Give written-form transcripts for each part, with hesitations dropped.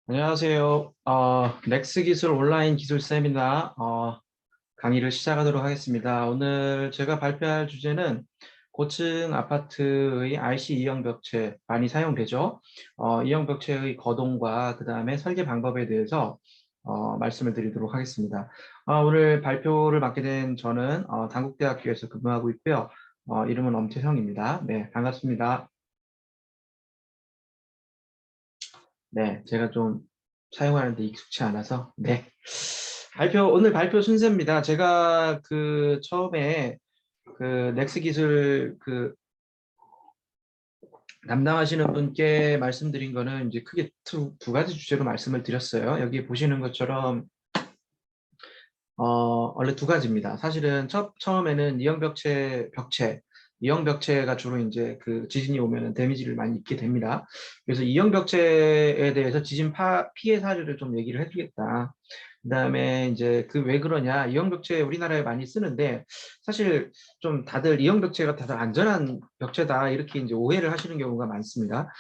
안녕하세요. 넥스 기술 온라인 기술 세미나 강의를 시작하도록 하겠습니다. 오늘 제가 발표할 주제는 고층 아파트의 RC 이형 벽체 많이 사용되죠. 이형 벽체의 거동과 그 다음에 설계 방법에 대해서 말씀을 드리도록 하겠습니다. 오늘 발표를 맡게 된 저는 단국대학교에서 근무하고 있고요. 이름은 엄태형입니다. 네, 반갑습니다. 네, 제가 좀 사용하는데 익숙치 않아서, 네. 오늘 발표 순서입니다. 제가 처음에 넥스 기술 담당하시는 분께 말씀드린 거는 이제 크게 두 가지 주제로 말씀을 드렸어요. 여기 보시는 것처럼, 원래 두 가지입니다. 사실은 처음에는 이형 벽체가 주로 이제 지진이 오면은 데미지를 많이 입게 됩니다. 그래서 이형 벽체에 대해서 피해 사례를 좀 얘기를 해주겠다. 그다음에 이제 왜 그러냐, 이형 벽체 우리나라에 많이 쓰는데 사실 좀 다들 안전한 벽체다 이렇게 이제 오해를 하시는 경우가 많습니다.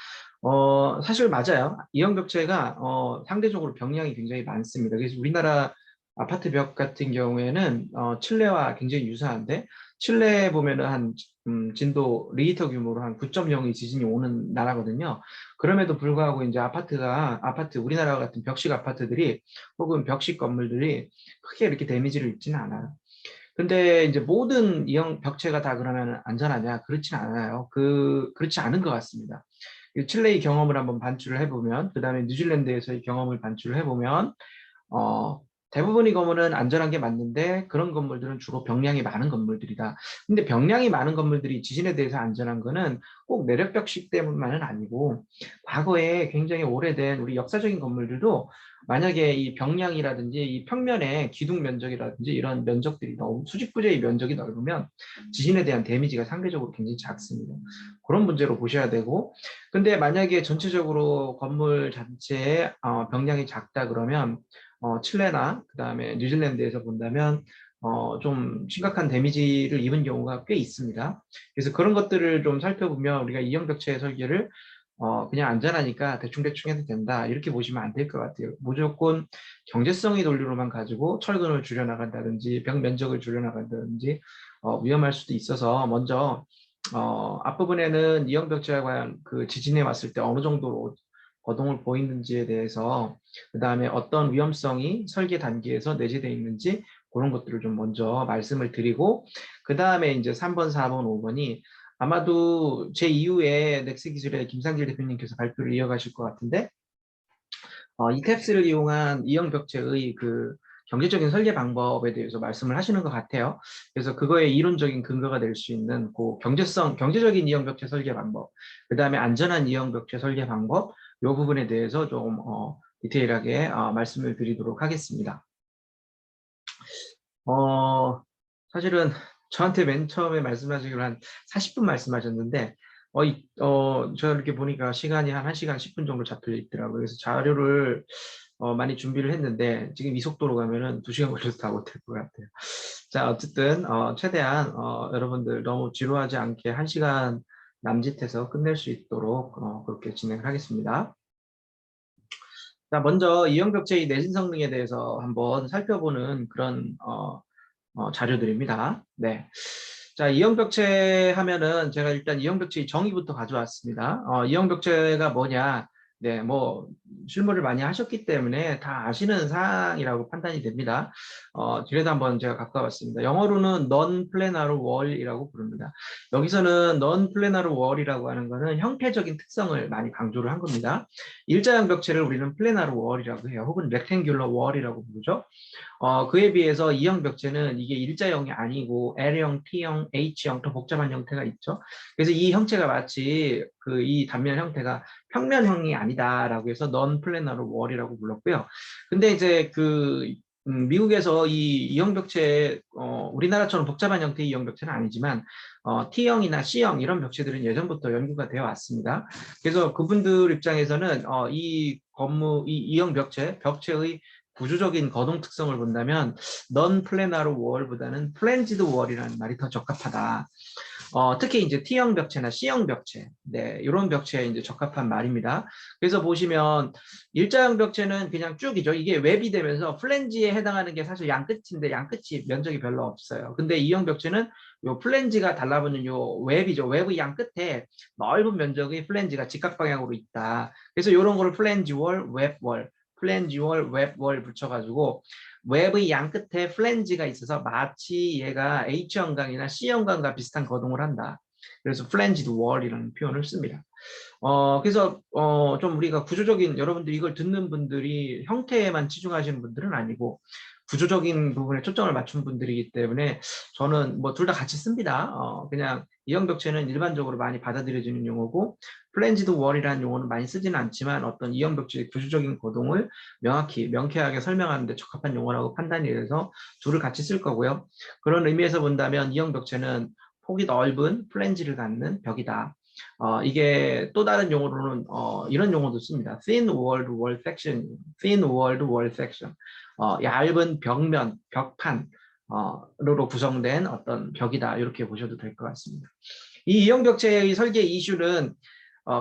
사실 맞아요. 이형 벽체가 상대적으로 병량이 굉장히 많습니다. 그래서 우리나라 아파트 벽 같은 경우에는 칠레와 굉장히 유사한데, 칠레에 보면은 진도 리히터 규모로 한 9.0의 지진이 오는 나라거든요. 그럼에도 불구하고 이제 우리나라 같은 벽식 아파트들이 혹은 벽식 건물들이 크게 이렇게 데미지를 입지는 않아요. 근데 이제 모든 이형 벽체가 다 그러면 안전하냐? 그렇진 않아요. 그렇지 않은 것 같습니다. 칠레의 경험을 한번 반출을 해보면, 그 다음에 뉴질랜드에서의 경험을 반출을 해보면, 어, 대부분의 건물은 안전한 게 맞는데 그런 건물들은 주로 병량이 많은 건물들이다. 근데 병량이 많은 건물들이 지진에 대해서 안전한 거는 꼭 내력벽식 때문만은 아니고, 과거에 굉장히 오래된 우리 역사적인 건물들도 만약에 이 병량이라든지 이 평면의 기둥 면적이라든지 이런 면적들이 너무 수직부재의 면적이 넓으면 지진에 대한 데미지가 상대적으로 굉장히 작습니다. 그런 문제로 보셔야 되고, 근데 만약에 전체적으로 건물 자체의 병량이 작다 그러면 칠레나 그다음에 뉴질랜드에서 본다면 좀 심각한 데미지를 입은 경우가 꽤 있습니다. 그래서 그런 것들을 좀 살펴보면 우리가 이형벽체 설계를 그냥 안전하니까 대충대충 해도 된다 이렇게 보시면 안 될 것 같아요. 무조건 경제성의 논리로만 가지고 철근을 줄여나간다든지 벽 면적을 줄여나간다든지 위험할 수도 있어서, 먼저 앞부분에는 이형벽체와 과연 지진에 왔을 때 어느 정도로 거동을 보이는지에 대해서, 그 다음에 어떤 위험성이 설계 단계에서 내재되어 있는지 그런 것들을 좀 먼저 말씀을 드리고, 그 다음에 이제 3번, 4번, 5번이 아마도 제 이후에 넥스 기술의 김상길 대표님께서 발표를 이어가실 것 같은데, 이 탭스를 이용한 이형 벽체의 경제적인 설계 방법에 대해서 말씀을 하시는 것 같아요. 그래서 그거의 이론적인 근거가 될 수 있는 경제적인 이형 벽체 설계 방법, 그 다음에 안전한 이형 벽체 설계 방법, 이 부분에 대해서 좀 디테일하게 말씀을 드리도록 하겠습니다. 어, 사실은 저한테 맨 처음에 말씀하시기로 한 40분 말씀하셨는데, 저 이렇게 보니까 시간이 한 1시간 10분 정도 잡혀 있더라고요. 그래서 자료를 많이 준비를 했는데, 지금 이 속도로 가면은 2시간 걸려서 다 못할 것 같아요. 자, 어쨌든, 최대한, 여러분들 너무 지루하지 않게 1시간 남짓해서 끝낼 수 있도록, 그렇게 진행을 하겠습니다. 자, 먼저 이형벽체의 내진 성능에 대해서 한번 살펴보는 그런, 자료들입니다. 네. 자, 이형벽체 하면은 제가 일단 이형벽체의 정의부터 가져왔습니다. 이형벽체가 뭐냐? 네, 뭐 실무를 많이 하셨기 때문에 다 아시는 사항이라고 판단이 됩니다. 그래도 한번 제가 갖고 와봤습니다. 영어로는 non-planar wall이라고 부릅니다. 여기서는 non-planar wall이라고 하는 거는 형태적인 특성을 많이 강조를 한 겁니다. 일자형 벽체를 우리는 planar wall이라고 해요. 혹은 rectangular wall이라고 부르죠. 그에 비해서 이형 벽체는 이게 일자형이 아니고 L형, T형, H형 더 복잡한 형태가 있죠. 그래서 이 형체가 마치 이 단면 형태가 평면형이 아니다라고 해서 non-planar wall이라고 불렀고요. 근데 이제 미국에서 이 이형 벽체, 우리나라처럼 복잡한 형태의 이형 벽체는 아니지만 T형이나 C형 이런 벽체들은 예전부터 연구가 되어 왔습니다. 그래서 그분들 입장에서는 이 이형 벽체의 구조적인 거동 특성을 본다면 non planar wall보다는 flanged wall이라는 말이 더 적합하다. 특히 이제 T형 벽체나 C형 벽체, 네, 이런 벽체에 이제 적합한 말입니다. 그래서 보시면 일자형 벽체는 그냥 쭉이죠. 이게 웹이 되면서 플랜지에 해당하는 게 사실 양끝인데 양끝이 면적이 별로 없어요. 근데 E형 벽체는 요 플랜지가 달라붙는 요 웹이죠. 웹의 양끝에 넓은 면적의 플랜지가 직각 방향으로 있다. 그래서 이런 거를 플랜지월, 웹월, 플랜지월, 웹월 붙여가지고 웹의 양끝에 플랜지가 있어서 마치 얘가 H형광이나 C형광과 비슷한 거동을 한다. 그래서 플랜지드 월이라는 표현을 씁니다. 그래서 좀 우리가 구조적인 여러분들이 이걸 듣는 분들이 형태에만 치중하시는 분들은 아니고 구조적인 부분에 초점을 맞춘 분들이기 때문에 저는 뭐 둘 다 같이 씁니다. 그냥 이형벽체는 일반적으로 많이 받아들여지는 용어고 플랜지드 월이라는 용어는 많이 쓰지는 않지만 어떤 이형벽체의 구조적인 거동을 명확히 명쾌하게 설명하는 데 적합한 용어라고 판단이 돼서 둘을 같이 쓸 거고요. 그런 의미에서 본다면 이형벽체는 폭이 넓은 플랜지를 갖는 벽이다. 이게 또 다른 용어로는 이런 용어도 씁니다. thin walled wall section, thin walled wall section. 얇은 벽면, 벽판, 로 구성된 어떤 벽이다. 이렇게 보셔도 될 것 같습니다. 이 이형벽체의 설계 이슈는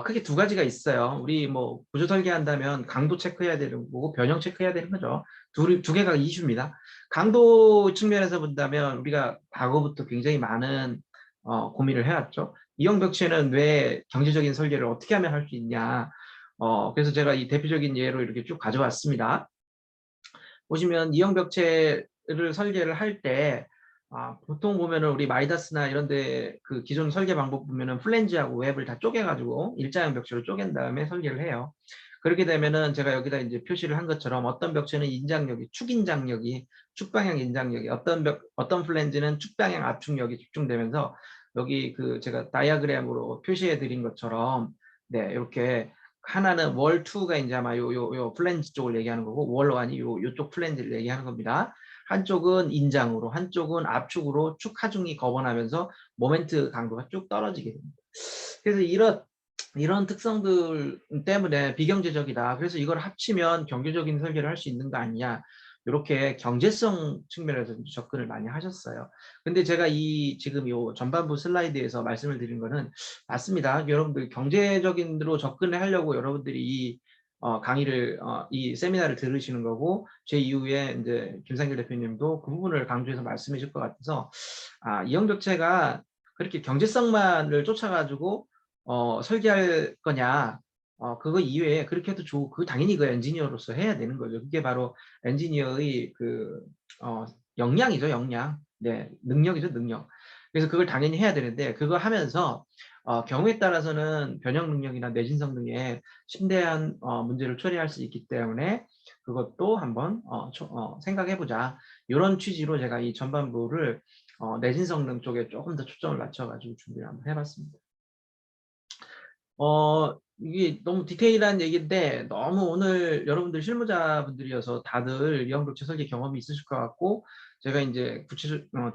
크게 두 가지가 있어요. 우리 뭐 구조 설계한다면 강도 체크해야 되는 거고 변형 체크해야 되는 거죠. 두 개가 이슈입니다. 강도 측면에서 본다면 우리가 과거부터 굉장히 많은 고민을 해왔죠. 이형벽체는 왜 경제적인 설계를 어떻게 하면 할 수 있냐. 그래서 제가 이 대표적인 예로 이렇게 쭉 가져왔습니다. 보시면 이형벽체를 설계를 할 때 보통 보면은 우리 마이다스나 이런데 그 기존 설계 방법 보면은 플랜지하고 웹을 다 쪼개가지고 일자형 벽체로 쪼갠 다음에 설계를 해요. 그렇게 되면은 제가 여기다 이제 표시를 한 것처럼 어떤 벽체는 인장력이 축인장력이 축방향 인장력이 어떤 플랜지는 축방향 압축력이 집중되면서 여기 그 제가 다이어그램으로 표시해 드린 것처럼 네 이렇게 하나는 월 2가 이제 아마 요 플랜지 쪽을 얘기하는 거고 월 1이 요쪽 플랜지를 얘기하는 겁니다. 한쪽은 인장으로 한쪽은 압축으로 축 하중이 거번하면서 모멘트 강도가 쭉 떨어지게 됩니다. 그래서 이런 특성들 때문에 비경제적이다. 그래서 이걸 합치면 경제적인 설계를 할 수 있는 거 아니냐. 이렇게 경제성 측면에서 접근을 많이 하셨어요. 근데 제가 지금 요 전반부 슬라이드에서 말씀을 드린 거는 맞습니다. 여러분들 경제적인으로 접근을 하려고 여러분들이 이 강의를 이 세미나를 들으시는 거고 제 이후에 이제 김상길 대표님도 그 부분을 강조해서 말씀해 주실 것 같아서 이형벽체가 그렇게 경제성만을 쫓아가지고 설계할 거냐 그거 이외에 그렇게 해도 좋고 그거 당연히 그 엔지니어로서 해야 되는 거죠. 그게 바로 엔지니어의 그 역량이죠. 역량. 네, 능력이죠. 능력. 그래서 그걸 당연히 해야 되는데 그거 하면서 경우에 따라서는 변형 능력이나 내진성 등의 심대한 문제를 처리할 수 있기 때문에 그것도 한번 생각해보자. 이런 취지로 제가 이 전반부를 내진 성능 쪽에 조금 더 초점을 맞춰가지고 준비를 한번 해봤습니다. 이게 너무 디테일한 얘기인데 너무 오늘 여러분들 실무자분들이어서 다들 이형벽체 설계 경험이 있으실 것 같고 제가 이제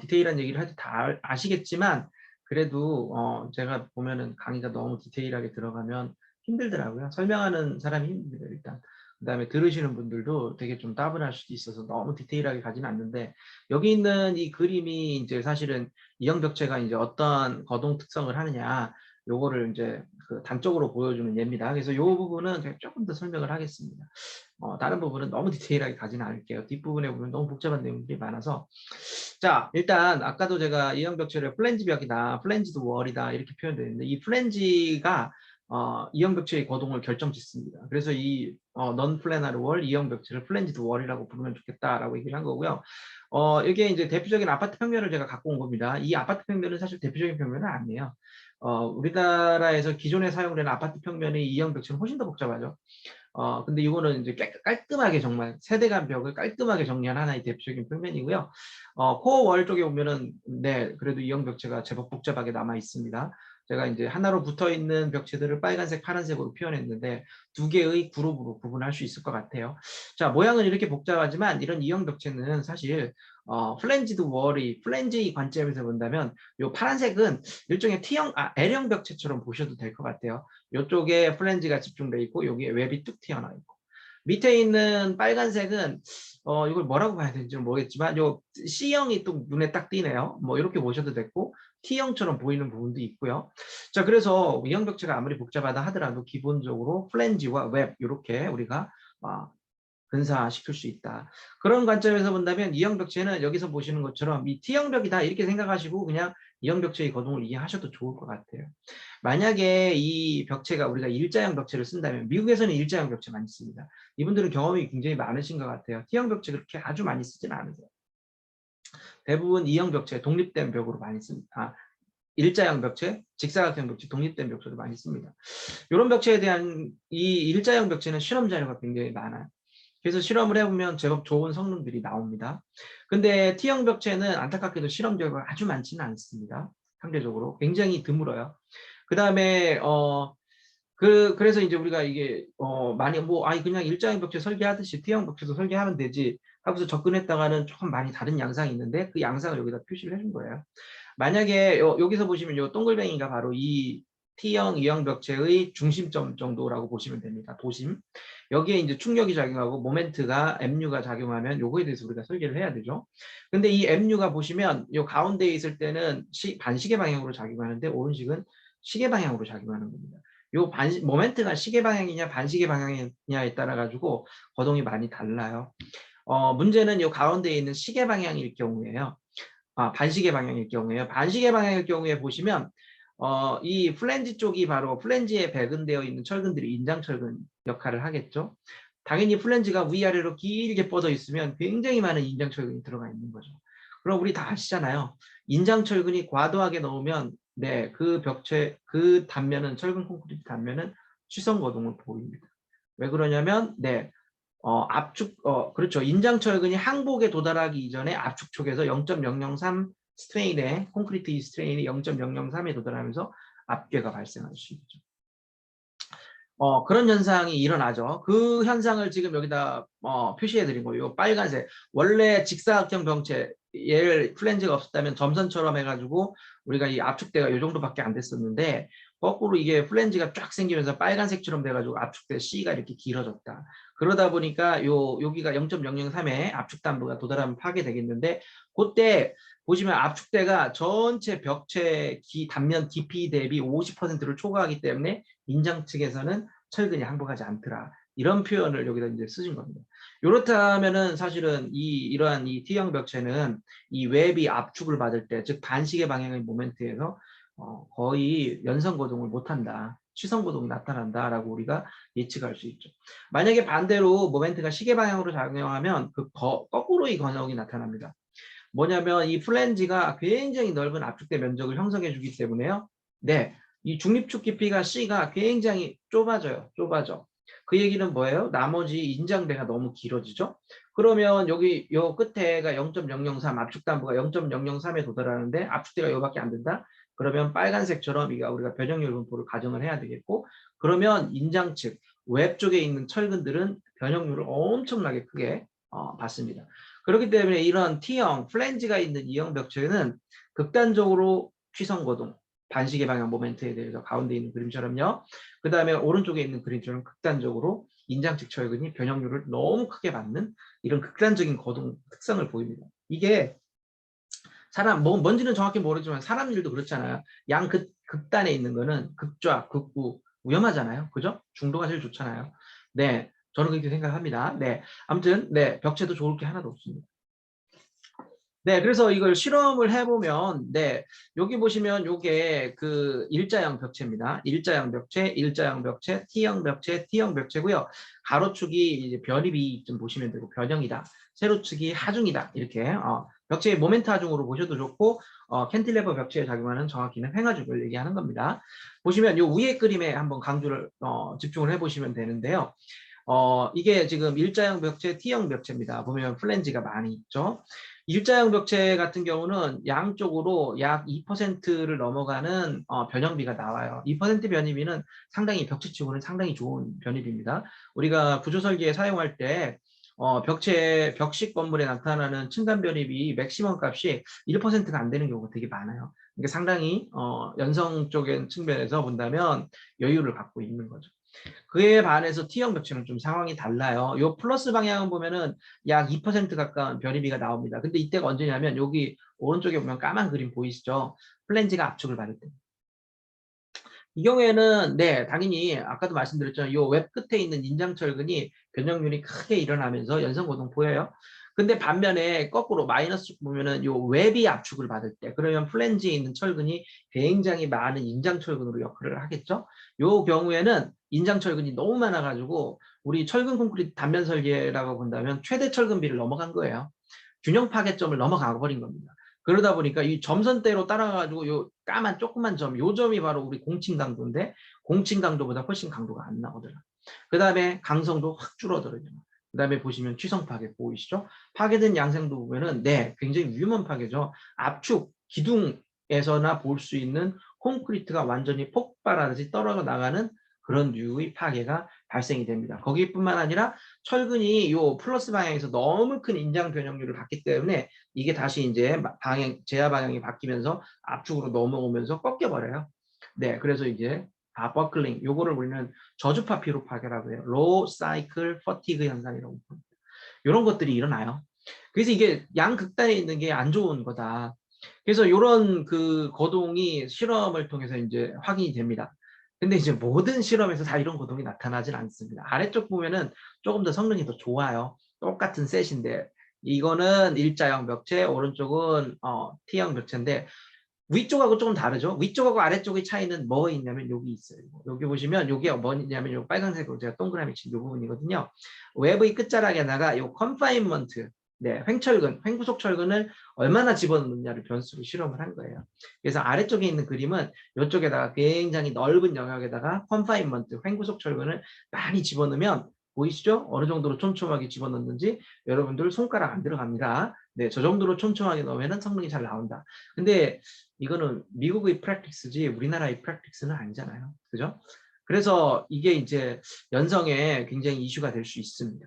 디테일한 얘기를 할 때 다 아시겠지만 그래도 제가 보면은 강의가 너무 디테일하게 들어가면 힘들더라고요. 설명하는 사람이 힘듭니다, 일단. 그 다음에 들으시는 분들도 되게 좀 따분할 수도 있어서 너무 디테일하게 가지는 않는데 여기 있는 이 그림이 이제 사실은 이형벽체가 이제 어떤 거동 특성을 하느냐 요거를 이제 그 단적으로 보여주는 예입니다. 그래서 이 부분은 제가 조금 더 설명을 하겠습니다. 다른 부분은 너무 디테일하게 가지는 않을게요. 뒷부분에 보면 너무 복잡한 내용들이 많아서 자 일단 아까도 제가 이형벽체를 플랜지 벽이다, 플랜지드 월이다 이렇게 표현되는데 이 플랜지가 이형벽체의 거동을 결정짓습니다. 그래서 이 non-planar wall 이형벽체를 플랜지드 월이라고 부르면 좋겠다라고 얘기를 한 거고요. 이게 이제 대표적인 아파트 평면을 제가 갖고 온 겁니다. 이 아파트 평면은 사실 대표적인 평면은 아니에요. 우리나라에서 기존에 사용되는 아파트 평면의 이형 벽체는 훨씬 더 복잡하죠. 근데 이거는 이제 깔끔하게 정말 세대 간 벽을 깔끔하게 정리한 하나의 대표적인 평면이고요. 코어 월 쪽에 보면은 네 그래도 이형 벽체가 제법 복잡하게 남아 있습니다. 제가 이제 하나로 붙어 있는 벽체들을 빨간색, 파란색으로 표현했는데 두 개의 그룹으로 구분할 수 있을 것 같아요. 자 모양은 이렇게 복잡하지만 이런 이형 벽체는 사실 플랜지드 월이 플랜지 관점에서 본다면 이 파란색은 일종의 L형 벽체처럼 보셔도 될 것 같아요. 이쪽에 플랜지가 집중돼 있고 여기에 웹이 뚝 튀어나와 있고 밑에 있는 빨간색은 이걸 뭐라고 봐야 되는지 모르겠지만 요 C형이 또 눈에 딱 띄네요. 뭐 이렇게 보셔도 됐고 T형처럼 보이는 부분도 있고요. 자, 그래서 이형 벽체가 아무리 복잡하다 하더라도 기본적으로 플랜지와 웹 이렇게 우리가 근사시킬 수 있다. 그런 관점에서 본다면 이형 벽체는 여기서 보시는 것처럼 이 T형 벽이다 이렇게 생각하시고 그냥 이형 벽체의 거동을 이해하셔도 좋을 것 같아요. 만약에 이 벽체가 우리가 일자형 벽체를 쓴다면 미국에서는 일자형 벽체 많이 씁니다. 이분들은 경험이 굉장히 많으신 것 같아요. T형 벽체 그렇게 아주 많이 쓰지는 않으세요. 대부분 E형 벽체, 독립된 벽으로 많이 씁니다. 일자형 벽체, 직사각형 벽체, 독립된 벽체도 많이 씁니다. 이런 벽체에 대한 이 일자형 벽체는 실험 자료가 굉장히 많아요. 그래서 실험을 해보면 제법 좋은 성능들이 나옵니다. 근데 T형 벽체는 안타깝게도 실험 결과가 아주 많지는 않습니다. 상대적으로 굉장히 드물어요. 그 다음에 그래서 이제 우리가 이게 많이 그냥 일자형 벽체 설계하듯이 T형 벽체도 설계하면 되지 하고서 접근했다가는 조금 많이 다른 양상이 있는데 그 양상을 여기다 표시를 해준 거예요. 만약에 여기서 보시면 요 동글뱅이가 바로 이 T형, E형 벽체의 중심점 정도라고 보시면 됩니다. 도심. 여기에 이제 충격이 작용하고 모멘트가 Mu가 작용하면 요거에 대해서 우리가 설계를 해야 되죠. 근데 이 Mu가 보시면 요 가운데에 있을 때는 반시계 방향으로 작용하는데 오른식은 시계 방향으로 작용하는 겁니다. 요 모멘트가 시계 방향이냐 반시계 방향이냐에 따라 가지고 거동이 많이 달라요. 문제는 요 가운데에 있는 시계 방향일 경우에요. 반시계 방향일 경우에요. 반시계 방향일 경우에 보시면 이 플랜지 쪽이 바로 플랜지에 배근되어 있는 철근들이 인장철근 역할을 하겠죠. 당연히 플랜지가 위아래로 길게 뻗어 있으면 굉장히 많은 인장철근이 들어가 있는 거죠. 그럼 우리 다 아시잖아요. 인장철근이 과도하게 넣으면 그 벽체, 그 단면은 철근 콘크리트 단면은 취성 거동을 보입니다. 왜 그러냐면 그렇죠. 인장철근이 항복에 도달하기 이전에 압축 쪽에서 0.003 스트레인에 콘크리트 스트레인이 0.003에 도달하면서 압괴가 발생할 수 있죠. 그런 현상이 일어나죠. 그 현상을 지금 여기다 표시해 드린 거예요. 빨간색. 원래 직사각형 병체 얘를 플랜지가 없었다면 점선처럼 해가지고 우리가 이 압축대가 이 정도밖에 안 됐었는데 거꾸로 이게 플랜지가 쫙 생기면서 빨간색처럼 돼가지고 압축대 C가 이렇게 길어졌다. 그러다 보니까 여기가 0.003에 압축단부가 도달하면 파괴되겠는데 그때 보시면 압축대가 전체 벽체 단면 깊이 대비 50%를 초과하기 때문에 인장 측에서는 철근이 항복하지 않더라. 이런 표현을 여기다 이제 쓰신 겁니다. 이렇다면은 사실은 이러한 이 T형 벽체는 이 웹이 압축을 받을 때, 즉 반시계 방향의 모멘트에서 거의 연선 거동을 못한다. 시선 거동이 나타난다라고 우리가 예측할 수 있죠. 만약에 반대로 모멘트가 시계 방향으로 작용하면 거꾸로 이 건역이 나타납니다. 뭐냐면 이 플랜지가 굉장히 넓은 압축대 면적을 형성해 주기 때문에요. 이 중립축 깊이가 C가 굉장히 좁아져. 그 얘기는 뭐예요? 나머지 인장대가 너무 길어지죠? 그러면 여기 요 끝에가 0.003, 압축단부가 0.003에 도달하는데 압축대가 요밖에 안 된다? 그러면 빨간색처럼 우리가 변형률 분포를 가정을 해야 되겠고, 그러면 인장 측, 웹 쪽에 있는 철근들은 변형률을 엄청나게 크게 받습니다. 그렇기 때문에 이런 T형, 플랜지가 있는 E형 벽체는 극단적으로 취성거동, 반시계 방향 모멘트에 대해서 가운데 있는 그림처럼요. 그 다음에 오른쪽에 있는 그림처럼 극단적으로 인장측 철근이 변형률을 너무 크게 받는 이런 극단적인 거동 특성을 보입니다. 이게 뭔지는 정확히 모르지만 사람 일도 그렇잖아요. 극단에 있는 거는 극좌, 극우 위험하잖아요. 그죠? 중도가 제일 좋잖아요. 저는 그렇게 생각합니다. 아무튼 벽체도 좋을 게 하나도 없습니다. 그래서 이걸 실험을 해보면, 여기 보시면 요게 그 일자형 벽체입니다. 일자형 벽체, T형 벽체, T형 벽체고요. 가로축이 이제 변입이 좀 보시면 되고, 변형이다. 세로축이 하중이다. 이렇게, 벽체의 모멘트 하중으로 보셔도 좋고, 캔틸레버 벽체에 작용하는 정확히는 횡하중을 얘기하는 겁니다. 보시면 요 위에 그림에 한번 강조를, 집중을 해보시면 되는데요. 이게 지금 일자형 벽체, T형 벽체입니다. 보면 플랜지가 많이 있죠. 일자형 벽체 같은 경우는 양쪽으로 약 2%를 넘어가는 변형비가 나와요. 2% 변이비는 상당히 벽체치고는 상당히 좋은 변이비입니다. 우리가 구조설계에 사용할 때 벽식 건물에 나타나는 층간 변이비 맥시멈 값이 1%가 안 되는 경우가 되게 많아요. 이게 상당히 연성 쪽의 측면에서 본다면 여유를 갖고 있는 거죠. 그에 반해서 T형 벽체는 좀 상황이 달라요. 요 플러스 방향을 보면은 약 2% 가까운 변이비가 나옵니다. 근데 이때가 언제냐면 여기 오른쪽에 보면 까만 그림 보이시죠? 플랜지가 압축을 받을 때. 이 경우에는 네, 당연히 아까도 말씀드렸죠. 요 웹 끝에 있는 인장철근이 변형률이 크게 일어나면서 연성고동 보여요. 근데 반면에 거꾸로 마이너스 보면은 요 웹이 압축을 받을 때 그러면 플랜지에 있는 철근이 굉장히 많은 인장철근으로 역할을 하겠죠. 요 경우에는 인장철근이 너무 많아가지고 우리 철근 콘크리트 단면 설계라고 본다면 최대 철근비를 넘어간 거예요. 균형 파괴점을 넘어가 버린 겁니다. 그러다 보니까 이 점선대로 따라가지고 요 까만 조그만 점, 요 점이 바로 우리 공칭 강도인데 공칭 강도보다 훨씬 강도가 안 나오더라. 그 다음에 강성도 확 줄어들어요. 그 다음에 보시면 취성 파괴 보이시죠? 파괴된 양생도 보면은 네, 굉장히 위험한 파괴죠. 압축, 기둥에서나 볼 수 있는 콘크리트가 완전히 폭발하듯이 떨어져 나가는 그런 류의 파괴가 발생이 됩니다. 거기뿐만 아니라 철근이 요 플러스 방향에서 너무 큰 인장 변형률을 받기 때문에 이게 다시 이제 방향, 제하 방향이 바뀌면서 압축으로 넘어오면서 꺾여버려요. 네, 그래서 이제 다 버클링, 요거를 우리는 저주파 피로 파괴라고 해요. 로우 사이클 퍼티그 현상이라고 합니다. 이런 것들이 일어나요. 그래서 이게 양극단에 있는 게 안 좋은 거다. 그래서 이런 그 거동이 실험을 통해서 이제 확인이 됩니다. 근데 이제 모든 실험에서 다 이런 거동이 나타나진 않습니다. 아래쪽 보면은 조금 더 성능이 더 좋아요. 똑같은 셋인데 이거는 일자형 벽체, 오른쪽은 T형 벽체인데 위쪽하고 조금 다르죠. 위쪽하고 아래쪽의 차이는 뭐 있냐면 여기 있어요. 여기 보시면 여기가 뭐냐면 요 빨간색으로 제가 동그라미 친 이 부분이거든요. 웹의 끝자락에다가 요 컨파인먼트, 네, 횡철근, 횡구속 철근을 얼마나 집어넣느냐를 변수로 실험을 한 거예요. 그래서 아래쪽에 있는 그림은 이쪽에다가 굉장히 넓은 영역에다가 컨파인먼트, 횡구속 철근을 많이 집어넣으면 보이시죠? 어느 정도로 촘촘하게 집어넣는지 여러분들 손가락 안 들어갑니다. 네, 저 정도로 촘촘하게 넣으면 성능이 잘 나온다. 근데 이거는 미국의 프랙티스지 우리나라의 프랙티스는 아니잖아요. 그죠? 그래서 이게 이제 연성에 굉장히 이슈가 될 수 있습니다.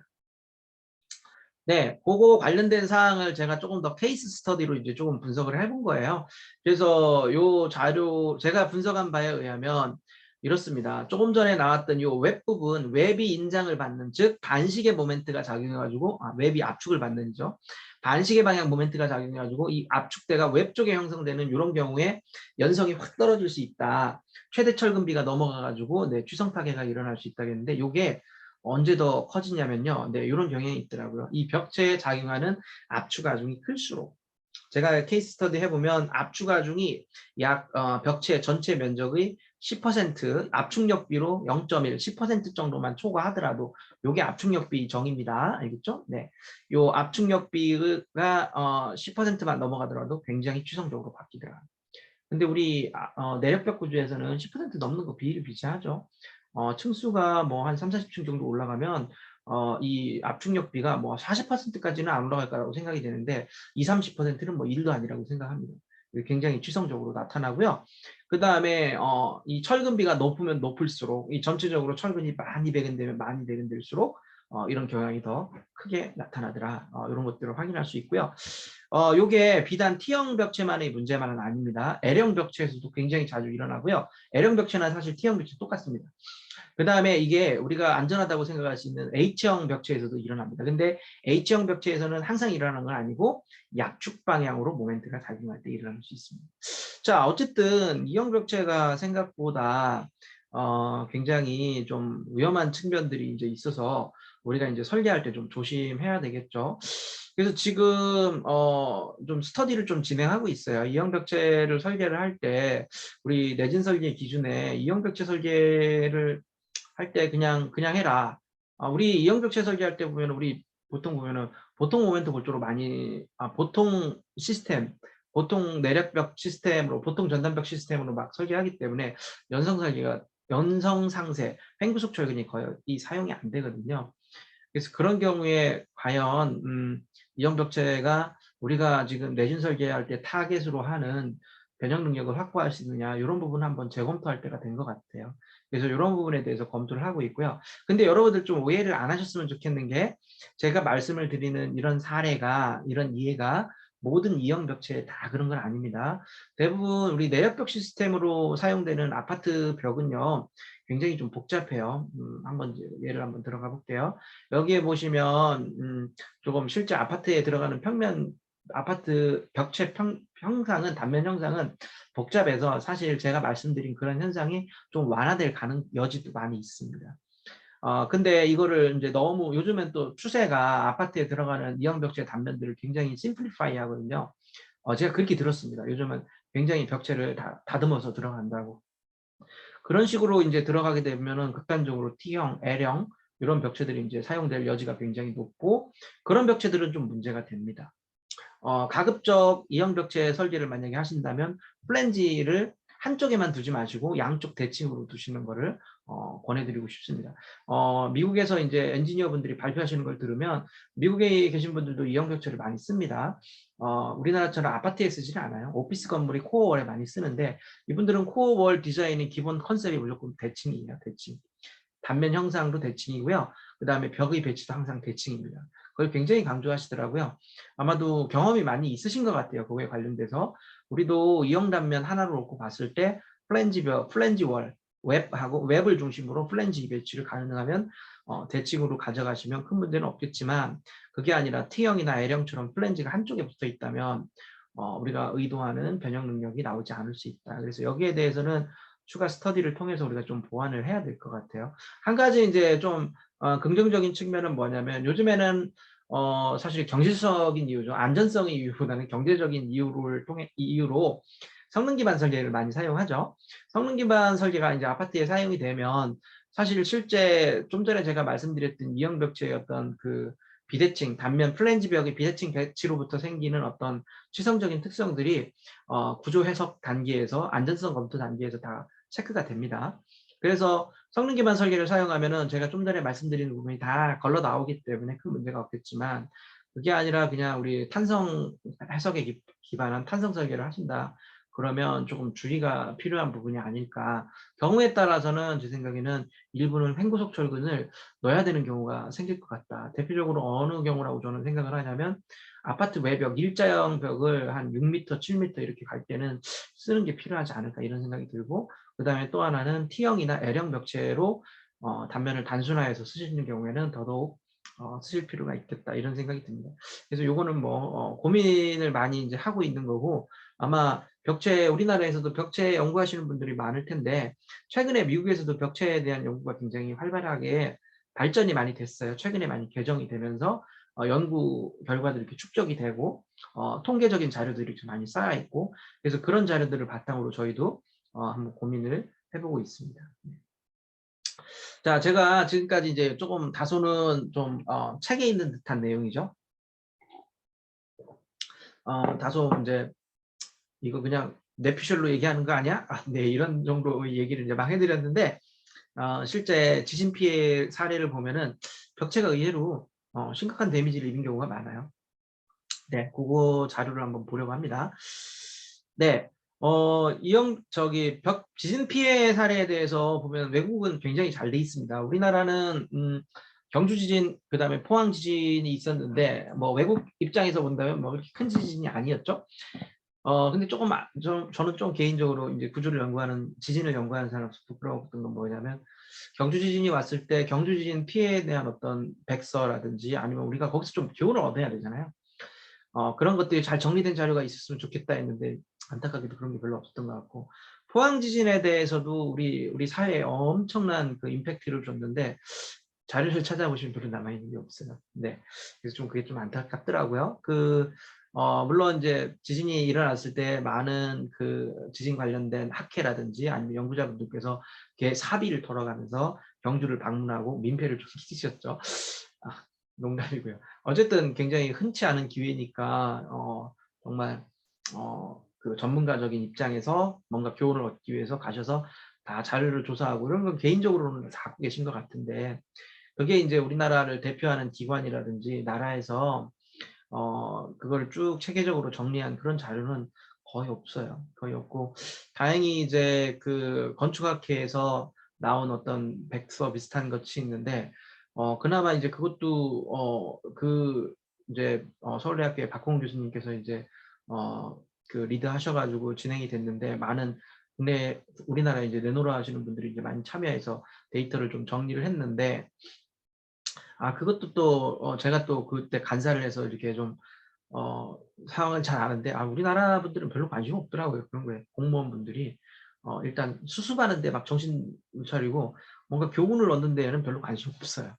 네, 그거 관련된 사항을 제가 조금 더 케이스 스터디로 이제 조금 분석을 해본 거예요. 그래서 요 자료, 제가 분석한 바에 의하면 이렇습니다. 조금 전에 나왔던 요 웹 부분, 웹이 인장을 받는, 즉, 반시계 모멘트가 작용해가지고, 웹이 압축을 받는죠. 반시계 방향 모멘트가 작용해가지고, 이 압축대가 웹 쪽에 형성되는 이런 경우에 연성이 확 떨어질 수 있다. 최대 철근비가 넘어가가지고, 네, 추성 파괴가 일어날 수 있다겠는데, 요게 언제 더 커지냐면요. 네, 이런 경향이 있더라고요. 이 벽체에 작용하는 압축 하중이 클수록 제가 케이스 스터디 해보면 압축 하중이 약 벽체 전체 면적의 10% 압축력비로 0.1, 10% 정도만 초과하더라도 이게 압축력비 정입니다. 알겠죠? 네, 요 압축력비가 10%만 넘어가더라도 굉장히 취성적으로 바뀌더라. 근데 우리 내력벽 구조에서는 10% 넘는 거 비일비재하죠. 층수가 뭐 한 3, 40층 정도 올라가면 이 압축력비가 뭐 40%까지는 안 올라갈 거라고 생각이 되는데 2, 30%는 뭐 1도 아니라고 생각합니다. 굉장히 취성적으로 나타나고요. 그 다음에 이 철근비가 높으면 높을수록 이 전체적으로 철근이 많이 배근되면 많이 배근될수록 이런 경향이 더 크게 나타나더라. 이런 것들을 확인할 수 있고요. 요게 비단 T형 벽체만의 문제만은 아닙니다. L형 벽체에서도 굉장히 자주 일어나고요. L형 벽체는 사실 T형 벽체 똑같습니다. 그 다음에 이게 우리가 안전하다고 생각할 수 있는 H형 벽체에서도 일어납니다. 근데 H형 벽체에서는 항상 일어나는 건 아니고 약축 방향으로 모멘트가 작용할 때 일어날 수 있습니다. 자, 어쨌든 이형 벽체가 생각보다 굉장히 좀 위험한 측면들이 이제 있어서 우리가 이제 설계할 때 좀 조심해야 되겠죠. 그래서 지금 좀 스터디를 좀 진행하고 있어요. 이형 벽체를 설계를 할 때 우리 내진 설계 기준에 이형 벽체 설계를 할 때 그냥 해라. 우리 이형 벽체 설계할 때 보면 우리 보통 보면은 보통 모멘트 골조로 많이 보통 시스템, 보통 내력벽 시스템으로 보통 전단벽 시스템으로 막 설계하기 때문에 연성 설계가 연성 상세, 횡구속 철근이 거의 사용이 안 되거든요. 그래서 그런 경우에 과연 이형 벽체가 우리가 지금 내진 설계할 때 타겟으로 하는 변형 능력을 확보할 수 있느냐 이런 부분 한번 재검토할 때가 된 것 같아요. 그래서 이런 부분에 대해서 검토를 하고 있고요. 근데 여러분들 좀 오해를 안 하셨으면 좋겠는 게 제가 말씀을 드리는 이런 사례가 이런 이해가 모든 이형 벽체에 다 그런 건 아닙니다. 대부분 우리 내력벽 시스템으로 사용되는 아파트 벽은요. 굉장히 좀 복잡해요. 한번 예를 한번 들어가 볼게요. 여기에 보시면 조금 실제 아파트에 들어가는 평면 아파트 벽체 형상은 단면 형상은 복잡해서 사실 제가 말씀드린 그런 현상이 좀 완화될 여지도 많이 있습니다. 근데 이거를 이제 너무 요즘엔 또 추세가 아파트에 들어가는 이형벽체 단면들을 굉장히 심플리파이 하거든요. 제가 그렇게 들었습니다. 요즘은 굉장히 벽체를 다듬어서 들어간다고. 그런 식으로 이제 들어가게 되면은 극단적으로 T형, L형 이런 벽체들이 이제 사용될 여지가 굉장히 높고 그런 벽체들은 좀 문제가 됩니다. 가급적 이형 벽체 설계를 만약에 하신다면 플랜지를 한쪽에만 두지 마시고 양쪽 대칭으로 두시는 거를 권해드리고 싶습니다. 미국에서 이제 엔지니어 분들이 발표하시는 걸 들으면 미국에 계신 분들도 이형 벽체를 많이 씁니다. 우리나라처럼 아파트에 쓰지는 않아요. 오피스 건물이 코어월에 많이 쓰는데 이분들은 코어월 디자인의 기본 컨셉이 무조건 대칭이에요. 대칭. 단면 형상도 대칭이고요. 그 다음에 벽의 배치도 항상 대칭입니다. 그걸 굉장히 강조하시더라고요. 아마도 경험이 많이 있으신 것 같아요. 그거에 관련돼서. 우리도 이형 단면 하나로 놓고 봤을 때 플랜지 월, 웹을 중심으로 플랜지 배치를 가능하면 대칭으로 가져가시면 큰 문제는 없겠지만 그게 아니라 T형이나 L형처럼 플랜지가 한쪽에 붙어 있다면 우리가 의도하는 변형 능력이 나오지 않을 수 있다. 그래서 여기에 대해서는 추가 스터디를 통해서 우리가 좀 보완을 해야 될 것 같아요. 한 가지 이제 좀 긍정적인 측면은 뭐냐면 요즘에는 사실 경제적인 이유죠. 안전성의 이유보다는 경제적인 이유로 성능 기반 설계를 많이 사용하죠. 성능 기반 설계가 이제 아파트에 사용이 되면 사실 실제 좀 전에 제가 말씀드렸던 이형 벽체의 어떤 그 비대칭, 단면 플랜지 벽의 비대칭 배치로부터 생기는 어떤 취성적인 특성들이 구조 해석 단계에서 안전성 검토 단계에서 다 체크가 됩니다. 그래서 성능 기반 설계를 사용하면은 제가 좀 전에 말씀드린 부분이 다 걸러 나오기 때문에 큰 문제가 없겠지만 그게 아니라 그냥 우리 탄성 해석에 기반한 탄성 설계를 하신다. 그러면 조금 주의가 필요한 부분이 아닐까. 경우에 따라서는 제 생각에는 일부는 횡구석 철근을 넣어야 되는 경우가 생길 것 같다. 대표적으로 어느 경우라고 저는 생각을 하냐면 아파트 외벽, 일자형 벽을 한 6m, 7m 이렇게 갈 때는 쓰는 게 필요하지 않을까 이런 생각이 들고 그 다음에 또 하나는 T형이나 L형 벽체로 단면을 단순화해서 쓰시는 경우에는 더더욱 쓰실 필요가 있겠다 이런 생각이 듭니다. 그래서 요거는 뭐 고민을 많이 이제 하고 있는 거고 아마 벽체 우리나라에서도 벽체 연구하시는 분들이 많을 텐데 최근에 미국에서도 벽체에 대한 연구가 굉장히 활발하게 발전이 많이 됐어요. 최근에 많이 개정이 되면서 연구 결과들이 이렇게 축적이 되고 통계적인 자료들이 이렇게 많이 쌓여 있고 그래서 그런 자료들을 바탕으로 저희도 한번 고민을 해보고 있습니다. 자, 제가 지금까지 이제 조금 다소는 좀 책에 있는 듯한 내용이죠. 다소 이제 이거 그냥 뇌피셜로 얘기하는 거 아니야? 네, 이런 정도 얘기를 이제 막 해드렸는데 실제 지진 피해 사례를 보면은 벽체가 의외로 심각한 데미지를 입은 경우가 많아요. 네, 그거 자료를 한번 보려고 합니다. 네, 지진 피해 사례에 대해서 보면 외국은 굉장히 잘 돼 있습니다. 우리나라는 경주 지진, 그 다음에 포항 지진이 있었는데 뭐 외국 입장에서 본다면 뭐 그렇게 큰 지진이 아니었죠. 근데 저는 좀 개인적으로 이제 지진을 연구하는 사람으로서 부끄러웠던 건 뭐냐면, 경주 지진이 왔을 때 경주 지진 피해에 대한 어떤 백서라든지 아니면 우리가 거기서 좀 교훈을 얻어야 되잖아요. 그런 것들이 잘 정리된 자료가 있었으면 좋겠다 했는데, 안타깝게도 그런 게 별로 없었던 것 같고, 포항 지진에 대해서도 우리 사회에 엄청난 그 임팩트를 줬는데, 자료를 찾아보시면 별로 남아있는 게 없어요. 네. 그래서 좀 그게 좀 안타깝더라고요. 물론 이제 지진이 일어났을 때 많은 그 지진 관련된 학회라든지 아니면 연구자분들께서 사비를 털어가면서 경주를 방문하고 민폐를 좀 끼치셨죠. 농담이고요. 어쨌든 굉장히 흔치 않은 기회니까 정말 그 전문가적인 입장에서 뭔가 교훈을 얻기 위해서 가셔서 다 자료를 조사하고 이런 건 개인적으로는 다 하고 계신 것 같은데 그게 이제 우리나라를 대표하는 기관이라든지 나라에서 그걸 쭉 체계적으로 정리한 그런 자료는 거의 없어요. 거의 없고 다행히 이제 그 건축학회에서 나온 어떤 백서 비슷한 것이 있는데 그나마 이제 그것도 이제 서울대학교의 박홍 교수님께서 이제 그 리드 하셔가지고 진행이 됐는데 많은 국내 우리나라에 이제 내노라 하시는 분들이 이제 많이 참여해서 데이터를 좀 정리를 했는데, 그것도 또 제가 또 그때 간사를 해서 이렇게 좀 상황을 잘 아는데, 우리나라 분들은 별로 관심 없더라고요. 그런 거에 공무원분들이 일단 수습하는데 막 정신 못 차리고 뭔가 교훈을 얻는 데에는 별로 관심 없어요.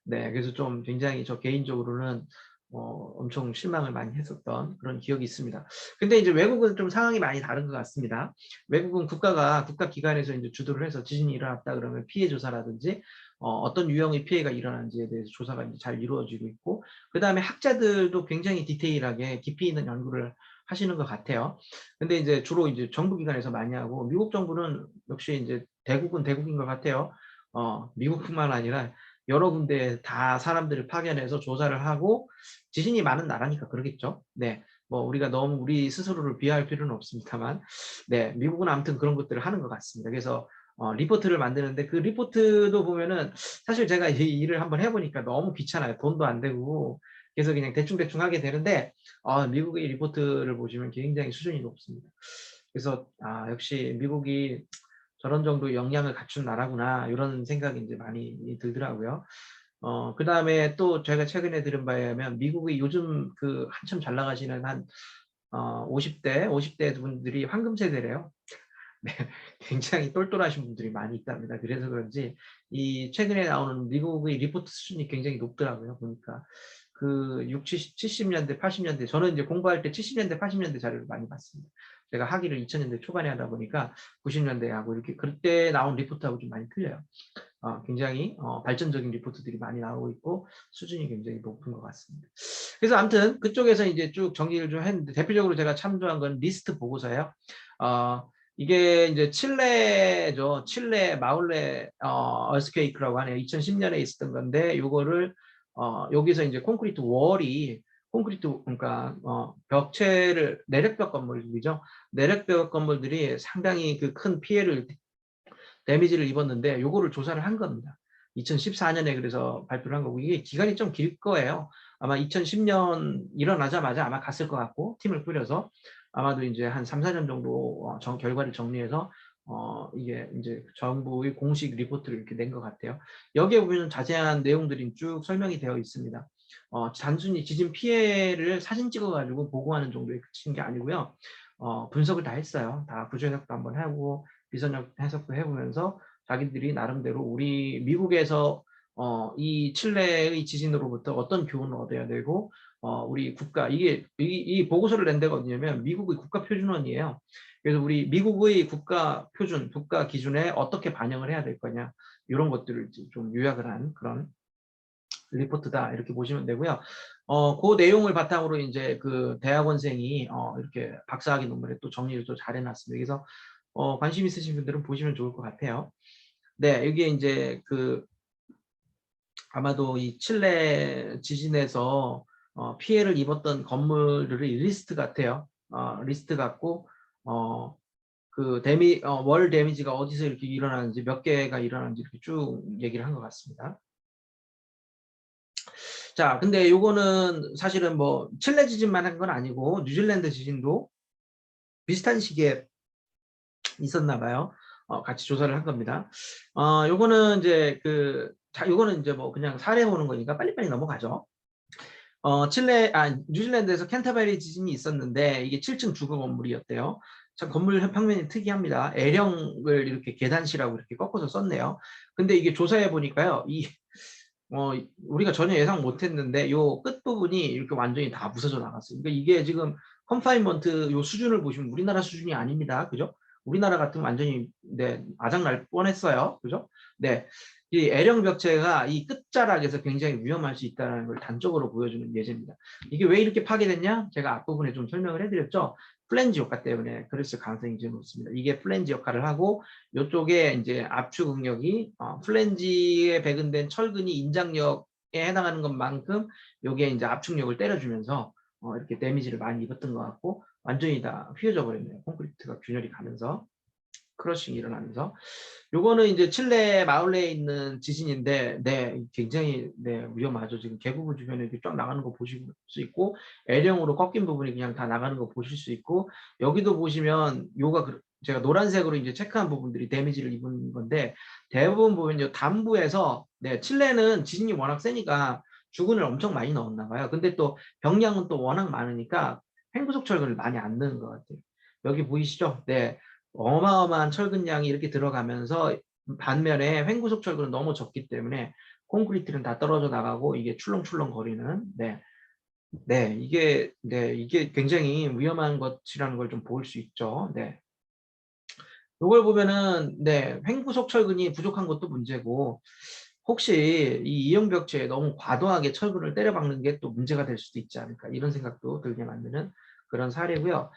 네, 그래서 좀 굉장히 저 개인적으로는 엄청 실망을 많이 했었던 그런 기억이 있습니다. 근데 이제 외국은 좀 상황이 많이 다른 것 같습니다. 외국은 국가기관에서 이제 주도를 해서 지진이 일어났다 그러면 피해 조사라든지 어떤 유형의 피해가 일어난지에 대해서 조사가 이제 잘 이루어지고 있고, 그 다음에 학자들도 굉장히 디테일하게 깊이 있는 연구를 하시는 것 같아요. 근데 이제 주로 이제 정부기관에서 많이 하고, 미국 정부는 역시 이제 대국은 대국인 것 같아요. 미국뿐만 아니라 여러 군데 다 사람들을 파견해서 조사를 하고, 지진이 많은 나라니까 그러겠죠. 네. 뭐 우리가 너무 우리 스스로를 비하할 필요는 없습니다만, 네, 미국은 아무튼 그런 것들을 하는 것 같습니다. 그래서 리포트를 만드는데, 그 리포트도 보면은 사실 제가 이 일을 한번 해보니까 너무 귀찮아요. 돈도 안 되고. 그래서 그냥 대충대충 하게 되는데, 미국의 리포트를 보시면 굉장히 수준이 높습니다. 그래서 역시 미국이 저런 정도 역량을 갖춘 나라구나, 이런 생각이 이제 많이 들더라고요. 그 다음에 또 제가 최근에 들은 바에 의하면 미국의 요즘 그 한참 잘 나가시는 한 50대 분들이 황금 세대래요. 네, 굉장히 똘똘하신 분들이 많이 있답니다. 그래서 그런지 이 최근에 나오는 미국의 리포트 수준이 굉장히 높더라고요. 보니까 그 60, 70년대, 80년대, 저는 이제 공부할 때 70년대, 80년대 자료를 많이 봤습니다. 제가 학위를 2000년대 초반에 하다 보니까 90년대하고 이렇게 그때 나온 리포트하고 좀 많이 틀려요. 굉장히 발전적인 리포트들이 많이 나오고 있고 수준이 굉장히 높은 것 같습니다. 그래서 아무튼 그쪽에서 이제 쭉 정리를 좀 했는데, 대표적으로 제가 참조한 건 리스트 보고서예요. 이게 이제 칠레죠. 칠레 마울레 얼스케이크라고 하네요. 2010년에 있었던 건데, 요거를 여기서 이제 콘크리트 월이, 콘크리트 그러니까 벽체를, 내력벽 건물이죠. 내력벽 건물들이 상당히 그 큰 피해를, 데미지를 입었는데, 요거를 조사를 한 겁니다. 2014년에 그래서 발표를 한 거고, 이게 기간이 좀 길 거예요. 아마 2010년 일어나자마자 아마 갔을 것 같고, 팀을 꾸려서 아마도 이제 한 3, 4년 정도 결과를 정리해서 이게 이제 정부의 공식 리포트를 이렇게 낸 것 같아요. 여기에 보면 자세한 내용들이 쭉 설명이 되어 있습니다. 단순히 지진 피해를 사진 찍어가지고 보고하는 정도에 그친 게 아니고요. 분석을 다 했어요. 다 구조해석도 한번 하고 비선적 해석도 해보면서 자기들이 나름대로 우리 미국에서 이 칠레의 지진으로부터 어떤 교훈을 얻어야 되고, 우리 국가, 이 보고서를 낸 데가 어디냐면 미국의 국가표준원이에요. 그래서 우리 미국의 국가 표준, 국가 기준에 어떻게 반영을 해야 될 거냐, 이런 것들을 좀 요약을 한 그런 리포트다, 이렇게 보시면 되고요. 그 내용을 바탕으로 이제 그 대학원생이 이렇게 박사학위 논문에 또 정리를 또 잘 해놨습니다. 그래서 관심 있으신 분들은 보시면 좋을 것 같아요. 네, 여기에 이제 그 아마도 이 칠레 지진에서 피해를 입었던 건물들의 리스트 같아요. 리스트 같고 그 월 데미지가 어디서 이렇게 일어나는지, 몇 개가 일어나는지 이렇게 쭉 얘기를 한 것 같습니다. 자, 근데 요거는 사실은 뭐 칠레 지진만 한 건 아니고 뉴질랜드 지진도 비슷한 시기에 있었나 봐요. 같이 조사를 한 겁니다. 요거는 이제 요거는 이제 뭐 그냥 사례 보는 거니까 빨리빨리 넘어가죠. 뉴질랜드에서 캔터베리 지진이 있었는데, 이게 7층 주거 건물이었대요. 참 건물 평면이 특이합니다. L형을 이렇게 계단실하고 이렇게 꺾어서 썼네요. 근데 이게 조사해 보니까요, 우리가 전혀 예상 못했는데 요 끝부분이 이렇게 완전히 다 부서져 나갔어요. 그러니까 이게 지금 컨파인먼트 요 수준을 보시면 우리나라 수준이 아닙니다. 그죠? 우리나라 같으면 완전히 아작날 뻔했어요. 그죠? 네. 이 L형 벽체가 이 끝자락에서 굉장히 위험할 수 있다는 걸 단적으로 보여주는 예제입니다. 이게 왜 이렇게 파괴됐냐? 제가 앞부분에 좀 설명을 해드렸죠. 플랜지 효과 때문에 그랬을 가능성이 좀 높습니다. 이게 플랜지 역할을 하고, 이쪽에 이제 압축 응력이 플랜지에 배근된 철근이 인장력에 해당하는 것만큼 요게 이제 압축력을 때려주면서 이렇게 데미지를 많이 입었던 것 같고, 완전히 다 휘어져 버렸네요. 콘크리트가 균열이 가면서, 크러싱이 일어나면서. 요거는 이제 칠레 마울레에 있는 지진인데, 네, 굉장히 위험하죠. 지금 계곡을 주변에 이렇게 쫙 나가는 거 보실 수 있고, L형으로 꺾인 부분이 그냥 다 나가는 거 보실 수 있고, 여기도 보시면 요가 제가 노란색으로 이제 체크한 부분들이 데미지를 입은 건데 대부분 보면요 단부에서 네, 칠레는 지진이 워낙 세니까 주근을 엄청 많이 넣었나 봐요. 근데 또 병량은 또 워낙 많으니까 횡구석 철근을 많이 안 넣은 것 같아요. 여기 보이시죠? 네, 어마어마한 철근량이 이렇게 들어가면서 반면에 횡구석 철근은 너무 적기 때문에 콘크리트는 다 떨어져 나가고 이게 출렁출렁 거리는 이게 굉장히 위험한 것이라는 걸 좀 볼 수 있죠. 네. 이걸 보면은 횡구석 철근이 부족한 것도 문제고 혹시 이 이형벽체에 너무 과도하게 철근을 때려박는 게 또 문제가 될 수도 있지 않을까 이런 생각도 들게 만드는 그런 사례고요.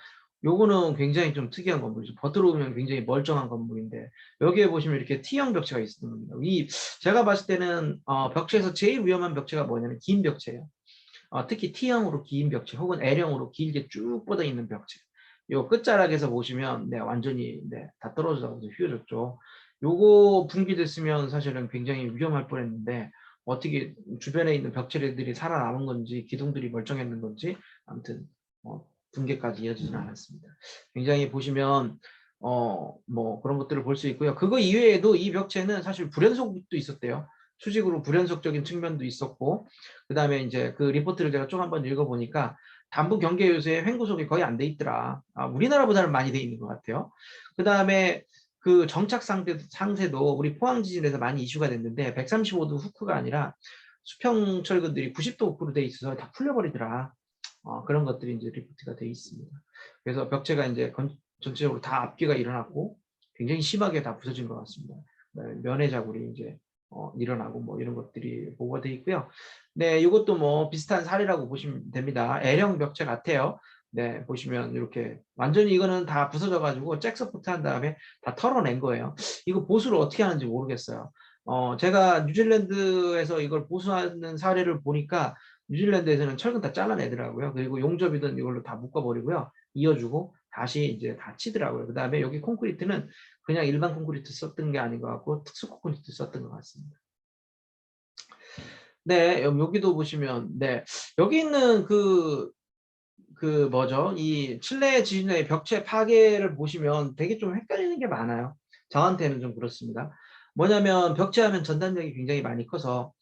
요거는 굉장히 좀 특이한 건물이죠. 겉으로 보면 굉장히 멀쩡한 건물인데 여기에 보시면 이렇게 T형 벽체가 있는 겁니다. 이 제가 봤을 때는 벽체에서 제일 위험한 벽체가 뭐냐면 긴 벽체예요. 특히 T형으로 긴 벽체 혹은 L형으로 길게 쭉 뻗어 있는 벽체. 요 끝자락에서 보시면 완전히 다 떨어져서 휘어졌죠. 요거 붕괴됐으면 사실은 굉장히 위험할 뻔했는데 어떻게 주변에 있는 벽체들이 살아남은 건지 기둥들이 멀쩡했는 건지 아무튼 붕괴까지 이어지지는 않았습니다. 굉장히 보시면 뭐 그런 것들을 볼 수 있고요. 그거 이외에도 이 벽체는 사실 불연속도 있었대요. 수직으로 불연속적인 측면도 있었고 그 다음에 이제 그 리포트를 제가 좀 한번 읽어보니까 단부 경계 요소에 횡구속이 거의 안 돼 있더라. 우리나라보다는 많이 돼 있는 것 같아요. 그 다음에 그 정착 상태도 우리 포항 지진에서 많이 이슈가 됐는데 135도 후크가 아니라 수평 철근들이 90도 후크로 돼 있어서 다 풀려버리더라. 그런 것들이 이제 리포트가 돼 있습니다. 그래서 벽체가 이제 전체적으로 다 압기가 일어났고 굉장히 심하게 다 부서진 것 같습니다. 면회 자국이 이제 일어나고 뭐 이런 것들이 보고가 돼 있고요. 네, 이것도 뭐 비슷한 사례라고 보시면 됩니다. L형 벽체 같아요. 네, 보시면 이렇게 완전히 이거는 다 부서져 가지고 잭 서포트 한 다음에 다 털어낸 거예요. 이거 보수를 어떻게 하는지 모르겠어요. 제가 뉴질랜드에서 이걸 보수하는 사례를 보니까 뉴질랜드에서는 철근 다 잘라내더라고요. 그리고 용접이든 이걸로 다 묶어버리고요. 이어주고 다시 이제 다 치더라고요. 그 다음에 여기 콘크리트는 그냥 일반 콘크리트 썼던 게 아닌 것 같고 특수 콘크리트 썼던 것 같습니다. 네, 여기도 보시면 여기 있는 뭐죠? 이 칠레 지진의 벽체 파괴를 보시면 되게 좀 헷갈리는 게 많아요. 저한테는 좀 그렇습니다. 뭐냐면 벽체하면 전단력이 굉장히 많이 커서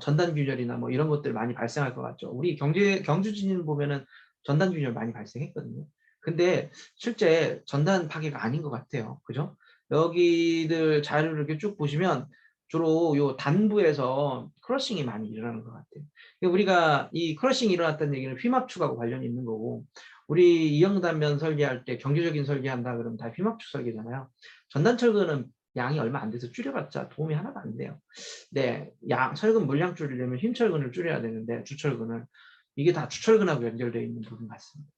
전단 균열이나 뭐 이런 것들 많이 발생할 것 같죠. 우리 경주 지진 보면은 전단 균열 많이 발생했거든요. 근데 실제 전단 파괴가 아닌 것 같아요. 그죠? 여기들 자료를 이렇게 쭉 보시면 주로 요 단부에서 크러싱이 많이 일어나는 것 같아요. 우리가 이 크러싱이 일어났다는 얘기는 휘막축하고 관련이 있는 거고 우리 이형단면 설계할 때 경제적인 설계한다 그러면 다 휘막축 설계잖아요. 전단철근은 양이 얼마 안 돼서 줄여봤자 도움이 하나도 안 돼요. 네, 철근 물량 줄이려면 흰철근을 줄여야 되는데 주철근을 이게 다 주철근하고 연결되어 있는 부분 같습니다.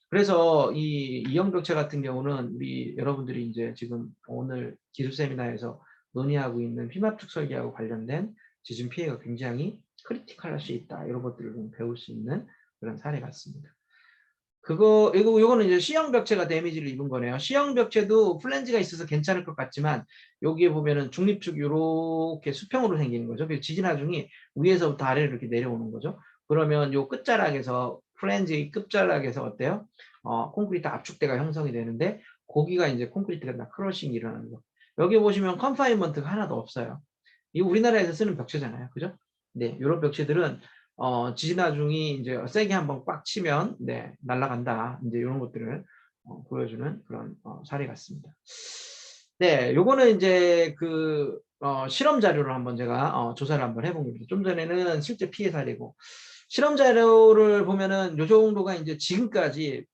그래서 이 이형벽체 같은 경우는 우리 여러분들이 이제 지금 오늘 기술 세미나에서 논의하고 있는 휘막축 설계하고 관련된 지진 피해가 굉장히 크리티컬할 수 있다. 이런 것들을 좀 배울 수 있는 그런 사례 같습니다. 이거는 이제 C형 벽체가 데미지를 입은 거네요. C형 벽체도 플랜지가 있어서 괜찮을 것 같지만 여기에 보면은 중립축 이렇게 수평으로 생기는 거죠. 그래서 지진하중이 위에서부터 아래로 이렇게 내려오는 거죠. 그러면 요 끝자락에서 플랜지 끝자락에서 어때요? 콘크리트 압축대가 형성이 되는데 거기가 이제 콘크리트가 다 크러싱이 일어나는 거. 여기 보시면 컨파인먼트가 하나도 없어요. 이거 우리나라에서 쓰는 벽체잖아요. 그죠? 네, 이런 벽체들은 지진하중이 이제 세게 한번 꽉 치면 날아간다. 이제 이런 것들을 보여주는 그런 사례 같습니다. 네, 요거는 이제 그 실험 자료를 한번 제가 조사를 한번 해본 겁니다. 좀 전에는 실제 피해 사례고 실험 자료를 보면은 요 정도가 이제 지금까지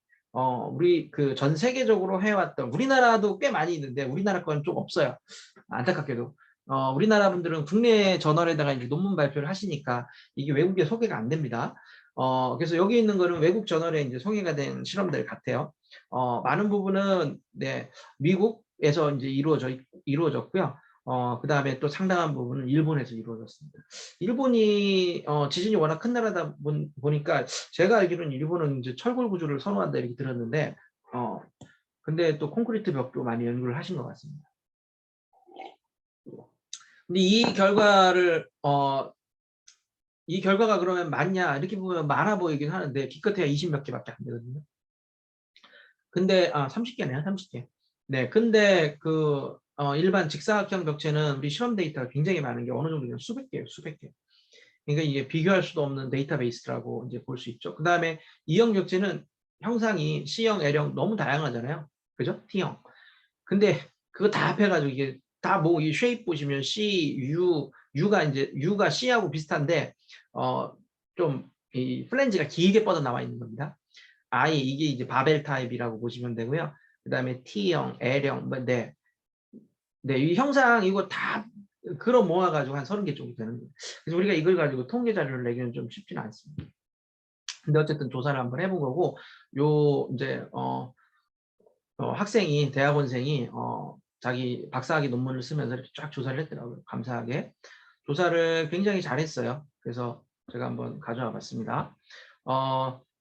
우리 그 전 세계적으로 해왔던 우리나라도 꽤 많이 있는데 우리나라 거는 좀 없어요. 안타깝게도. 우리나라 분들은 국내 저널에다가 이제 논문 발표를 하시니까 이게 외국에 소개가 안 됩니다. 그래서 여기 있는 거는 외국 저널에 이제 소개가 된 실험들 같아요. 많은 부분은 미국에서 이제 이루어졌고요. 그 다음에 또 상당한 부분은 일본에서 이루어졌습니다. 일본이 지진이 워낙 큰 나라다 보니까 제가 알기로는 일본은 이제 철골 구조를 선호한다 이렇게 들었는데 근데 또 콘크리트 벽도 많이 연구를 하신 것 같습니다. 근데 이 결과가 그러면 맞냐 이렇게 보면 많아 보이긴 하는데 기껏해야 20몇 개밖에 안 되거든요. 근데 30개네요. 30개. 네, 근데 그 일반 직사각형 벽체는 우리 실험 데이터가 굉장히 많은 게 어느 정도 그냥 수백 개예요, 수백 개. 그러니까 이게 비교할 수도 없는 데이터베이스라고 이제 볼 수 있죠. 그 다음에 E형 벽체는 형상이 C형, L형 너무 다양하잖아요. 그죠? T형. 근데 그거 다 합해가지고 이게 다 뭐 이 쉐입 보시면 C, U가 이제 U가 C하고 비슷한데 좀 이 플랜지가 길게 뻗어 나와 있는 겁니다. I 이게 이제 바벨 타입이라고 보시면 되고요. 그 다음에 T형, L형, 뭐, 네. 네, 이 형상 이거 다 걸어 모아가지고 한 30개 정도 되는 거예요. 그래서 우리가 이걸 가지고 통계 자료를 내기는 좀 쉽지는 않습니다. 근데 어쨌든 조사를 한번 해본 거고, 요 이제 학생이 대학원생이 자기 박사학위 논문을 쓰면서 이렇게 쫙 조사를 했더라고요. 감사하게 조사를 굉장히 잘했어요. 그래서 제가 한번 가져와 봤습니다.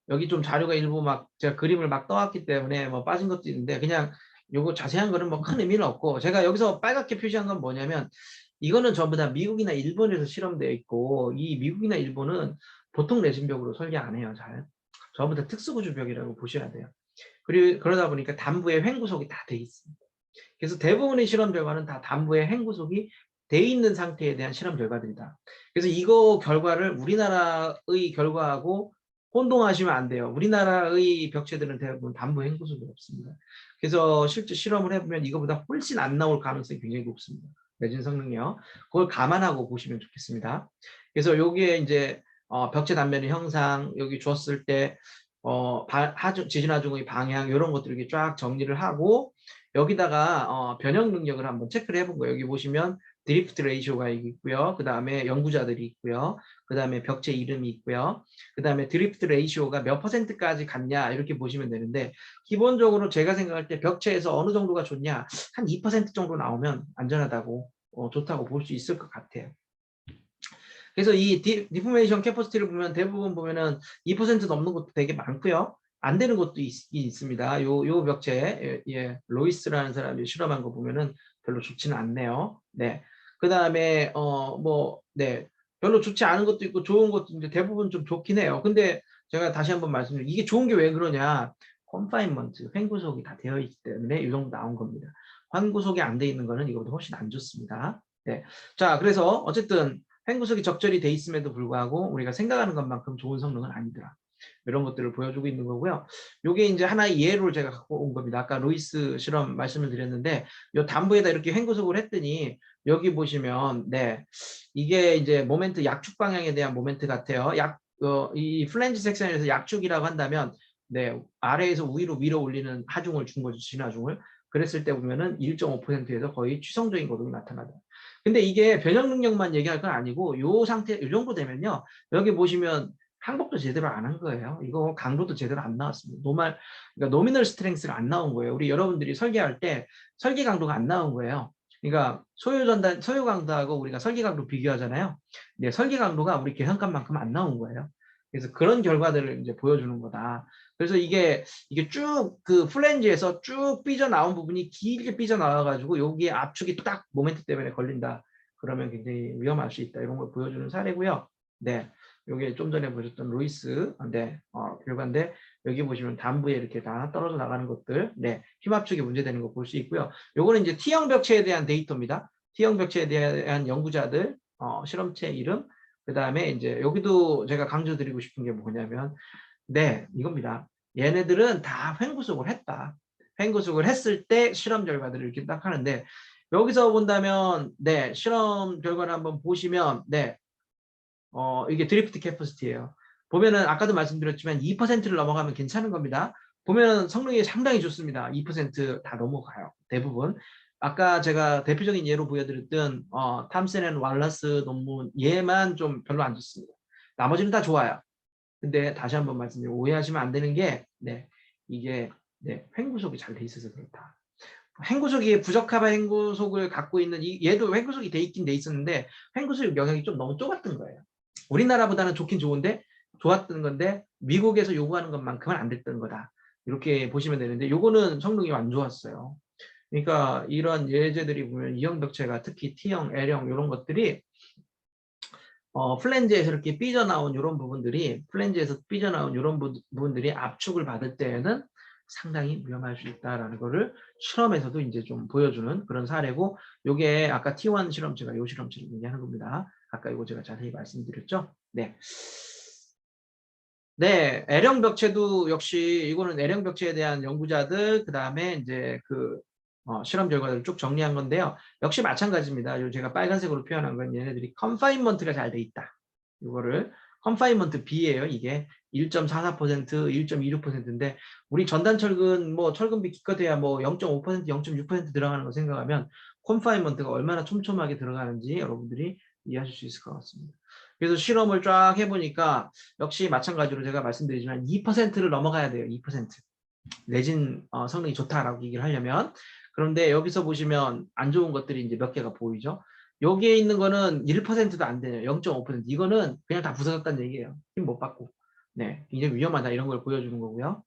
여기 좀 자료가 일부 막 제가 그림을 막 떠왔기 때문에 뭐 빠진 것도 있는데 그냥 요거 자세한 거는 뭐 큰 의미는 없고 제가 여기서 빨갛게 표시한 건 뭐냐면 이거는 전부 다 미국이나 일본에서 실험되어 있고 이 미국이나 일본은 보통 레진벽으로 설계 안 해요. 잘 전부 다 특수구조벽이라고 보셔야 돼요. 그리고 그러다 보니까 단부에 횡구석이 다 돼 있습니다. 그래서 대부분의 실험 결과는 다 단부에 횡구석이 돼 있는 상태에 대한 실험 결과들이다. 그래서 이거 결과를 우리나라의 결과하고 혼동하시면 안 돼요. 우리나라의 벽체들은 대부분 단부 횡구석이 없습니다. 그래서 실제 실험을 해보면 이거보다 훨씬 안 나올 가능성이 굉장히 높습니다. 내진 성능이요. 그걸 감안하고 보시면 좋겠습니다. 그래서 여기에 이제 벽체 단면의 형상 여기 줬을 때 지진 하중의 방향 이런 것들 이렇게 쫙 정리를 하고 여기다가 변형 능력을 한번 체크를 해본 거예요. 여기 보시면 드리프트 레이쇼가 있고요. 그 다음에 연구자들이 있고요. 그 다음에 벽체 이름이 있고요. 그 다음에 드리프트 레이쇼가 몇 퍼센트까지 갔냐 이렇게 보시면 되는데 기본적으로 제가 생각할 때 벽체에서 어느 정도가 좋냐 한 2% 정도 나오면 안전하다고 좋다고 볼 수 있을 것 같아요. 그래서 이 디포메이션 캐퍼시티를 보면 대부분 보면은 2% 넘는 것도 되게 많고요. 안 되는 것도 있습니다. 요 벽체, 로이스라는 사람이 실험한 거 보면은 별로 좋지는 않네요. 네. 그 다음에, 네. 별로 좋지 않은 것도 있고 좋은 것도 이제 대부분 좀 좋긴 해요. 근데 제가 다시 한번 말씀드리면 이게 좋은 게 왜 그러냐. 컨파인먼트, 횡구석이 다 되어 있기 때문에 이 정도 나온 겁니다. 환구석이 안 돼 있는 거는 이거보다 훨씬 안 좋습니다. 네. 자, 그래서 어쨌든 횡구석이 적절히 돼 있음에도 불구하고 우리가 생각하는 것만큼 좋은 성능은 아니더라. 이런 것들을 보여주고 있는 거고요. 이게 이제 하나의 예를 제가 갖고 온 겁니다. 아까 로이스 실험 말씀을 드렸는데 이 단부에다 이렇게 횡구석을 했더니 여기 보시면 네 이게 이제 모멘트 약축 방향에 대한 모멘트 같아요. 이 플랜지 섹션에서 약축이라고 한다면 네 아래에서 위로 올리는 하중을 준 거죠. 진하중을. 그랬을 때 보면은 1.5%에서 거의 취성적인 거동이 나타나다. 근데 이게 변형 능력만 얘기할 건 아니고 요 상태 이 정도 되면요 여기 보시면 항복도 제대로 안 한 거예요. 이거 강도도 제대로 안 나왔습니다. 그러니까 노미널 스트렝스가 안 나온 거예요. 우리 여러분들이 설계할 때 설계 강도가 안 나온 거예요. 그러니까 소요 강도하고 우리가 설계 강도 비교하잖아요. 근데 설계 강도가 우리 계산값만큼 안 나온 거예요. 그래서 그런 결과들을 이제 보여주는 거다. 그래서 이게 쭉 그 플랜지에서 쭉 삐져나온 부분이 길게 삐져나와가지고 여기에 압축이 딱 모멘트 때문에 걸린다. 그러면 굉장히 위험할 수 있다. 이런 걸 보여주는 사례고요. 네. 요게 좀 전에 보셨던 로이스 결과인데 여기 보시면 단부에 이렇게 다 떨어져 나가는 것들 힘압축이 문제되는 거 볼 수 있고요. 요거는 이제 T형 벽체에 대한 데이터입니다. T형 벽체에 대한 연구자들 실험체 이름 그 다음에 이제 여기도 제가 강조드리고 싶은 게 뭐냐면 이겁니다. 얘네들은 다 횡구속을 했다. 횡구속을 했을 때 실험 결과들을 이렇게 딱 하는데 여기서 본다면 실험 결과를 한번 보시면 이게 드리프트 캐퍼시티예요. 보면은 아까도 말씀드렸지만 2%를 넘어가면 괜찮은 겁니다. 보면은 성능이 상당히 좋습니다. 2%다 넘어가요. 대부분. 아까 제가 대표적인 예로 보여드렸던 탐슨 앤 왈라스 논문 얘만 좀 별로 안 좋습니다. 나머지는 다 좋아요. 근데 다시 한번 말씀드리면 오해하시면 안 되는 게 이게 횡구속이 잘 돼 있어서 그렇다. 횡구속이 부적합한 횡구속을 갖고 있는 얘도 횡구속이 돼 있긴 돼 있었는데 횡구속 영역이 좀 너무 좁았던 거예요. 우리나라보다는 좋긴 좋은데 좋았던 건데 미국에서 요구하는 것만큼은 안 됐던 거다. 이렇게 보시면 되는데 요거는 성능이 안 좋았어요. 그러니까 이런 예제들이 보면 E형 벽체가 특히 T형, L형 이런 것들이 플랜지에서 이렇게 삐져나온 이런 부분들이 플랜지에서 삐져나온 이런 부분들이 압축을 받을 때에는 상당히 위험할 수 있다라는 거를 실험에서도 이제 좀 보여주는 그런 사례고, 요게 아까 T1 실험체가 요 실험체를 얘기하는 겁니다. 아까 이거 제가 자세히 말씀드렸죠. 네. 네, L형 벽체도 역시 이거는 L형 벽체에 대한 연구자들, 그 다음에 이제 그 실험 결과들을 쭉 정리한 건데요. 역시 마찬가지입니다. 요 제가 빨간색으로 표현한 건 얘네들이 컨파인먼트가 잘 돼 있다. 이거를 컨파인먼트 B예요. 이게 1.44%, 1.26%인데 우리 전단철근 뭐 철근비 기껏해야 뭐 0.5%, 0.6% 들어가는 거 생각하면 컨파인먼트가 얼마나 촘촘하게 들어가는지 여러분들이 이해하실 수 있을 것 같습니다. 그래서 실험을 쫙 해보니까 역시 마찬가지로 제가 말씀드리지만 2%를 넘어가야 돼요. 2%. 내진 성능이 좋다라고 얘기를 하려면. 그런데 여기서 보시면 안 좋은 것들이 이제 몇 개가 보이죠. 여기에 있는 거는 1%도 안 돼요. 0.5%. 이거는 그냥 다 부서졌다는 얘기예요. 힘 못 받고. 네, 굉장히 위험하다 이런 걸 보여주는 거고요.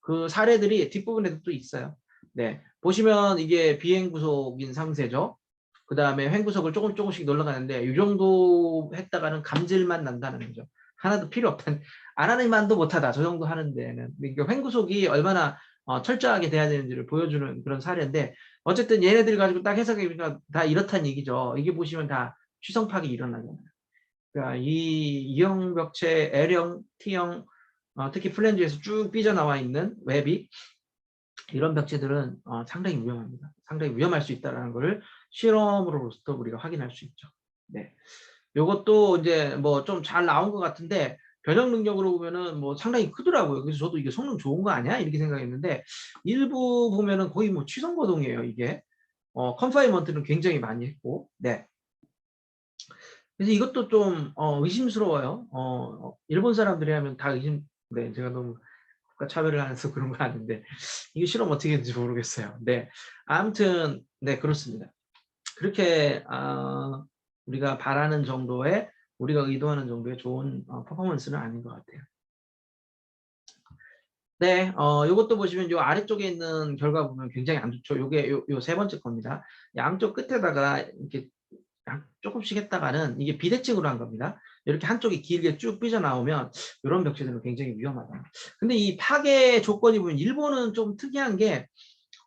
그 사례들이 뒷부분에도 또 있어요. 네, 보시면 이게 비행구속인 상태죠. 그 다음에 횡구석을 조금씩 놀러가는데 이 정도 했다가는 감질만 난다는 거죠. 하나도 필요 없다는, 안 하는 만도 못하다. 저 정도 하는 데는. 그러니까 횡구속이 얼마나 철저하게 돼야 되는지를 보여주는 그런 사례인데, 어쨌든 얘네들 가지고 딱 해석해보니까 다 이렇다는 얘기죠. 이게 보시면 다 취성파악이 일어나잖아요. 그러니까 이 E형 벽체, L형, T형, 특히 플랜지에서 쭉 삐져나와 있는 웹이, 이런 벽체들은 상당히 위험합니다. 상당히 위험할 수 있다는 것을 실험으로부터 우리가 확인할 수 있죠. 네. 요것도 이제 뭐 좀 잘 나온 것 같은데 변형 능력으로 보면은 뭐 상당히 크더라고요. 그래서 저도 이게 성능 좋은 거 아니야? 이렇게 생각했는데 일부 보면은 거의 뭐 취성 거동이에요, 이게. 컨파인먼트는 굉장히 많이 했고. 네. 그래서 이것도 좀 의심스러워요. 일본 사람들이 하면 다 네, 제가 너무 국가 차별을 해서 그런 거 아닌데 이게 실험 어떻게 했는지 모르겠어요. 네, 아무튼 네 그렇습니다. 그렇게 우리가 바라는 정도의, 우리가 의도하는 정도의 좋은 퍼포먼스는 아닌 것 같아요. 네, 요것도 보시면 요 아래쪽에 있는 결과 보면 굉장히 안 좋죠. 요게 요 세 번째 겁니다. 양쪽 끝에다가 이렇게 조금씩 했다가는 이게 비대칭으로 한 겁니다. 이렇게 한쪽이 길게 쭉 삐져나오면 이런 벽체들은 굉장히 위험하다. 근데 이 파괴 조건이 보면 일본은 좀 특이한 게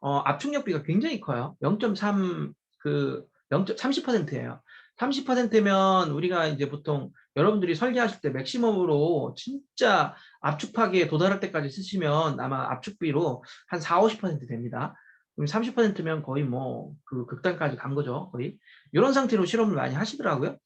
압축력비가 굉장히 커요. 0.3, 그 0.30%예요. 30%면 우리가 이제 보통 여러분들이 설계하실 때 맥시멈으로 진짜 압축 파괴에 도달할 때까지 쓰시면 아마 압축비로 한 4, 50% 됩니다. 그럼 30%면 거의 뭐 그 극단까지 간 거죠. 거의. 이런 상태로 실험을 많이 하시더라고요.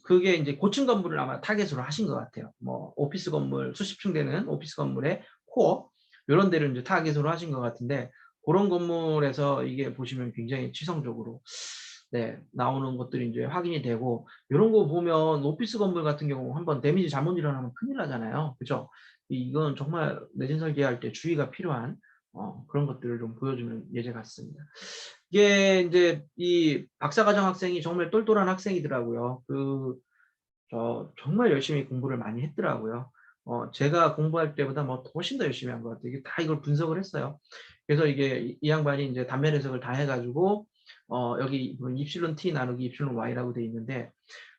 그게 이제 고층 건물을 아마 타겟으로 하신 것 같아요. 뭐 오피스 건물, 수십 층 되는 오피스 건물의 코어, 이런 데를 이제 타겟으로 하신 것 같은데, 그런 건물에서 이게 보시면 굉장히 치성적으로 네, 나오는 것들이 이제 확인이 되고, 이런 거 보면 오피스 건물 같은 경우 한번 데미지 잘못 일어나면 큰일 나잖아요. 그죠? 이건 정말 내진 설계할 때 주의가 필요한 그런 것들을 좀 보여주는 예제 같습니다. 이게 이제 이 박사과정 학생이 정말 똘똘한 학생이더라고요. 정말 열심히 공부를 많이 했더라고요. 제가 공부할 때보다 뭐 훨씬 더 열심히 한 것 같아요. 이게 다 이걸 분석을 했어요. 그래서 이게 이 양반이 이제 단면 해석을 다 해가지고 여기 입실론 T 나누기 입실론 Y라고 돼 있는데,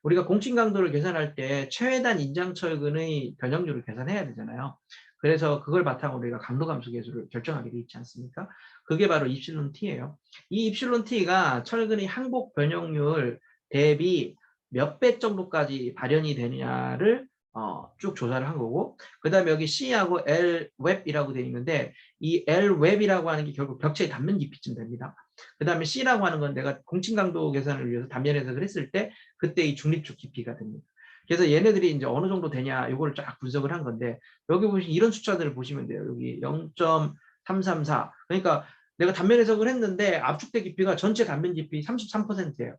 우리가 공칭 강도를 계산할 때 최단 인장철근의 변형률을 계산해야 되잖아요. 그래서 그걸 바탕으로 우리가 강도 감소 계수를 결정하게 돼 있지 않습니까? 그게 바로 입실론 T예요. 이 입실론 T가 철근의 항복 변형률 대비 몇 배 정도까지 발현이 되느냐를 쭉 조사를 한 거고, 그 다음에 여기 C하고 L웹이라고 되어 있는데, 이 L웹이라고 하는 게 결국 벽체의 단면 깊이쯤 됩니다. 그 다음에 C라고 하는 건 내가 공칭 강도 계산을 위해서 단면 해석을 했을 때 그때 이 중립축 깊이가 됩니다. 그래서 얘네들이 이제 어느 정도 되냐 이거를 쫙 분석을 한 건데, 여기 보시면 이런 숫자들을 보시면 돼요. 여기 0.334, 그러니까 내가 단면 해석을 했는데 압축대 깊이가 전체 단면 깊이 33%예요.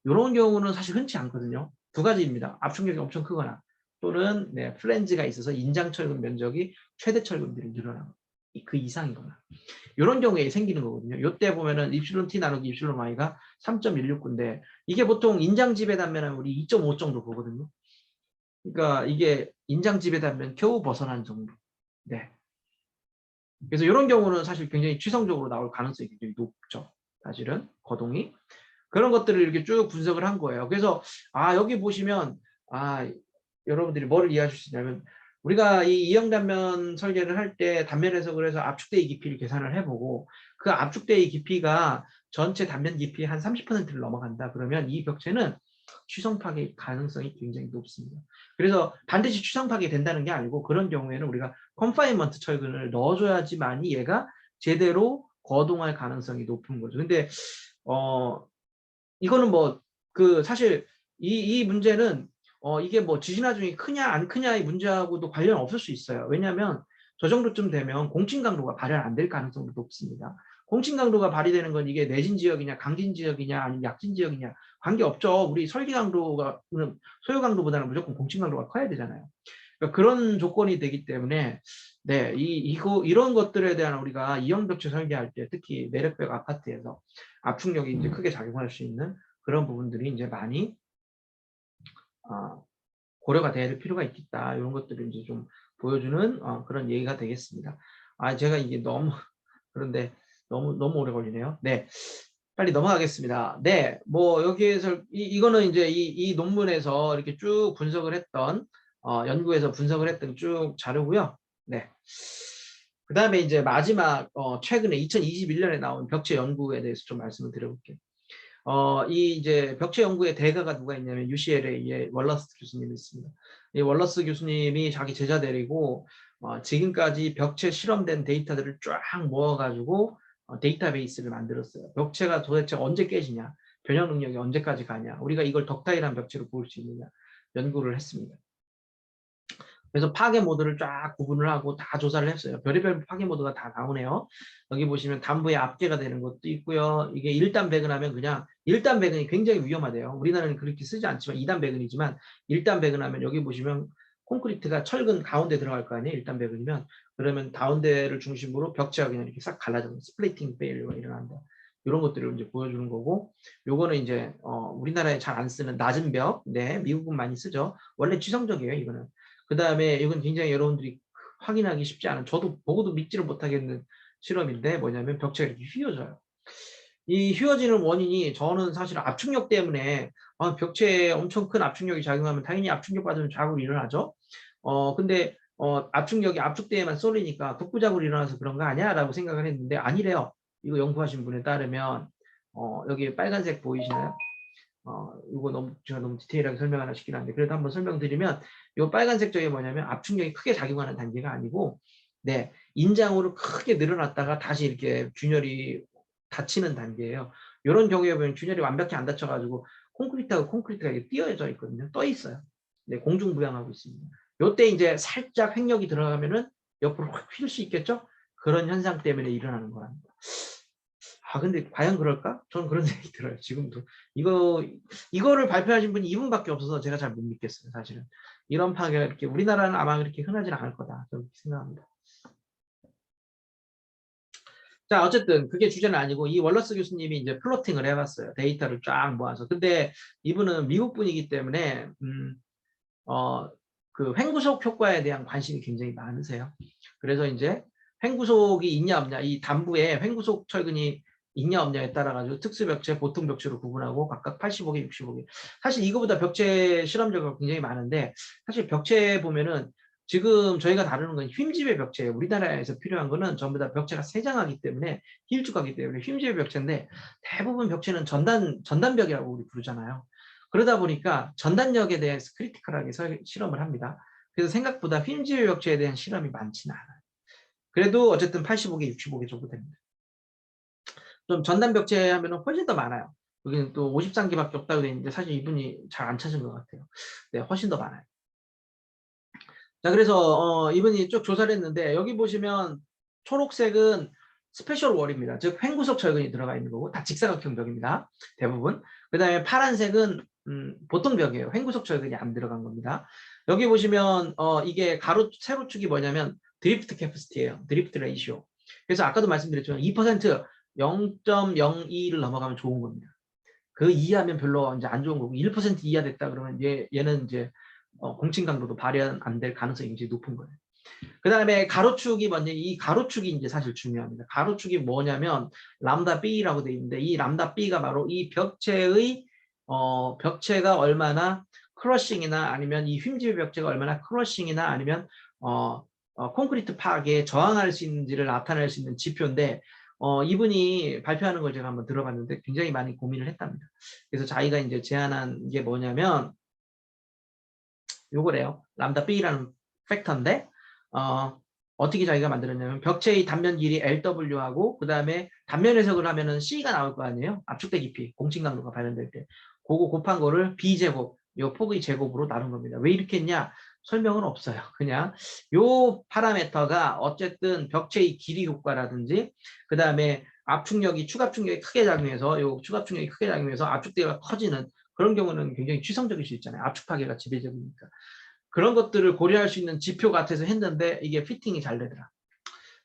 이런 경우는 사실 흔치 않거든요. 두 가지입니다. 압축력이 엄청 크거나, 또는 네, 플랜지가 있어서 인장철근 면적이 최대 철근비로 늘어나고 그 이상이거나, 이런 경우에 생기는 거거든요. 이때 보면은 입실론 T 나누기 입실론 Y가 3.169인데 이게 보통 인장집에 단면은 우리 2.5 정도 보거든요. 그러니까 이게 인장집에 단면 겨우 벗어난 정도. 네. 그래서 이런 경우는 사실 굉장히 취성적으로 나올 가능성이 굉장히 높죠. 사실은 거동이. 그런 것들을 이렇게 쭉 분석을 한 거예요. 그래서 여기 보시면 여러분들이 뭐를 이해하실 수 있냐면, 우리가 이 이형 단면 설계를 할 때 단면 해석을 해서 압축대의 깊이를 계산을 해보고 그 압축대의 깊이가 전체 단면 깊이의 한 30%를 넘어간다. 그러면 이 벽체는 취성 파괴 가능성이 굉장히 높습니다. 그래서 반드시 취성 파괴 된다는 게 아니고 그런 경우에는 우리가 컨파인먼트 철근을 넣어줘야지만이 얘가 제대로 거동할 가능성이 높은 거죠. 근데 이거는 뭐 그 사실 이 문제는 이게 뭐 지진화중이 크냐 안 크냐의 문제하고도 관련 없을 수 있어요. 왜냐하면 저 정도쯤 되면 공칭 강도가 발현 안 될 가능성도 높습니다. 공칭 강도가 발휘되는 건 이게 내진 지역이냐 강진 지역이냐 아니면 약진 지역이냐 관계없죠. 우리 설계 강도가 소요 강도보다는 무조건 공칭 강도가 커야 되잖아요. 그러니까 그런 조건이 되기 때문에 네, 이런 것들에 대한 우리가 이형벽체 설계할 때 특히 내력벽 아파트에서 압축력이 이제 크게 작용할 수 있는 그런 부분들이 이제 많이 고려가 될 필요가 있겠다. 이런 것들을 이제 좀 보여주는 그런 얘기가 되겠습니다. 제가 이게 너무 그런데 너무 오래 걸리네요. 네, 빨리 넘어가겠습니다. 네, 뭐 여기에서 이거는 이제 이 논문에서 이렇게 쭉 분석을 했던 연구에서 분석을 했던 쭉 자료고요. 네. 그 다음에 이제 마지막 최근에 2021년에 나온 벽체 연구에 대해서 좀 말씀을 드려볼게요. 이 이제 벽체 연구의 대가가 누가 있냐면 UCLA의 월러스 교수님이 있습니다. 이 월러스 교수님이 자기 제자 데리고 지금까지 벽체 실험된 데이터들을 쫙 모아가지고 데이터베이스를 만들었어요. 벽체가 도대체 언제 깨지냐, 변형 능력이 언제까지 가냐, 우리가 이걸 덕타일한 벽체로 볼 수 있느냐 연구를 했습니다. 그래서 파괴 모드를 쫙 구분을 하고 다 조사를 했어요. 별의별 파괴 모드가 다 나오네요. 여기 보시면 담부의 압계가 되는 것도 있고요. 이게 1단 배근하면 그냥 1단 배근이 굉장히 위험하대요. 우리나라는 그렇게 쓰지 않지만 2단 배근이지만 1단 배근하면 여기 보시면 콘크리트가 철근 가운데 들어갈 거 아니에요. 1단 배근이면 그러면 가운데를 중심으로 벽체가 그냥 이렇게 싹 갈라져 스플리팅 페일리어가 일어난다. 이런 것들을 이제 보여주는 거고, 요거는 이제 우리나라에 잘 안 쓰는 낮은 벽, 네, 미국은 많이 쓰죠. 원래 지성적이에요, 이거는. 그 다음에 이건 굉장히 여러분들이 확인하기 쉽지 않은, 저도 보고도 믿지를 못하겠는 실험인데 뭐냐면 벽체가 이렇게 휘어져요. 이 휘어지는 원인이 저는 사실 압축력 때문에 벽체에 엄청 큰 압축력이 작용하면 당연히 압축력 받으면 자국이 일어나죠. 근데 압축력이 압축대에만 쏠리니까 북부자국이 일어나서 그런 거 아니야? 라고 생각을 했는데 아니래요. 이거 연구하신 분에 따르면 여기 빨간색 보이시나요? 이거 제가 너무 디테일하게 설명하나 싶긴 한데 그래도 한번 설명드리면 이 빨간색 쪽이 뭐냐면 압축력이 크게 작용하는 단계가 아니고 네, 인장으로 크게 늘어났다가 다시 이렇게 균열이 닫히는 단계예요. 이런 경우에 보면 균열이 완벽히 안 닫혀가지고 콘크리트하고 콘크리트가 이렇게 띄어져 있거든요. 떠 있어요. 네, 공중부양하고 있습니다. 이때 이제 살짝 횡력이 들어가면은 옆으로 확 휠 수 있겠죠? 그런 현상 때문에 일어나는 거랍니다. 근데 과연 그럴까? 저는 그런 생각이 들어요. 지금도. 이거를 발표하신 분이 이분밖에 없어서 제가 잘 못 믿겠어요. 사실은. 이런 파괴가 이렇게, 우리나라는 아마 그렇게 흔하지는 않을 거다. 저는 그렇게 생각합니다. 자, 어쨌든 그게 주제는 아니고 이 월러스 교수님이 이제 플로팅을 해봤어요. 데이터를 쫙 모아서. 근데 이분은 미국 분이기 때문에, 그 횡구속 효과에 대한 관심이 굉장히 많으세요. 그래서 이제 횡구속이 있냐 없냐, 이 담부에 횡구속 철근이 있냐 없냐에 따라 가지고 특수벽체, 보통 벽체로 구분하고 각각 85개, 65개. 사실 이거보다 벽체 실험 결과가 굉장히 많은데 사실 벽체 보면은 지금 저희가 다루는 건 휨집의 벽체예요. 우리나라에서 필요한 거는 전부 다 벽체가 세장하기 때문에 길쭉하기 때문에 휨집의 벽체인데 대부분 벽체는 전단벽이라고 우리 부르잖아요. 그러다 보니까 전단력에 대해서 크리티컬하게 실험을 합니다. 그래서 생각보다 휨집의 벽체에 대한 실험이 많지는 않아요. 그래도 어쨌든 85개, 65개 정도 됩니다. 좀 전단 벽체 하면 훨씬 더 많아요. 여기는 또 53개밖에 없다고 되어 있는데 사실 이분이 잘 안 찾은 것 같아요. 네, 훨씬 더 많아요. 자, 그래서 이분이 쭉 조사를 했는데 여기 보시면 초록색은 스페셜 월입니다. 즉 횡구석 철근이 들어가 있는 거고 다 직사각형 벽입니다. 대부분. 그 다음에 파란색은 보통 벽이에요. 횡구석 철근이 안 들어간 겁니다. 여기 보시면 이게 세로축이 뭐냐면 드리프트 캐퍼시티예요. 드리프트 레이시오. 그래서 아까도 말씀드렸지만 2% 0.02를 넘어가면 좋은 겁니다. 그 이하면 별로 이제 안 좋은 거고 1% 이하 됐다 그러면 얘는 이제 공칭 강도도 발현 안 될 가능성이 굉장히 높은 거예요. 그 다음에 가로축이 먼저 이 가로축이 이제 사실 중요합니다. 가로축이 뭐냐면 람다 B라고 되어 있는데 이 람다 B가 바로 이 벽체의 벽체가 얼마나 크러싱이나 아니면 이 휨집의 벽체가 얼마나 크러싱이나 아니면 콘크리트 파악에 저항할 수 있는지를 나타낼 수 있는 지표인데 이분이 발표하는 걸 제가 한번 들어봤는데 굉장히 많이 고민을 했답니다. 그래서 자기가 이제 제안한 게 뭐냐면 요거래요. 람다 B라는 팩터인데 어떻게 자기가 만들었냐면 벽체의 단면 길이 LW하고 그 다음에 단면 해석을 하면은 C가 나올 거 아니에요. 압축대 깊이, 공칭 강도가 발현될 때. 그거 곱한 거를 B제곱, 요 폭의 제곱으로 나눈 겁니다. 왜 이렇게 했냐? 설명은 없어요. 그냥 요 파라미터가 어쨌든 벽체의 길이 효과라든지 그 다음에 압축력이 추압축력이 크게 작용해서 요 추압축력이 크게 작용해서 압축대가 커지는 그런 경우는 굉장히 취성적일 수 있잖아요. 압축 파괴가 지배적이니까. 그런 것들을 고려할 수 있는 지표 같아서 했는데 이게 피팅이 잘 되더라.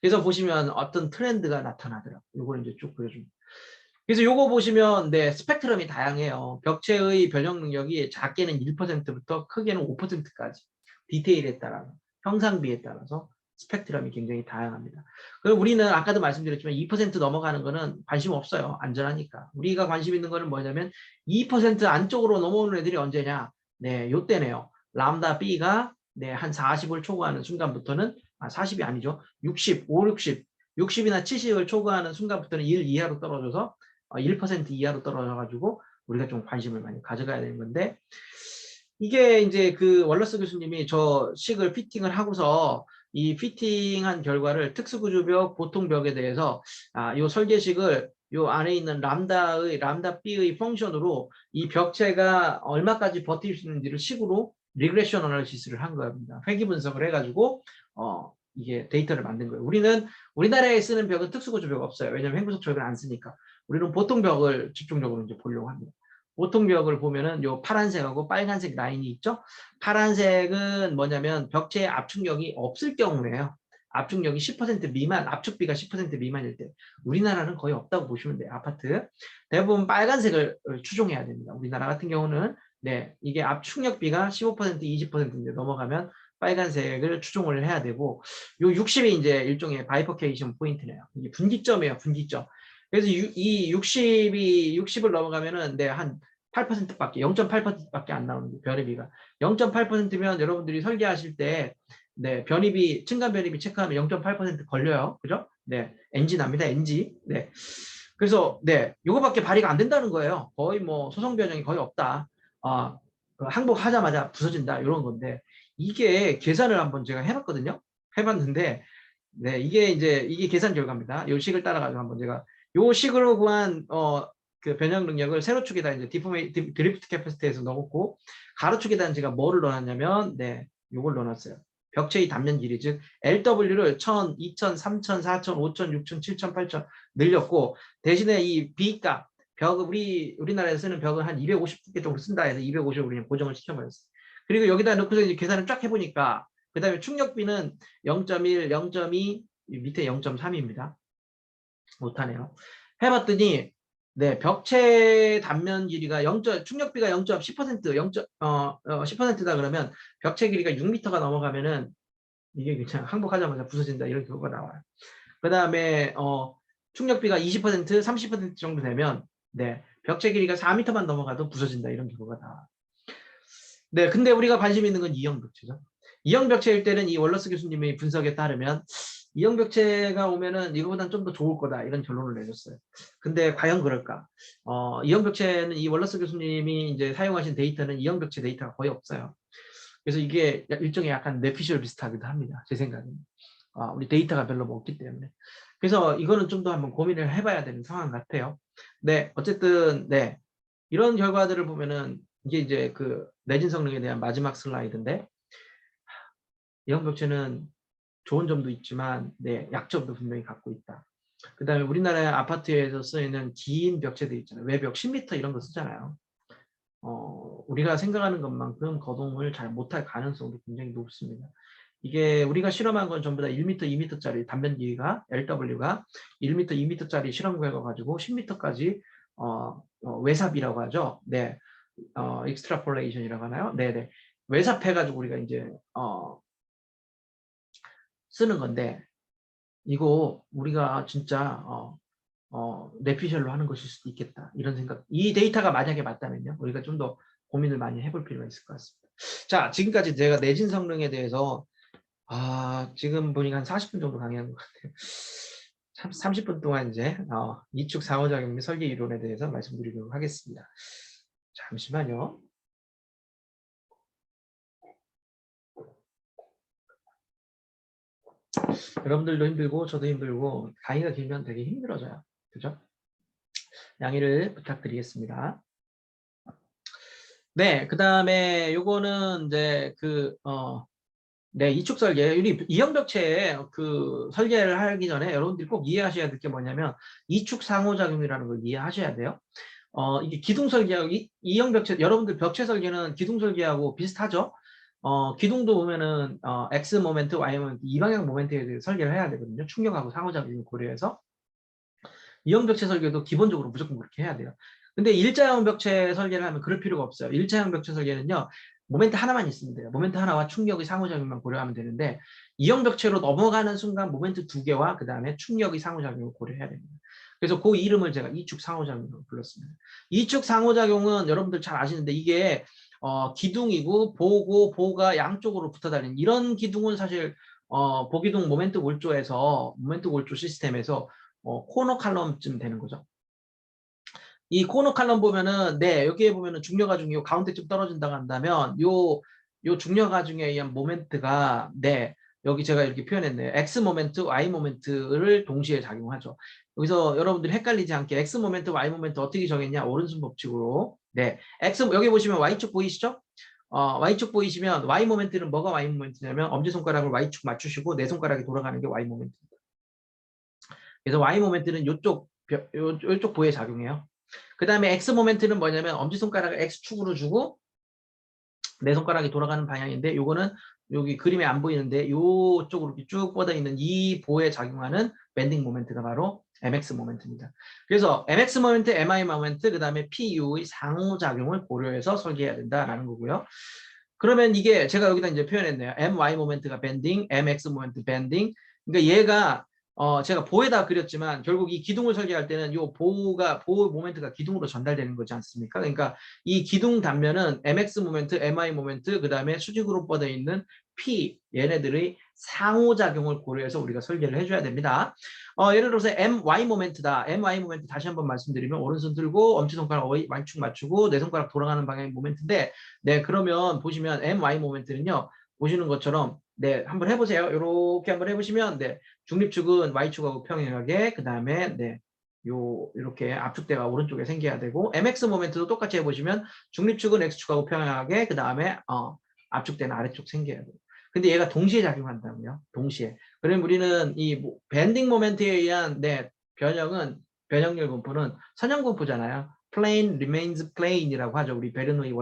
그래서 보시면 어떤 트렌드가 나타나더라. 요걸 이제 쭉 보여줍니다. 그래서 요거 보시면 네, 스펙트럼이 다양해요. 벽체의 변형 능력이 작게는 1%부터 크게는 5%까지 디테일에 따라서 형상비에 따라서 스펙트럼이 굉장히 다양합니다. 그리고 우리는 아까도 말씀드렸지만 2% 넘어가는 거는 관심 없어요. 안전하니까. 우리가 관심 있는 거는 뭐냐면 2% 안쪽으로 넘어오는 애들이 언제냐? 네, 요때네요. 람다 B가 네, 한 40을 초과하는 순간부터는 40이 아니죠. 60, 5, 60, 60이나 70을 초과하는 순간부터는 1 이하로 떨어져서 1% 이하로 떨어져가지고 우리가 좀 관심을 많이 가져가야 되는 건데 이게 이제 그 월러스 교수님이 저 식을 피팅을 하고서 이 피팅한 결과를 특수구조벽, 보통벽에 대해서 이 설계식을 요 안에 있는 람다 B의 펑션으로 이 벽체가 얼마까지 버틸 수 있는지를 식으로 리그레션 어널리시스를 한 겁니다. 회귀 분석을 해가지고 이게 데이터를 만든 거예요. 우리나라에 쓰는 벽은 특수구조벽 없어요. 왜냐하면 횡구석 철근 안 쓰니까. 우리는 보통 벽을 집중적으로 이제 보려고 합니다. 보통 벽을 보면은 요 파란색하고 빨간색 라인이 있죠. 파란색은 뭐냐면 벽체에 압축력이 없을 경우에요. 압축력이 10% 미만, 압축비가 10% 미만일 때. 우리나라는 거의 없다고 보시면 돼요. 아파트. 대부분 빨간색을 추종해야 됩니다. 우리나라 같은 경우는 네, 이게 압축력비가 15%, 20% 넘어가면 빨간색을 추종을 해야 되고 요 60이 이제 일종의 바이퍼케이션 포인트네요. 이게 분기점이에요. 분기점. 그래서 이 60을 넘어가면은 네, 한 8%밖에 0.8%밖에 안 나오는 변이비가 0.8%면 여러분들이 설계하실 때 네, 변이비 층간 변이비 체크하면 0.8% 걸려요. 그죠? 네. NG 납니다. NG. 네. 그래서 네, 요거밖에 발휘가 안 된다는 거예요. 거의 뭐 소송 변형이 거의 없다. 항복하자마자 부서진다 이런 건데 이게 계산을 한번 제가 해봤거든요. 해봤는데 네, 이게 계산 결과입니다. 요 식을 따라가지고 한번 제가 요 식으로 구한 그 변형 능력을 세로축에다 이제 드리프트 캐퍼시티에서 넣었고 가로축에다 제가 뭐를 넣었냐면 네, 요걸 넣어놨어요. 벽체의 단면 길이 즉 LW를 1000, 2000, 3000, 4000, 5000, 6000, 7000, 8000 늘렸고 대신에 이 B값 우리나라에서 쓰는 벽은 한 250개 정도 쓴다 해서 250을 그냥 고정을 시켜버렸어요. 그리고 여기다 넣고서 이제 계산을 쫙 해보니까 그 다음에 충격비는 0.1, 0.2, 밑에 0.3입니다. 못하네요. 해봤더니 네, 벽체 단면 길이가 충격비가 0.10%, 10%다 그러면 벽체 길이가 6m가 넘어가면은 이게 그냥 항복하자마자 부서진다 이런 결과가 나와요. 그 다음에 충격비가 20%, 30% 정도 되면 네, 벽체 길이가 4m만 넘어가도 부서진다 이런 결과가 나와요. 네, 근데 우리가 관심 있는 건 이형 벽체죠. 이형 벽체일 때는 이 월러스 교수님의 분석에 따르면 이형 벽체가 오면은 이거보다는 좀 더 좋을 거다 이런 결론을 내줬어요. 근데 과연 그럴까? 이형 벽체는 이 월러스 교수님이 이제 사용하신 데이터는 이형 벽체 데이터가 거의 없어요. 그래서 이게 일종의 약간 뇌피셜 비슷하기도 합니다. 제 생각에는. 우리 데이터가 별로 없기 때문에. 그래서 이거는 좀 더 한번 고민을 해봐야 되는 상황 같아요. 네, 어쨌든 네 이런 결과들을 보면은 이게 이제 그 내진 성능에 대한 마지막 슬라이드인데 이형 벽체는 좋은 점도 있지만 네, 약점도 분명히 갖고 있다. 그 다음에 우리나라 아파트에서 쓰이는 긴 벽체들 있잖아요. 외벽 10m 이런 거 쓰잖아요. 우리가 생각하는 것만큼 거동을 잘 못할 가능성도 굉장히 높습니다. 이게 우리가 실험한 건 전부 다 1m, 2m짜리 단면 길이가 LW가 1m, 2m짜리 실험 결과 가지고 10m까지 외삽이라고 하죠. 네, 익스트라폴레이션이라고 하나요? 네네. 외삽해가지고 우리가 이제 쓰는 건데 이거 우리가 진짜 뇌피셜로 하는 것일 수도 있겠다 이런 생각. 이 데이터가 만약에 맞다면요 우리가 좀 더 고민을 많이 해볼 필요가 있을 것 같습니다. 자, 지금까지 제가 내진 성능에 대해서 지금 보니까 한 40분 정도 강의한 것 같아요. 30분 동안 이제 이축 상호작용 및 설계 이론에 대해서 말씀드리도록 하겠습니다. 잠시만요. 여러분들도 힘들고 저도 힘들고 강의가 길면 되게 힘들어져요. 그죠? 양해를 부탁드리겠습니다. 네, 그 다음에 요거는 이제 네, 이축 설계, 우리 이형벽체에 그 설계를 하기 전에 여러분들이 꼭 이해하셔야 될 게 뭐냐면 이축 상호작용이라는 걸 이해하셔야 돼요. 이게 기둥 설계하고 이형벽체, 여러분들 벽체 설계는 기둥 설계하고 비슷하죠? 기둥도 보면은 X 모멘트, Y 모멘트, 이 방향 모멘트에 대해 설계를 해야 되거든요. 충격하고 상호작용을 고려해서. 이형 벽체 설계도 기본적으로 무조건 그렇게 해야 돼요. 근데 일자형 벽체 설계를 하면 그럴 필요가 없어요. 일자형 벽체 설계는요. 모멘트 하나만 있으면 돼요. 모멘트 하나와 충격의 상호작용만 고려하면 되는데 이형 벽체로 넘어가는 순간 모멘트 두 개와 그 다음에 충격의 상호작용을 고려해야 됩니다. 그래서 그 이름을 제가 이축 상호작용으로 불렀습니다. 이축 상호작용은 여러분들 잘 아시는데 이게 기둥이고 보가 양쪽으로 붙어 다니는 이런 기둥은 사실 보기둥 모멘트 골조 시스템에서 코너 칼럼쯤 되는 거죠. 이 코너 칼럼 보면은 네 여기에 보면은 중력하중이 가운데쯤 떨어진다고 한다면 요 중력하중에 의한 모멘트가 네 여기 제가 이렇게 표현했네요. X 모멘트, Y 모멘트를 동시에 작용하죠. 여기서 여러분들이 헷갈리지 않게 X 모멘트, Y 모멘트 어떻게 정했냐? 오른손 법칙으로. 네. X 여기 보시면 Y축 보이시죠? Y축 보이시면 Y 모멘트는 뭐가 Y 모멘트냐면 엄지손가락을 Y축 맞추시고 내 손가락이 돌아가는 게 Y 모멘트입니다. 그래서 Y 모멘트는 요쪽 부에 작용해요. 그 다음에 X 모멘트는 뭐냐면 엄지손가락을 X축으로 주고 내 손가락이 돌아가는 방향인데 요거는 여기 그림에 안 보이는데 요쪽으로 쭉 뻗어 있는 이 보에 작용하는 밴딩 모멘트가 바로 MX 모멘트입니다. 그래서 MX 모멘트, MI 모멘트, 그 다음에 PU의 상호작용을 고려해서 설계해야 된다라는 거고요. 그러면 이게 제가 여기다 이제 표현했네요. MY 모멘트가 밴딩, MX 모멘트 밴딩. 그러니까 얘가 제가 보에다 그렸지만 결국 이 기둥을 설계할 때는 보 모멘트가 기둥으로 전달되는 거지 않습니까? 그러니까 이 기둥 단면은 MX 모멘트, MI 모멘트, 그 다음에 수직으로 뻗어 있는 P 얘네들의 상호작용을 고려해서 우리가 설계를 해줘야 됩니다. 예를 들어서 MY 모멘트다. MY 모멘트 다시 한번 말씀드리면 오른손 들고 엄지손가락 Y축 맞추고 내 손가락 돌아가는 방향의 모멘트인데 네 그러면 보시면 MY 모멘트는요. 보시는 것처럼 네 한번 해보세요. 이렇게 한번 해보시면 네 중립축은 Y축하고 평행하게 그 다음에 네 이렇게 압축대가 오른쪽에 생겨야 되고 MX 모멘트도 똑같이 해보시면 중립축은 X축하고 평행하게 그 다음에 압축대는 아래쪽 생겨야 돼요. 근데 얘가 동시에 작용한다고요. 동시에. 그러면 우리는 이 밴딩 모멘트에 의한 변형률 분포는 선형 분포잖아요. plane remains plane이라고 하죠. 우리 베르노이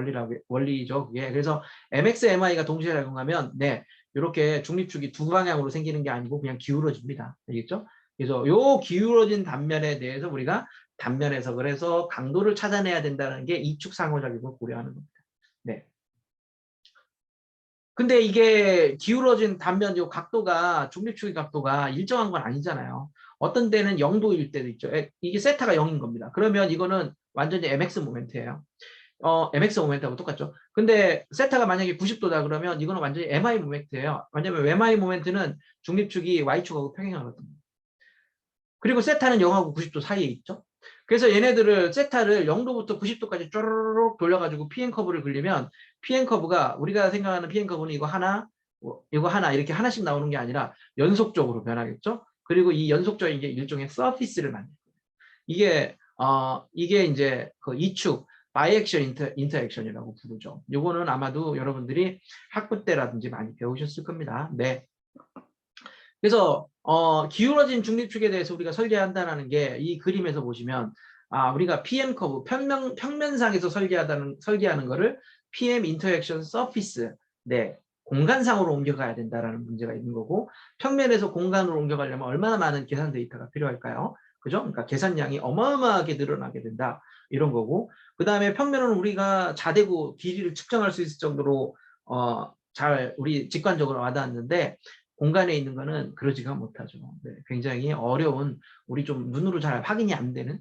원리죠. 그게. 그래서 MX, MI가 동시에 작용하면 네 이렇게 중립축이 두 방향으로 생기는 게 아니고 그냥 기울어집니다. 알겠죠? 그래서 요 기울어진 단면에 대해서 우리가 단면 해석을 해서 강도를 찾아내야 된다는 게 이축 상호작용을 고려하는 겁니다. 네. 근데 이게 기울어진 단면 요 각도가 중립축의 각도가 일정한 건 아니잖아요. 어떤 데는 0도일 때도 있죠. 이게 세타가 0인 겁니다. 그러면 이거는 완전히 MX 모멘트예요. MX 모멘트하고 똑같죠. 근데 세타가 만약에 90도다 그러면 이거는 완전히 MI 모멘트예요. 왜냐면 MI 모멘트는 중립축이 Y축하고 평행하거든요. 그리고 세타는 0하고 90도 사이에 있죠. 그래서 얘네들을 세타를 0도부터 90도까지 쪼르륵 돌려가지고 PN 커브를 그리면 PN 커브가 우리가 생각하는 PN 커브는 이거 하나 이렇게 하나씩 나오는 게 아니라 연속적으로 변하겠죠. 그리고 이 연속적인 게 일종의 서피스를 만들어요. 이게 이제 그 이축 바이액션 인터액션이라고 부르죠. 요거는 아마도 여러분들이 학부 때라든지 많이 배우셨을 겁니다. 네. 그래서 기울어진 중립축에 대해서 우리가 설계한다는 게 이 그림에서 보시면 우리가 PM 커브 평면상에서 설계하는 거를 PM 인터액션 서피스 네 공간상으로 옮겨가야 된다라는 문제가 있는 거고 평면에서 공간으로 옮겨가려면 얼마나 많은 계산 데이터가 필요할까요? 그죠? 그러니까 계산량이 어마어마하게 늘어나게 된다 이런 거고 그 다음에 평면은 우리가 자대고 길이를 측정할 수 있을 정도로 잘 우리 직관적으로 와닿았는데 공간에 있는 거는 그러지가 못하죠. 네, 굉장히 어려운 우리 좀 눈으로 잘 확인이 안 되는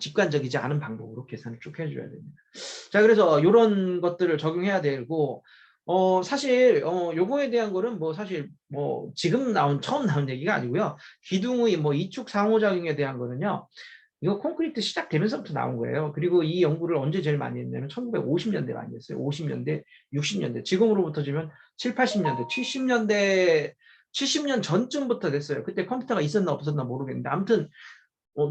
직관적이지 않은 방법으로 계산을 쭉 해줘야 됩니다. 자, 그래서 이런 것들을 적용해야 되고 사실 요거에 대한 거는 뭐 사실 뭐 지금 처음 나온 얘기가 아니고요. 기둥의 뭐 이축 상호작용에 대한 거는요. 이거 콘크리트 시작되면서부터 나온 거예요. 그리고 이 연구를 언제 제일 많이 했냐면 1950년대 많이 했어요. 50년대, 60년대. 지금으로부터 지면 7, 80년대, 70년대, 70년 전쯤부터 됐어요. 그때 컴퓨터가 있었나 없었나 모르겠는데 아무튼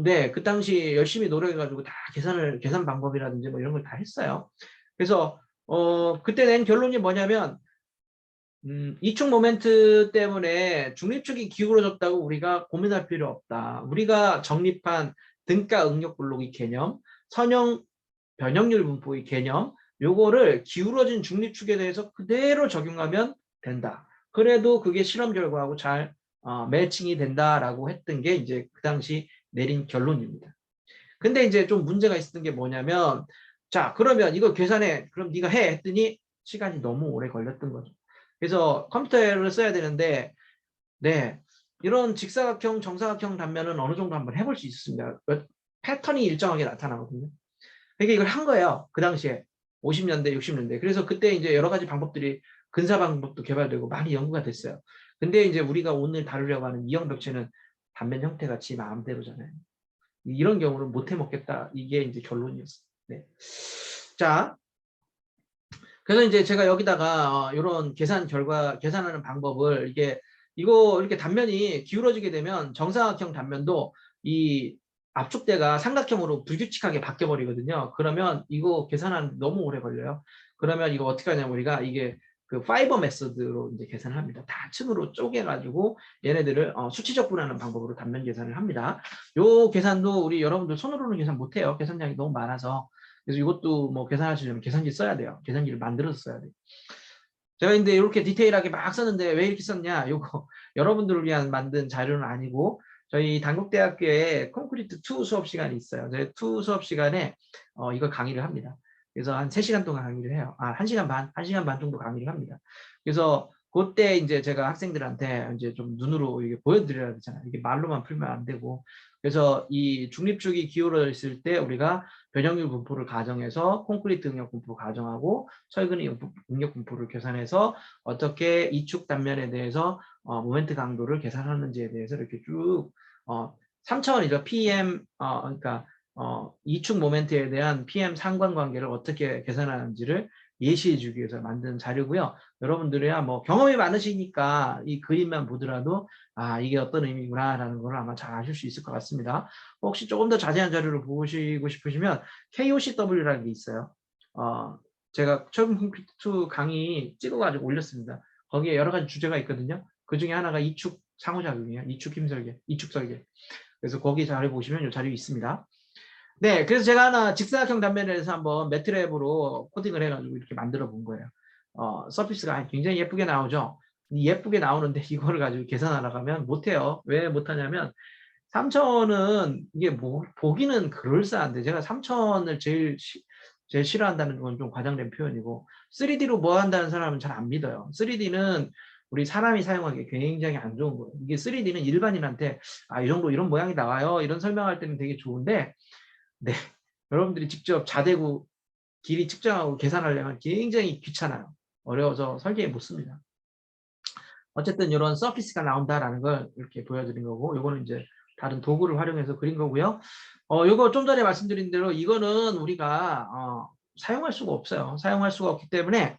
네, 그 당시 열심히 노력해가지고 다 계산 방법이라든지 뭐 이런 걸 다 했어요. 그래서 그때 낸 결론이 뭐냐면 이축 모멘트 때문에 중립축이 기울어졌다고 우리가 고민할 필요 없다. 우리가 정립한 등가 응력 블록의 개념, 선형 변형률 분포의 개념, 요거를 기울어진 중립축에 대해서 그대로 적용하면 된다. 그래도 그게 실험 결과하고 잘 매칭이 된다라고 했던 게 이제 그 당시 내린 결론입니다. 근데 이제 좀 문제가 있었던 게 뭐냐면, 자, 그러면 이거 계산해. 그럼 네가 해. 했더니 시간이 너무 오래 걸렸던 거죠. 그래서 컴퓨터를 써야 되는데, 네, 이런 직사각형, 정사각형 단면은 어느 정도 한번 해볼 수 있습니다. 패턴이 일정하게 나타나거든요. 그러니까 이걸 한 거예요. 그 당시에 50년대, 60년대. 그래서 그때 이제 여러 가지 방법들이 근사 방법도 개발되고 많이 연구가 됐어요. 근데 이제 우리가 오늘 다루려고 하는 이형벽체는 단면 형태가 지 마음대로잖아요. 이런 경우는 못 해먹겠다. 이게 이제 결론이었어요. 네. 자, 그래서 이제 제가 여기다가 이런 계산 결과, 계산하는 방법을 이거 이렇게 단면이 기울어지게 되면 정사각형 단면도 이 압축대가 삼각형으로 불규칙하게 바뀌어 버리거든요. 그러면 이거 계산하는 너무 오래 걸려요. 그러면 이거 어떻게 하냐면 우리가 이게 그 파이버 메소드로 이제 계산을 합니다. 다 층으로 쪼개가지고 얘네들을 수치적 분하는 방법으로 단면 계산을 합니다. 요 계산도 우리 여러분들 손으로는 계산 못해요. 계산량이 너무 많아서. 그래서 이것도 뭐 계산하시려면 계산기 써야 돼요. 계산기를 만들어서 써야 돼요. 제가 근데 이렇게 디테일하게 막 썼는데 왜 이렇게 썼냐? 요거 여러분들을 위한 만든 자료는 아니고 저희 단국대학교에 콘크리트 2 수업 시간이 있어요. 저희 2 수업 시간에 이걸 강의를 합니다. 그래서 한 3시간 동안 강의를 해요. 1시간 반 정도 강의를 합니다. 그래서 그때 이제 제가 학생들한테 이제 좀 눈으로 이게 보여드려야 되잖아요. 이게 말로만 풀면 안 되고. 그래서 이 중립축이 기울어 있을 때 우리가 변형률 분포를 가정해서 콘크리트 응력 분포 가정하고 철근의 응력 분포를 계산해서 어떻게 이축 단면에 대해서 모멘트 강도를 계산하는지에 대해서 이렇게 쭉 3차원이죠. PM 그러니까 이축 모멘트에 대한 PM 상관관계를 어떻게 계산하는지를 예시해 주기 위해서 만든 자료고요. 여러분들이야 뭐 경험이 많으시니까 이 그림만 보더라도 이게 어떤 의미구나라는 걸 아마 잘 아실 수 있을 것 같습니다. 혹시 조금 더 자세한 자료를 보시고 싶으시면 KOCW라는 게 있어요. 제가 철근 콘크리트 2 강의 찍어가지고 올렸습니다. 거기에 여러 가지 주제가 있거든요. 그 중에 하나가 이축 상호작용이에요. 이축 힘설계, 이축 설계. 그래서 거기 자료 보시면 이 자료 있습니다. 네, 그래서 제가 하나 직사각형 단면에서 한번 매트랩으로 코딩을 해가지고 이렇게 만들어 본 거예요. 서피스가 굉장히 예쁘게 나오죠. 예쁘게 나오는데 이거를 가지고 계산하러 가면 못해요. 왜 못하냐면 3천은 이게 뭐 보기는 그럴싸한데 제가 3천을 제일 싫어한다는 건 좀 과장된 표현이고 3D로 뭐 한다는 사람은 잘 안 믿어요. 3D는 우리 사람이 사용하기 굉장히 안 좋은 거예요. 이게 3D는 일반인한테 이 정도 이런 모양이 나와요. 이런 설명할 때는 되게 좋은데 네, 여러분들이 직접 자대고 길이 측정하고 계산하려면 굉장히 귀찮아요. 어려워서 설계에 못 씁니다. 어쨌든 이런 서피스가 나온다라는 걸 이렇게 보여드린 거고, 요거는 이제 다른 도구를 활용해서 그린 거고요. 요거 좀 전에 말씀드린 대로 이거는 우리가 사용할 수가 없어요. 사용할 수가 없기 때문에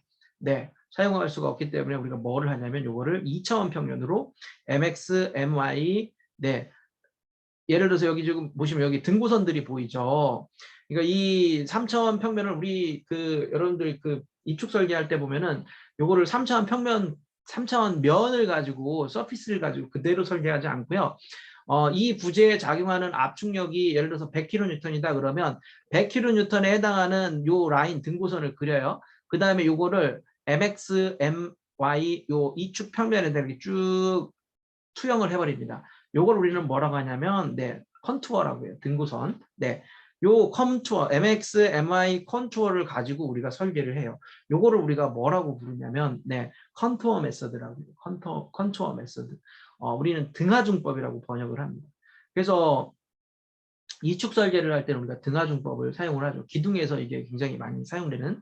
사용할 수가 없기 때문에 우리가 뭐를 하냐면 요거를 2차원 평면으로 mx, my 예를 들어서 여기 지금 보시면 여기 등고선들이 보이죠. 그러니까 이 3차원 평면을 우리 여러분들 이축 설계할 때 보면은 요거를 3차원 평면 3차원 면을 가지고 서피스를 가지고 그대로 설계하지 않고요. 이 부재에 작용하는 압축력이 예를 들어서 100kN이다 그러면 100kN에 해당하는 요 라인 등고선을 그려요. 그 다음에 요거를 mx, my 요 이축 평면에다 이렇게 쭉 투영을 해버립니다. 요걸 우리는 뭐라고 하냐면 컨투어라고 해요. 등고선. 요 컨투어, MX, MI 컨투어를 가지고 우리가 설계를 해요. 요거를 우리가 뭐라고 부르냐면 컨투어 메서드라고 해요. 컨투어 메서드. 우리는 등하중법이라고 번역을 합니다. 그래서 이축 설계를 할 때는 우리가 등하중법을 사용을 하죠. 기둥에서 이게 굉장히 많이 사용되는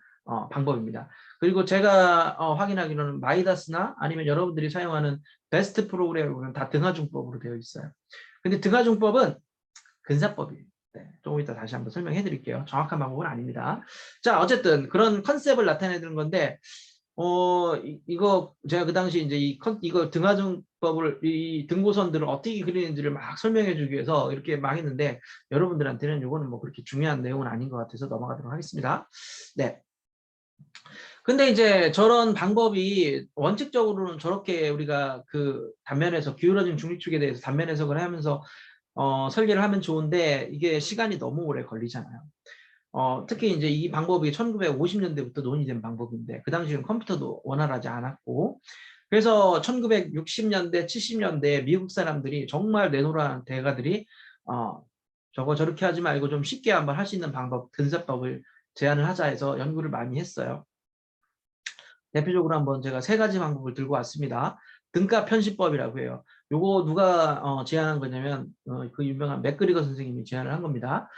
방법입니다. 그리고 제가 확인하기로는 마이다스나 아니면 여러분들이 사용하는 베스트 프로그램은 다 등하중법으로 되어 있어요. 근데 등하중법은 근사법이에요. 네, 조금 이따 다시 한번 설명해 드릴게요. 정확한 방법은 아닙니다. 자, 어쨌든 그런 컨셉을 나타내는 건데, 이거 제가 그 당시 이제 이거 등하중법을, 이 등고선들을 어떻게 그리는지를 막 설명해 주기 위해서 이렇게 막 했는데, 여러분들한테는 이거는 뭐 그렇게 중요한 내용은 아닌 것 같아서 넘어가도록 하겠습니다. 네. 근데 이제 저런 방법이 원칙적으로는 저렇게 우리가 그 단면에서 기울어진 중립축에 대해서 단면 해석을 하면서 설계를 하면 좋은데 이게 시간이 너무 오래 걸리잖아요. 특히 이제 이 방법이 1950년대부터 논의된 방법인데 그 당시에는 컴퓨터도 원활하지 않았고 그래서 1960년대, 70년대 미국 사람들이 정말 내노란 대가들이 저거 저렇게 하지 말고 좀 쉽게 한번 할 수 있는 방법, 근사법을 제안을 하자 해서 연구를 많이 했어요. 대표적으로 한번 제가 세 가지 방법을 들고 왔습니다. 등가 편집법이라고 해요. 요거 누가 제안한 거냐면 그 유명한 맥그리거 선생님이 제안을 한 겁니다.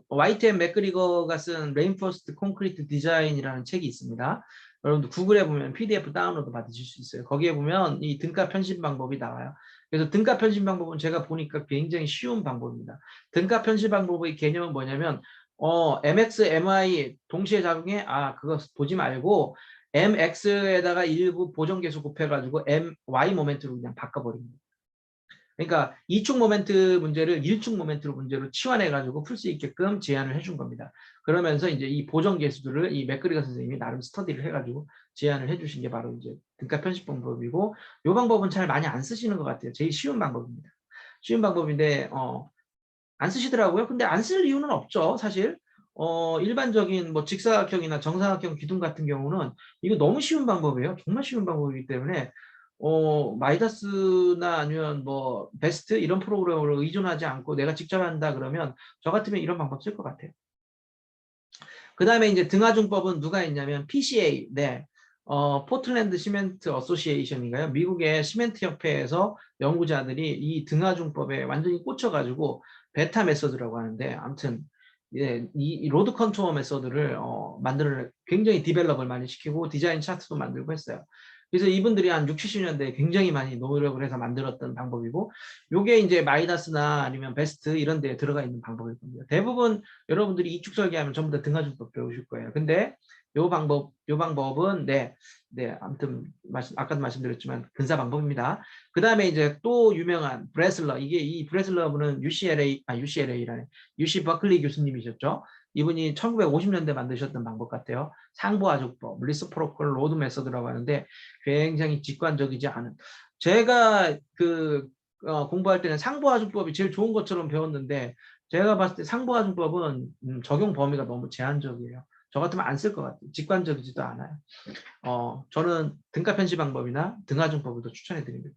YTM 맥그리거가 쓴 레인포스트 콘크리트 디자인이라는 책이 있습니다. 여러분들 구글에 보면 PDF 다운로드 받으실 수 있어요. 거기에 보면 이 등가 편집 방법이 나와요. 그래서 등가 편집 방법은 제가 보니까 굉장히 쉬운 방법입니다. 등가 편집 방법의 개념은 뭐냐면 MX, MI 동시에 작용해 그거 보지 말고 mx에다가 일부 보정계수 곱해가지고 my 모멘트로 그냥 바꿔버립니다. 그러니까 2축 모멘트 문제를 1축 모멘트로 문제로 치환해가지고 풀 수 있게끔 제안을 해준 겁니다. 그러면서 이제 이 보정계수들을 이 맥그리거 선생님이 나름 스터디를 해가지고 제안을 해주신 게 바로 이제 등가 편집 방법이고 이 방법은 잘 많이 안 쓰시는 것 같아요. 제일 쉬운 방법입니다. 쉬운 방법인데 안 쓰시더라고요. 근데 안 쓸 이유는 없죠, 사실. 일반적인 뭐 직사각형이나 정사각형 기둥 같은 경우는 이거 너무 쉬운 방법이에요. 정말 쉬운 방법이기 때문에 마이다스나 아니면 뭐 베스트 이런 프로그램으로 의존하지 않고 내가 직접 한다 그러면 저 같으면 이런 방법 쓸 것 같아요. 그 다음에 이제 등하중법은 누가 있냐면 PCA, 네. 포틀랜드 시멘트 어소시에이션인가요? 미국의 시멘트 협회에서 연구자들이 이 등하중법에 완전히 꽂혀가지고 베타 메서드라고 하는데 아무튼 예, 이 로드 컨투어 메서드를 만들어 굉장히 디벨롭을 많이 시키고 디자인 차트도 만들고 했어요. 그래서 이분들이 한 6, 70년대에 굉장히 많이 노력을 해서 만들었던 방법이고 요게 이제 마이다스나 아니면 베스트 이런 데에 들어가 있는 방법일 겁니다. 대부분 여러분들이 이축 설계하면 전부 다 등하중법 배우실 거예요. 근데 요 방법은 아무튼 아까도 말씀드렸지만 근사 방법입니다. 그 다음에 이제 또 유명한 브레슬러, 이 브레슬러분은 UCLA라네. UC 버클리 교수님이셨죠. 이분이 1950년대 만드셨던 방법 같아요. 상부하죽법, 리스프로컬 로드 메서드라고 하는데 굉장히 직관적이지 않은. 제가 공부할 때는 상부하죽법이 제일 좋은 것처럼 배웠는데 제가 봤을 때 상부하중법은 적용 범위가 너무 제한적이에요. 저 같으면 안 쓸 것 같아요. 직관적이지도 않아요. 저는 등가 편집 방법이나 등하중법을 더 추천해 드립니다.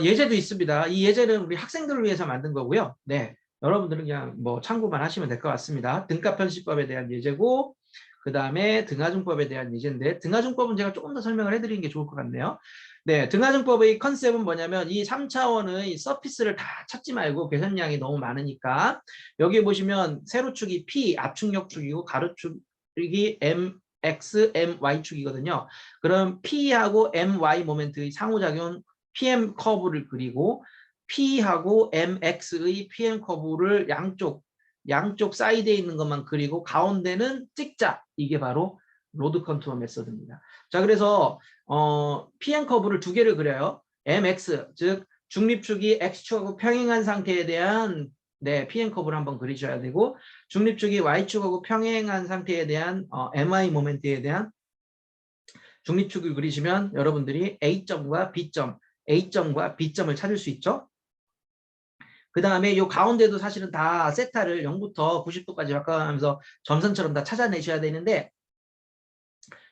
예제도 있습니다. 이 예제는 우리 학생들을 위해서 만든 거고요. 네, 여러분들은 그냥 뭐 참고만 하시면 될 것 같습니다. 등가 편집법에 대한 예제고 그 다음에 등하중법에 대한 예제인데 등하중법은 제가 조금 더 설명을 해드리는 게 좋을 것 같네요. 네, 등하중법의 컨셉은 뭐냐면 이 3차원의 서피스를 다 찾지 말고 계산량이 너무 많으니까 여기 보시면 세로축이 P 압축력축이고 가로축이 MX, MY축이거든요. 그럼 P하고 MY 모멘트의 상호작용 PM 커브를 그리고 P하고 MX의 PM 커브를 양쪽 사이드에 있는 것만 그리고 가운데는 찍자. 이게 바로 로드 컨투어 메서드입니다. 자, 그래서 PM 커브를 두 개를 그려요. MX, 즉 중립축이 X축하고 평행한 상태에 대한 PM 커브를 한번 그리셔야 되고 중립축이 Y축하고 평행한 상태에 대한 MI 모멘트에 대한 중립축을 그리시면 여러분들이 A점과 B점, A점과 B점을 찾을 수 있죠. 그 다음에 이 가운데도 사실은 다 세타를 0부터 90도까지 바꿔가면서 점선처럼 다 찾아내셔야 되는데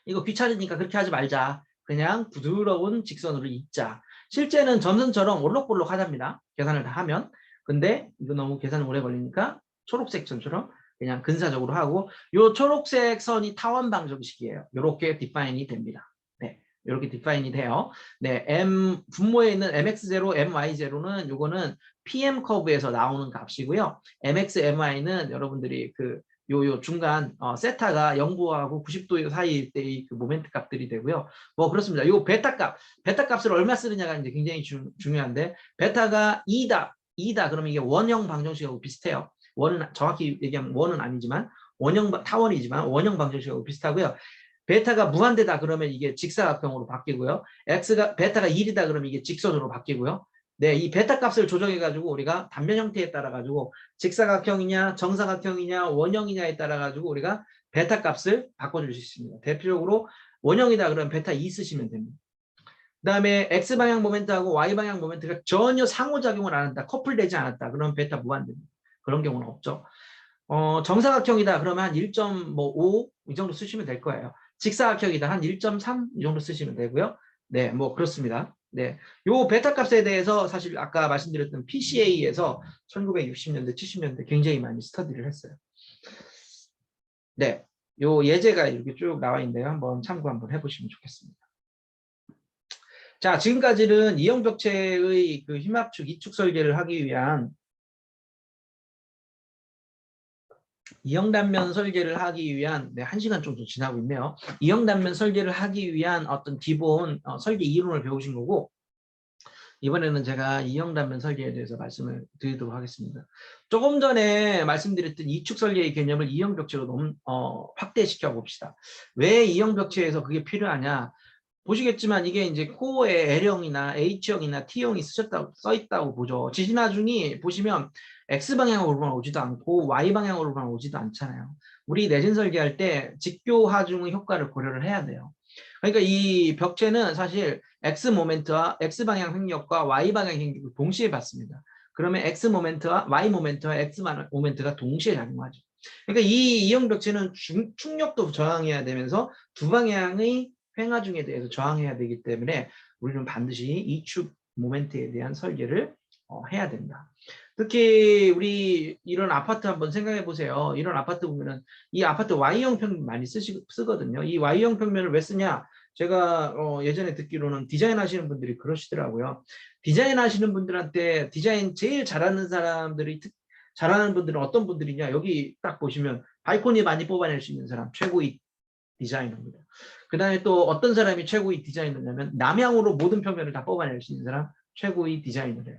이거 귀찮으니까 그렇게 하지 말자. 그냥 부드러운 직선으로 잇자. 실제는 점선처럼 올록볼록 하답니다. 계산을 다 하면. 근데 이거 너무 계산 오래 걸리니까 초록색 선처럼 그냥 근사적으로 하고 이 초록색 선이 타원 방정식이에요. 이렇게 디파인이 됩니다. 네, 이렇게 디파인이 돼요. 네, 분모에 있는 mx0, my0는 요거는 PM 커브에서 나오는 값이고요. mx, my는 여러분들이 요 중간 세타가 0도하고 90도 사이일 때의 그 모멘트 값들이 되고요. 뭐 그렇습니다. 요 베타 값을 얼마 쓰느냐가 이제 굉장히 중요한데 베타가 2다 그러면 이게 원형 방정식하고 비슷해요. 원은 정확히 얘기하면 원은 아니지만 원형 타원이지만 원형 방정식하고 비슷하고요. 베타가 무한대다 그러면 이게 직사각형으로 바뀌고요. 베타가 1이다 그러면 이게 직선으로 바뀌고요. 네, 이 베타 값을 조정해 가지고 우리가 단면 형태에 따라 가지고 직사각형이냐 정사각형이냐 원형이냐에 따라 가지고 우리가 베타 값을 바꿔줄 수 있습니다. 대표적으로 원형이다 그러면 베타 2 쓰시면 됩니다. 그 다음에 X방향 모멘트하고 Y방향 모멘트가 전혀 상호작용을 안 한다. 커플되지 않았다. 그러면 베타 무한대입니다. 그런 경우는 없죠. 정사각형이다 그러면 한 1.5 이 정도 쓰시면 될 거예요. 직사각형이다 한 1.3 이 정도 쓰시면 되고요. 네, 뭐 그렇습니다. 네, 요 베타 값에 대해서 사실 아까 말씀드렸던 PCA에서 1960년대, 70년대 굉장히 많이 스터디를 했어요. 네, 요 예제가 이렇게 쭉 나와 있는데요. 한번 참고 한번 해보시면 좋겠습니다. 자, 지금까지는 이형벽체의 그 힘압축, 이축 설계를 하기 위한 이형단면 설계를 하기 위한 네, 1시간 정도 지나고 있네요. 이형단면 설계를 하기 위한 어떤 기본 설계 이론을 배우신 거고 이번에는 제가 이형단면 설계에 대해서 말씀을 드리도록 하겠습니다. 조금 전에 말씀드렸던 이축 설계의 개념을 이형벽체로 확대시켜 봅시다. 왜 이형벽체에서 그게 필요하냐? 보시겠지만 이게 이제 코어에 L형이나 H형이나 T형이 써 있다고 보죠. 지진하중이 보시면 X방향으로만 오지도 않고 Y방향으로만 오지도 않잖아요. 우리 내진 설계할 때 직교하중의 효과를 고려를 해야 돼요. 그러니까 이 벽체는 사실 X 모멘트와 X방향 횡력과 Y방향 횡력을 동시에 받습니다. 그러면 X 모멘트와 Y 모멘트와 X 모멘트가 동시에 작용하죠. 그러니까 이 이형 벽체는 충력도 저항해야 되면서 두 방향의 횡하중에 대해서 저항해야 되기 때문에 우리는 반드시 이축 모멘트에 대한 설계를 해야 된다. 특히 우리 이런 아파트 한번 생각해 보세요. 이런 아파트 보면은 이 아파트 Y형 평면 많이 쓰거든요. 이 Y형 평면을 왜 쓰냐? 제가 예전에 듣기로는 디자인 하시는 분들이 그러시더라고요. 디자인 하시는 분들한테 디자인 제일 잘하는 사람들이 잘하는 분들은 어떤 분들이냐? 여기 딱 보시면 발코니 많이 뽑아낼 수 있는 사람 최고의 디자이너입니다. 그 다음에 또 어떤 사람이 최고의 디자이너냐면 남향으로 모든 평면을 다 뽑아낼 수 있는 사람 최고의 디자이너래요.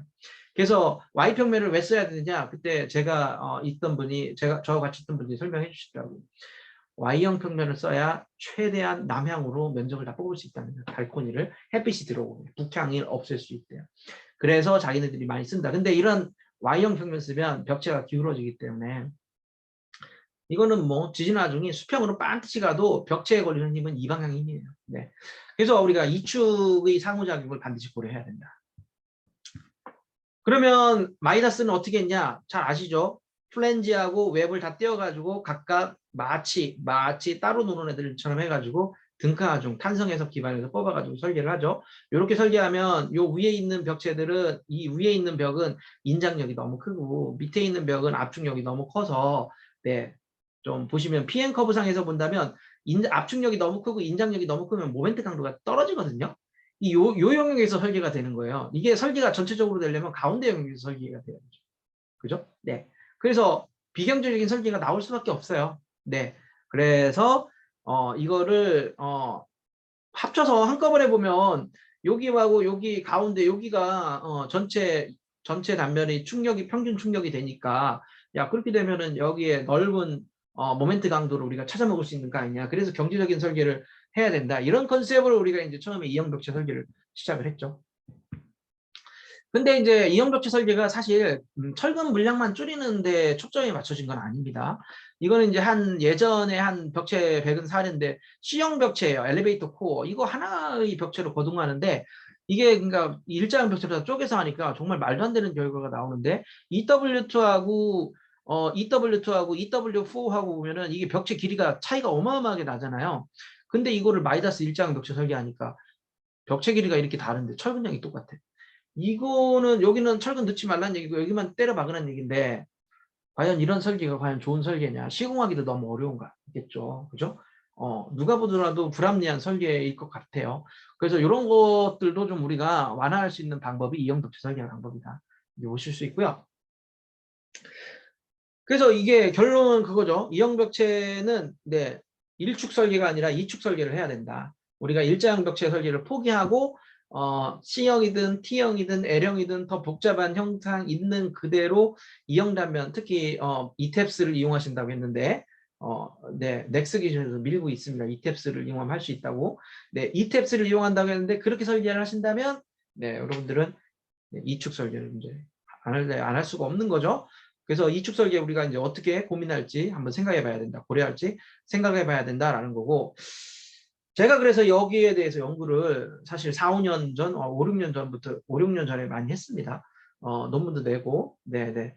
그래서 Y평면을 왜 써야 되느냐? 그때 제가 있던 분이 저와 같이 있던 분이 설명해 주시더라고요. Y형 평면을 써야 최대한 남향으로 면적을 다 뽑을 수 있다는 거예요. 발코니를 햇빛이 들어오고 북향을 없앨 수 있대요. 그래서 자기네들이 많이 쓴다. 근데 이런 Y형 평면 쓰면 벽체가 기울어지기 때문에 이거는 뭐 지진화중이 수평으로 반드시 가도 벽체에 걸리는 힘은 이 방향 힘이에요. 네. 그래서 우리가 이축의 상호작용을 반드시 고려해야 된다. 그러면 마이너스는 어떻게 했냐? 잘 아시죠? 플랜지하고 웹을 다 떼어가지고 각각 마치 따로 노는 애들처럼 해가지고 등가중 탄성해석 기반에서 뽑아가지고 설계를 하죠. 이렇게 설계하면 요 위에 있는 벽체들은 이 위에 있는 벽은 인장력이 너무 크고 밑에 있는 벽은 압축력이 너무 커서 네, 좀 보시면 PM 커브상에서 본다면 압축력이 너무 크고 인장력이 너무 크면 모멘트 강도가 떨어지거든요. 요 영역에서 설계가 되는 거예요. 이게 설계가 전체적으로 되려면 가운데 영역에서 설계가 돼야죠. 그죠? 네. 그래서 비경제적인 설계가 나올 수밖에 없어요. 네. 그래서 이거를 합쳐서 한꺼번에 보면 여기하고 여기 가운데 여기가 전체 단면이 충격이 평균 충격이 되니까 야 그렇게 되면은 여기에 넓은 모멘트 강도를 우리가 찾아 먹을 수 있는 거 아니냐. 그래서 경제적인 설계를 해야 된다. 이런 컨셉으로 우리가 이제 처음에 이형벽체 설계를 시작을 했죠. 근데 이제 이형벽체 설계가 사실 철근 물량만 줄이는데 초점이 맞춰진 건 아닙니다. 이거는 이제 예전에 한 벽체 백은 사례인데 C형 벽체예요. 엘리베이터 코어. 이거 하나의 벽체로 거듭하는데 이게 그러니까 일자형 벽체로 쪼개서 하니까 정말 말도 안 되는 결과가 나오는데 EW2하고 EW4하고 보면은 이게 벽체 길이가 차이가 어마어마하게 나잖아요. 근데 이거를 마이너스 일자형 벽체 설계하니까 벽체 길이가 이렇게 다른데 철근량이 똑같아. 이거는 여기는 철근 넣지 말라는 얘기고 여기만 때려 박으라는 얘기인데 과연 이런 설계가 과연 좋은 설계냐 시공하기도 너무 어려운 거겠죠. 그죠? 누가 보더라도 불합리한 설계일 것 같아요. 그래서 이런 것들도 좀 우리가 완화할 수 있는 방법이 이형벽체 설계 방법이다. 이제 보실 수 있고요. 그래서 이게 결론은 그거죠. 이형벽체는 네, 일축 설계가 아니라 이축 설계를 해야 된다. 우리가 일자형 벽체 설계를 포기하고 C형이든 T형이든 L형이든 더 복잡한 형상 있는 그대로 이형 단면, 특히 ETAPS를 이용하신다고 했는데 네, 넥스 기준에서 밀고 있습니다. ETAPS를 이용하면 할 수 있다고. 네, ETAPS를 이용한다고 했는데 그렇게 설계를 하신다면 네, 여러분들은 네, 이축 설계를 이제 안 할 수가 없는 거죠. 그래서 이축 설계 우리가 이제 어떻게 고민할지 한번 생각해 봐야 된다. 고려할지 생각해 봐야 된다라는 거고, 제가 그래서 여기에 대해서 연구를 사실 4, 5년 전, 5, 6년 전부터, 5, 6년 전에 많이 했습니다. 논문도 내고, 네네.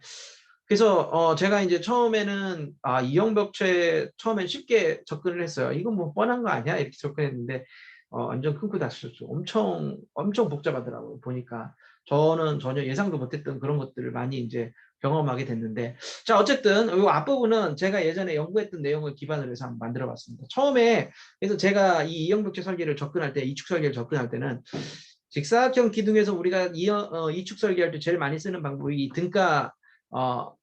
그래서 제가 이제 처음에는 이형벽체 처음엔 쉽게 접근을 했어요. 이건 뭐 뻔한 거 아니야? 이렇게 접근했는데 완전 큰코 다쳤죠. 엄청 엄청 복잡하더라고요. 보니까 저는 전혀 예상도 못했던 그런 것들을 많이 이제 경험하게 됐는데, 자 어쨌든 이 앞부분은 제가 예전에 연구했던 내용을 기반으로 해서 한번 만들어 봤습니다. 처음에 그래서 제가 이 이형벽체 설계를 접근할 때, 이축 설계를 접근할 때는 직사각형 기둥에서 우리가 이축 설계할 때 제일 많이 쓰는 방법이 이 등가 어,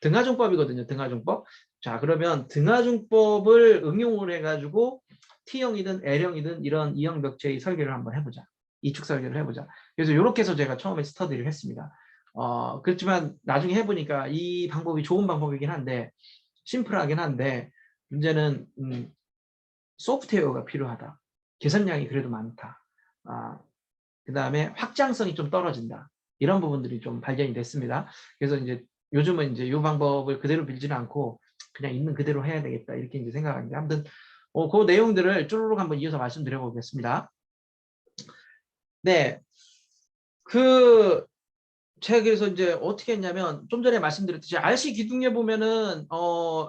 등하중법이거든요. 등하중법. 자, 그러면 등하중법을 응용을 해가지고 T형이든 L형이든 이런 이형 벽체의 설계를 한번 해보자. 이축 설계를 해보자. 그래서 이렇게 해서 제가 처음에 스터디를 했습니다. 그렇지만 나중에 해보니까 이 방법이 좋은 방법이긴 한데, 심플하긴 한데, 문제는 소프트웨어가 필요하다. 계산량이 그래도 많다. 그 다음에 확장성이 좀 떨어진다. 이런 부분들이 좀 발견이 됐습니다. 그래서 이제 요즘은 이제 이 방법을 그대로 빌지는 않고 그냥 있는 그대로 해야 되겠다. 이렇게 이제 생각하는데, 아무튼 그 내용들을 쭈루룩 한번 이어서 말씀드려 보겠습니다. 네. 제가 그래서 이제 어떻게 했냐면, 좀 전에 말씀드렸듯이 RC 기둥에 보면은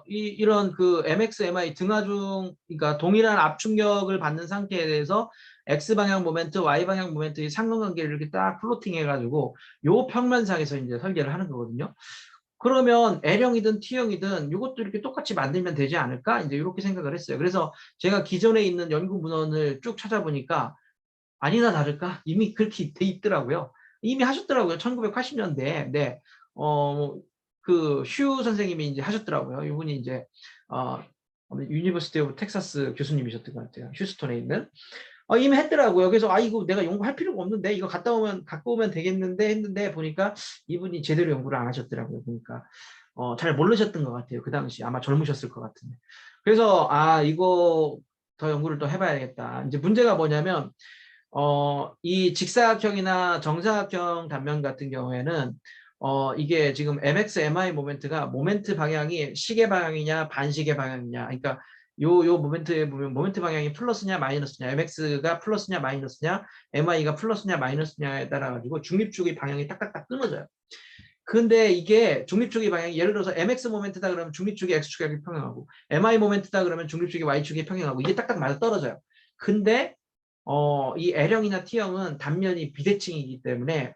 이런 그 MXMI 등하중, 그러니까 동일한 압축력을 받는 상태에 대해서 X 방향 모멘트, Y 방향 모멘트의 상관관계를 이렇게 딱 플로팅 해가지고 요 평면상에서 이제 설계를 하는 거거든요. 그러면 L형이든 T형이든 이것도 이렇게 똑같이 만들면 되지 않을까? 이제 이렇게 생각을 했어요. 그래서 제가 기존에 있는 연구 문헌을 쭉 찾아보니까 아니나 다를까 이미 그렇게 돼 있더라고요. 이미 하셨더라고요. 1980년대에. 네. 휴 선생님이 이제 하셨더라고요. 이분이 이제 유니버시티 오브 텍사스 교수님이셨던 것 같아요. 휴스톤에 있는. 이미 했더라고요. 그래서 이거 내가 연구할 필요가 없는데 이거 갖고 오면 되겠는데 했는데 보니까 이분이 제대로 연구를 안 하셨더라고요. 보니까 잘 모르셨던 것 같아요. 그 당시 아마 젊으셨을 것 같은데. 그래서 이거 더 연구를 또 해봐야겠다. 이제 문제가 뭐냐면 이 직사각형이나 정사각형 단면 같은 경우에는 이게 지금 MXMI 모멘트가 모멘트 방향이 시계 방향이냐 반시계 방향이냐, 그러니까 요 모멘트에 보면 모멘트 방향이 플러스냐 마이너스냐, MX가 플러스냐 마이너스냐, MI가 플러스냐 마이너스냐에 따라 가지고 중립축의 방향이 딱딱딱 끊어져요. 근데 이게 중립축의 방향이, 예를 들어서 MX 모멘트다 그러면 중립축이 X축에 평행하고, MI 모멘트다 그러면 중립축이 Y축에 평행하고, 이게 딱딱 맞아 떨어져요. 근데 이 L형이나 T형은 단면이 비대칭이기 때문에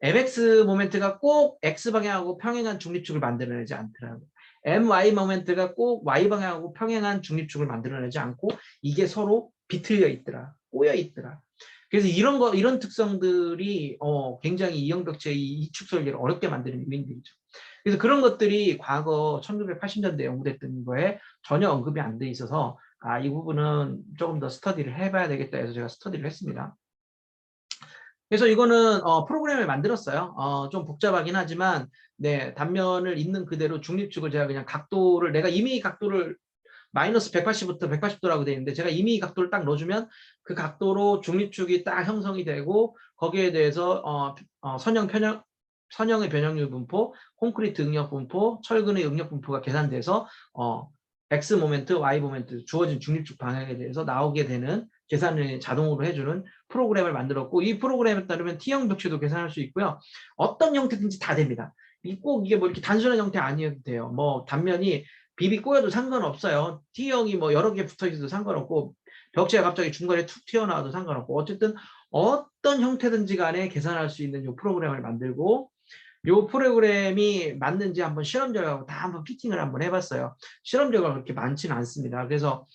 MX 모멘트가 꼭 X 방향하고 평행한 중립축을 만들어내지 않더라고요. MY 모멘트가 꼭 Y 방향하고 평행한 중립축을 만들어내지 않고 이게 서로 비틀려 있더라, 꼬여 있더라. 그래서 이런 특성들이 굉장히 이형벽체의 이축 설계를 어렵게 만드는 요인들이죠. 그래서 그런 것들이 과거 1980년대 연구됐던 거에 전혀 언급이 안 돼 있어서 이 부분은 조금 더 스터디를 해봐야 되겠다 해서 제가 스터디를 했습니다. 그래서 이거는 프로그램을 만들었어요. 좀 복잡하긴 하지만 네, 단면을 있는 그대로 중립축을 제가 그냥 각도를, 내가 이미 각도를 마이너스 180부터 180도라고 되어 있는데 제가 이미 각도를 딱 넣어주면 그 각도로 중립축이 딱 형성이 되고, 거기에 대해서 선형의 변형률 분포, 콘크리트 응력 분포, 철근의 응력 분포가 계산돼서 X 모멘트, Y 모멘트, 주어진 중립축 방향에 대해서 나오게 되는 계산을 자동으로 해주는 프로그램을 만들었고, 이 프로그램에 따르면 T형 벽체도 계산할 수 있고요. 어떤 형태든지 다 됩니다. 꼭 이게 뭐 이렇게 단순한 형태 아니어도 돼요. 뭐 단면이 비비 꼬여도 상관없어요. T형이 뭐 여러 개 붙어 있어도 상관없고, 벽체가 갑자기 중간에 툭 튀어나와도 상관없고, 어쨌든 어떤 형태든지 간에 계산할 수 있는 이 프로그램을 만들고, 이 프로그램이 맞는지 한번 실험 결과하고 다 한번 피팅을 한번 해봤어요. 실험 결과가 그렇게 많지는 않습니다. 그래서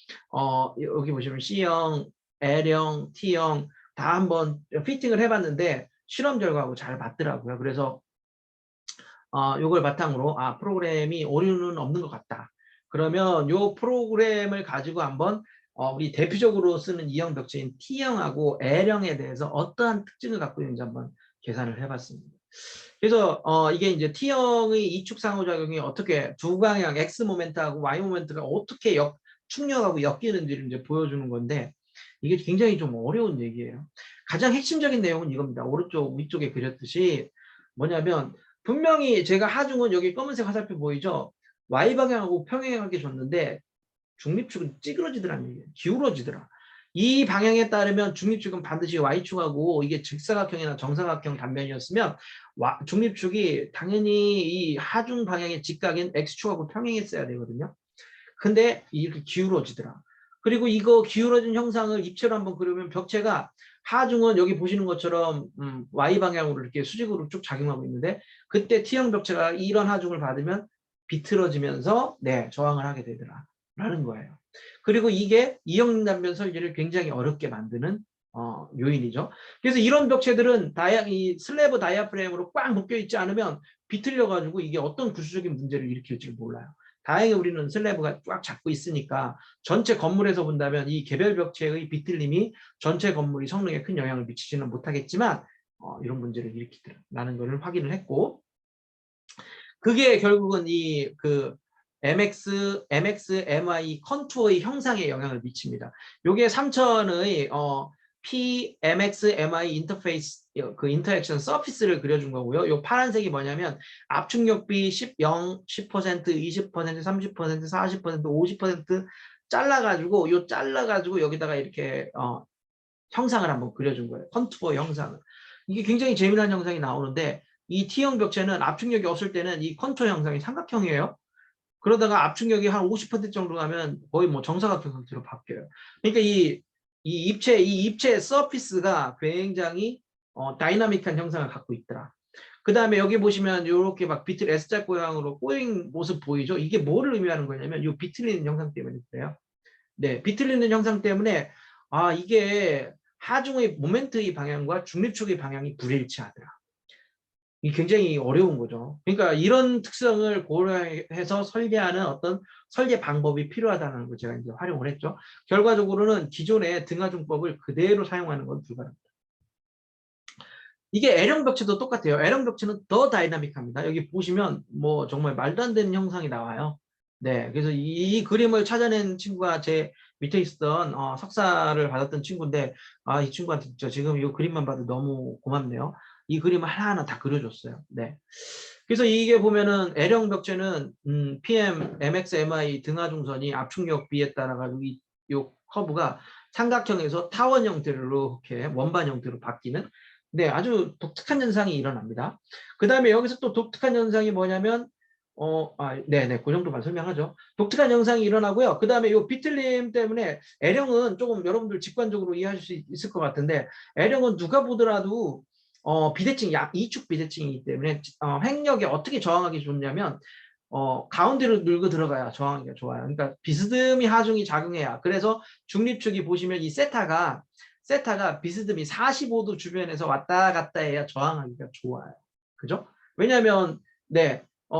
여기 보시면 C형, L형, T형 다 한번 피팅을 해봤는데 실험 결과하고 잘 맞더라고요. 그래서 요걸 바탕으로 프로그램이 오류는 없는 것 같다. 그러면 요 프로그램을 가지고 한번 우리 대표적으로 쓰는 E형 벽체인 T형하고 L형에 대해서 어떠한 특징을 갖고 있는지 한번 계산을 해봤습니다. 그래서 이게 이제 T형의 이축 상호작용이 어떻게 두 방향 X 모멘트하고 Y 모멘트가 어떻게 충격하고 엮이는지를 이제 보여주는 건데 이게 굉장히 좀 어려운 얘기예요. 가장 핵심적인 내용은 이겁니다. 오른쪽 위쪽에 그렸듯이 뭐냐면 분명히 제가 하중은 여기 검은색 화살표 보이죠? Y방향하고 평행하게 줬는데 중립축은 찌그러지더라는 얘기예요. 기울어지더라. 이 방향에 따르면 중립축은 반드시 Y축하고 이게 직사각형이나 정사각형 단면이었으면 중립축이 당연히 이 하중 방향의 직각인 X축하고 평행했어야 되거든요. 근데 이렇게 기울어지더라. 그리고 이거 기울어진 형상을 입체로 한번 그리면 벽체가 하중은 여기 보시는 것처럼 Y방향으로 이렇게 수직으로 쭉 작용하고 있는데 그때 T형 벽체가 이런 하중을 받으면 비틀어지면서 저항을 하게 되더라 라는 거예요. 그리고 이게 이형 단면 설계를 굉장히 어렵게 만드는 요인이죠. 그래서 이런 벽체들은 이 슬래브 다이아프레임으로 꽉 묶여 있지 않으면 비틀려 가지고 이게 어떤 구조적인 문제를 일으킬지 몰라요. 다행히 우리는 슬래브가 꽉 잡고 있으니까 전체 건물에서 본다면 이 개별 벽체의 비틀림이 전체 건물이 성능에 큰 영향을 미치지는 못하겠지만 이런 문제를 일으키더라는 것을 확인을 했고 그게 결국은 MX, MI 컨투어의 형상에 영향을 미칩니다. 요게 3000의 PMX, MI 인터페이스 그 인터랙션 서피스를 그려준 거고요. 요 파란색이 뭐냐면 압축력비 0, 10%, 20%, 30%, 40%, 50% 잘라가지고 여기다가 이렇게 형상을 한번 그려준 거예요. 컨투어 형상을. 이게 굉장히 재미난 형상이 나오는데 이 T형 벽체는 압축력이 없을 때는 이 컨투어 형상이 삼각형이에요. 그러다가 압축력이 한 50% 정도 가면 거의 뭐 정사각형 형태로 바뀌어요. 그러니까 이 입체 서피스가 굉장히 다이나믹한 형상을 갖고 있더라. 그 다음에 여기 보시면 이렇게 막 비틀 S자 모양으로 꼬인 모습 보이죠? 이게 뭐를 의미하는 거냐면 이 비틀리는 형상 때문에 그래요. 네, 비틀리는 형상 때문에 이게 하중의 모멘트의 방향과 중립축의 방향이 불일치하더라. 이게 굉장히 어려운 거죠. 그러니까 이런 특성을 고려해서 설계하는 어떤 설계 방법이 필요하다는 걸 제가 이제 활용을 했죠. 결과적으로는 기존의 등하중법을 그대로 사용하는 건 불가능합니다. 이게 L형 벽체도 똑같아요. L형 벽체는 더 다이나믹합니다. 여기 보시면 뭐 정말 말도 안 되는 형상이 나와요. 네, 그래서 이 그림을 찾아낸 친구가 제 밑에 있었던 석사를 받았던 친구인데 이 친구한테 진짜 지금 이 그림만 봐도 너무 고맙네요. 이 그림을 하나하나 다 그려줬어요. 네. 그래서 이게 보면은 L형 벽체는 PM, MX, MI 등하중선이 압축력 B에 따라 가지고 이 커브가 삼각형에서 타원 형태로 이렇게 원반 형태로 바뀌는 네, 아주 독특한 현상이 일어납니다. 그 다음에 여기서 또 독특한 현상이 뭐냐면, 네네, 그 정도만 설명하죠. 독특한 현상이 일어나고요. 그 다음에 이 비틀림 때문에 L형은 조금 여러분들 직관적으로 이해하실 수 있을 것 같은데, L형은 누가 보더라도 비대칭, 이축 비대칭이기 때문에 횡력에 어떻게 저항하기 좋냐면, 가운데로 늘고 들어가야 저항하기가 좋아요. 그러니까 비스듬히 하중이 작용해야. 그래서 중립축이 보시면 이 세타가 비스듬히 45도 주변에서 왔다 갔다 해야 저항하기가 좋아요. 그죠? 왜냐하면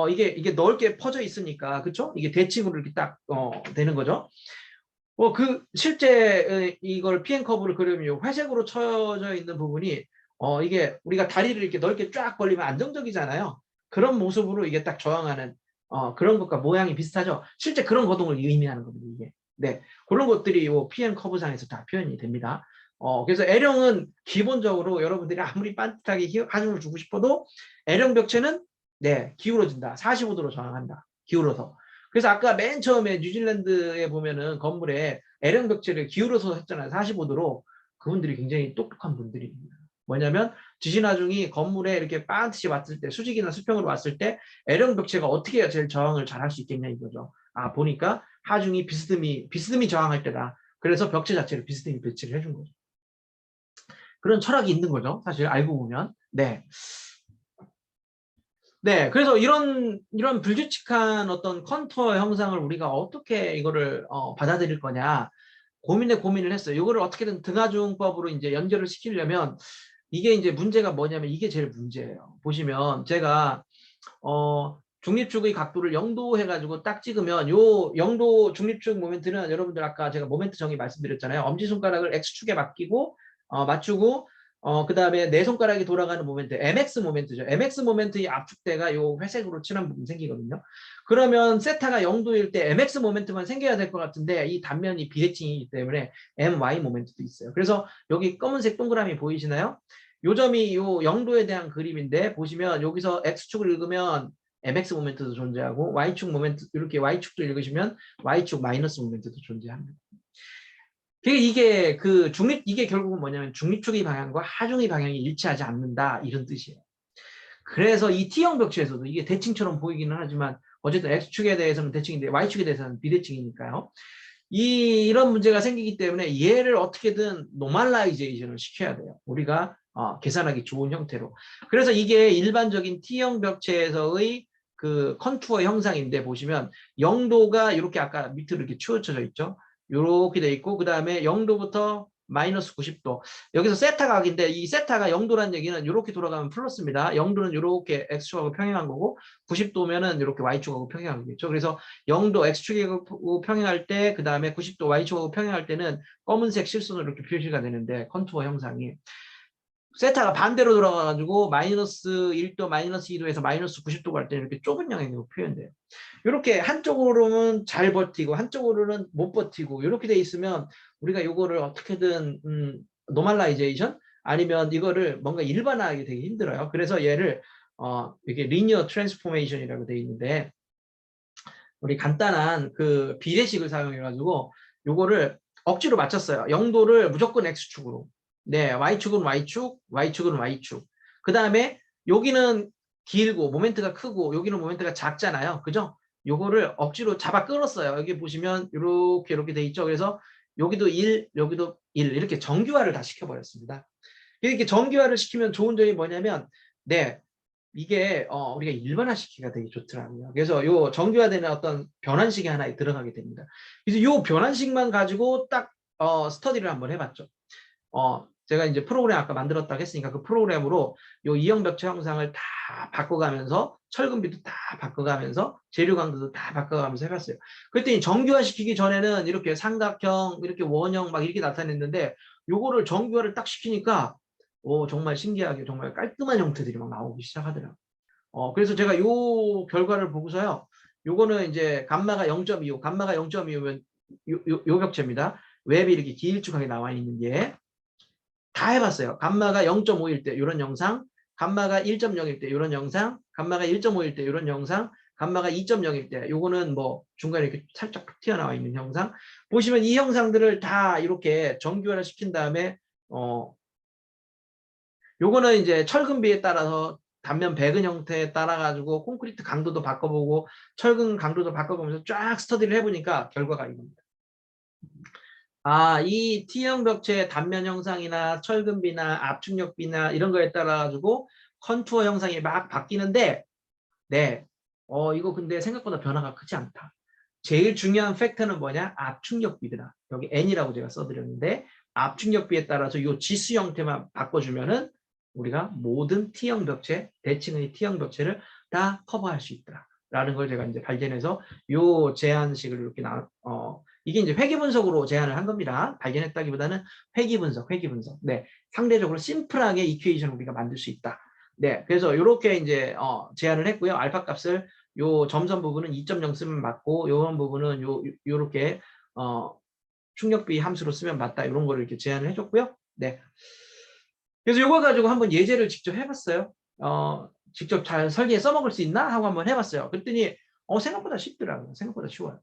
이게 넓게 퍼져 있으니까 그죠? 이게 대칭으로 이렇게 딱 되는 거죠. 실제 이걸 PM 커브를 그리면 회색으로 쳐져 있는 부분이 이게 우리가 다리를 이렇게 넓게 쫙 벌리면 안정적이잖아요. 그런 모습으로 이게 딱 저항하는 그런 것과 모양이 비슷하죠. 실제 그런 거동을 의미하는 겁니다. 이게. 네, 그런 것들이 이 PM 커브상에서 다 표현이 됩니다. 그래서 L형은 기본적으로 여러분들이 아무리 반듯하게 하중을 주고 싶어도 L형 벽체는 기울어진다. 45도로 저항한다. 기울어서. 그래서 아까 맨 처음에 뉴질랜드에 보면은 건물에 L형 벽체를 기울어서 했잖아요. 45도로. 그분들이 굉장히 똑똑한 분들입니다. 뭐냐면 지진 하중이 건물에 이렇게 반드시 왔을 때 수직이나 수평으로 왔을 때 L형 벽체가 어떻게 해야 제일 저항을 잘 할 수 있겠냐 이거죠. 보니까 하중이 비스듬히 저항할 때다. 그래서 벽체 자체를 비스듬히 배치를 해준 거죠. 그런 철학이 있는 거죠. 사실 알고 보면. 네. 네. 그래서 이런 불규칙한 어떤 컨투어 형상을 우리가 어떻게 이거를 받아들일 거냐 고민을 했어요. 이거를 어떻게든 등하중법으로 이제 연결을 시키려면 이게 이제 문제가 뭐냐면 이게 제일 문제예요. 보시면 제가 중립축의 각도를 0도 해가지고 딱 찍으면 요 0도 중립축 모멘트는 여러분들 아까 제가 모멘트 정의 말씀드렸잖아요. 엄지손가락을 X축에 맡기고 맞추고 그 다음에 내 손가락이 돌아가는 모멘트 MX 모멘트죠. MX 모멘트의 압축대가 요 회색으로 칠한 부분 생기거든요. 그러면 세타가 0도일 때 MX 모멘트만 생겨야 될 것 같은데 이 단면이 비대칭이기 때문에 MY 모멘트도 있어요. 그래서 여기 검은색 동그라미 보이시나요? 요 점이 요 0도에 대한 그림인데 보시면 여기서 X축을 읽으면 MX 모멘트도 존재하고 Y축 모멘트 이렇게 Y축도 읽으시면 Y축 마이너스 모멘트도 존재합니다. 이게 그 이게 결국은 뭐냐면 중립축의 방향과 하중의 방향이 일치하지 않는다 이런 뜻이에요. 그래서 이 T형 벽체에서도 이게 대칭처럼 보이기는 하지만 어쨌든 X축에 대해서는 대칭인데 Y축에 대해서는 비대칭이니까요. 이런 문제가 생기기 때문에 얘를 어떻게든 노멀라이제이션을 시켜야 돼요. 우리가 계산하기 좋은 형태로. 그래서 이게 일반적인 T형 벽체에서의 그 컨투어 형상인데 보시면 0도가 이렇게 아까 밑으로 이렇게 치우쳐져 있죠. 이렇게 돼 있고 그 다음에 0도부터 마이너스 90도. 여기서 세타 각인데 이 세타가 0도란 얘기는 이렇게 돌아가면 플러스입니다. 0도는 이렇게 X축하고 평행한 거고 90도면은 이렇게 Y축하고 평행한 거겠죠. 그래서 0도 X축하고 평행할 때 그 다음에 90도 Y축하고 평행할 때는 검은색 실선으로 이렇게 표시가 되는데 컨투어 형상이 세타가 반대로 돌아가가지고 마이너스 1도, 마이너스 2도에서 마이너스 90도 갈 때는 이렇게 좁은 영역으로 표현돼요. 이렇게 한쪽으로는 잘 버티고 한쪽으로는 못 버티고 이렇게 돼 있으면 우리가 이거를 어떻게든 노멀라이제이션 아니면 이거를 뭔가 일반화하기 되게 힘들어요. 그래서 얘를 이게 리니어 트랜스포메이션이라고 돼 있는데 우리 간단한 그 비례식을 사용해가지고 요거를 억지로 맞췄어요. 0도를 무조건 X축으로. 네, Y축은 Y축, Y축은 Y축. 그 다음에 여기는 길고 모멘트가 크고 여기는 모멘트가 작잖아요. 그죠? 요거를 억지로 잡아 끌었어요. 여기 보시면 이렇게 돼 있죠. 그래서 여기도 1, 여기도 1 이렇게 정규화를 다 시켜버렸습니다. 이렇게 정규화를 시키면 좋은 점이 뭐냐면 네, 이게 우리가 일반화시키기가 되게 좋더라고요. 그래서 요 정규화되는 어떤 변환식이 하나에 들어가게 됩니다. 그래서 요 변환식만 가지고 딱 스터디를 한번 해봤죠. 제가 이제 프로그램 아까 만들었다고 했으니까 그 프로그램으로 요 이형벽체 형상을 다 바꿔가면서 철근비도 다 바꿔가면서 재료 강도도 다 바꿔가면서 해봤어요. 그랬더니 정규화시키기 전에는 이렇게 삼각형, 이렇게 원형 막 이렇게 나타냈는데 요거를 정규화를 딱 시키니까 정말 신기하게 정말 깔끔한 형태들이 막 나오기 시작하더라고요. 그래서 제가 요 결과를 보고서요. 요거는 이제 감마가 0.25, 감마가 0.25면 요 벽체입니다. 웹이 이렇게 길쭉하게 나와 있는 게 다 해봤어요. 감마가 0.5일 때 이런 영상, 감마가 1.0일 때 이런 영상, 감마가 1.5일 때 이런 영상, 감마가 2.0일 때 요거는 뭐 중간에 이렇게 살짝 튀어나와 있는 형상. 보시면 이 형상들을 다 이렇게 정규화를 시킨 다음에 요거는 이제 철근비에 따라서 단면 배근 형태에 따라 가지고 콘크리트 강도도 바꿔보고 철근 강도도 바꿔보면서 쫙 스터디를 해보니까 결과가 이겁니다. 이 T형 벽체의 단면 형상이나 철근비나 압축력비나 이런 거에 따라 가지고 컨투어 형상이 막 바뀌는데 네, 이거 근데 생각보다 변화가 크지 않다. 제일 중요한 팩터는 뭐냐? 압축력비더라. 여기 N이라고 제가 써드렸는데 압축력비에 따라서 이 지수 형태만 바꿔주면은 우리가 모든 T형 벽체, 대칭의 T형 벽체를 다 커버할 수 있다. 라는 걸 제가 이제 발견해서 요 제한식을 이렇게 이게 이제 회귀 분석으로 제안을 한 겁니다. 발견했다기보다는 회귀 분석. 네, 상대적으로 심플하게 이퀘이션을 우리가 만들 수 있다. 네, 그래서 이렇게 이제 제안을 했고요. 알파 값을 요 점선 부분은 2.0 쓰면 맞고 요런 부분은 요렇게 충격비 함수로 쓰면 맞다. 이런 거를 이렇게 제안을 해줬고요. 네. 그래서 요거 가지고 한번 예제를 직접 해봤어요. 직접 잘 설계에 써먹을 수 있나 하고 한번 해봤어요. 그랬더니 생각보다 쉽더라고요. 생각보다 쉬워요.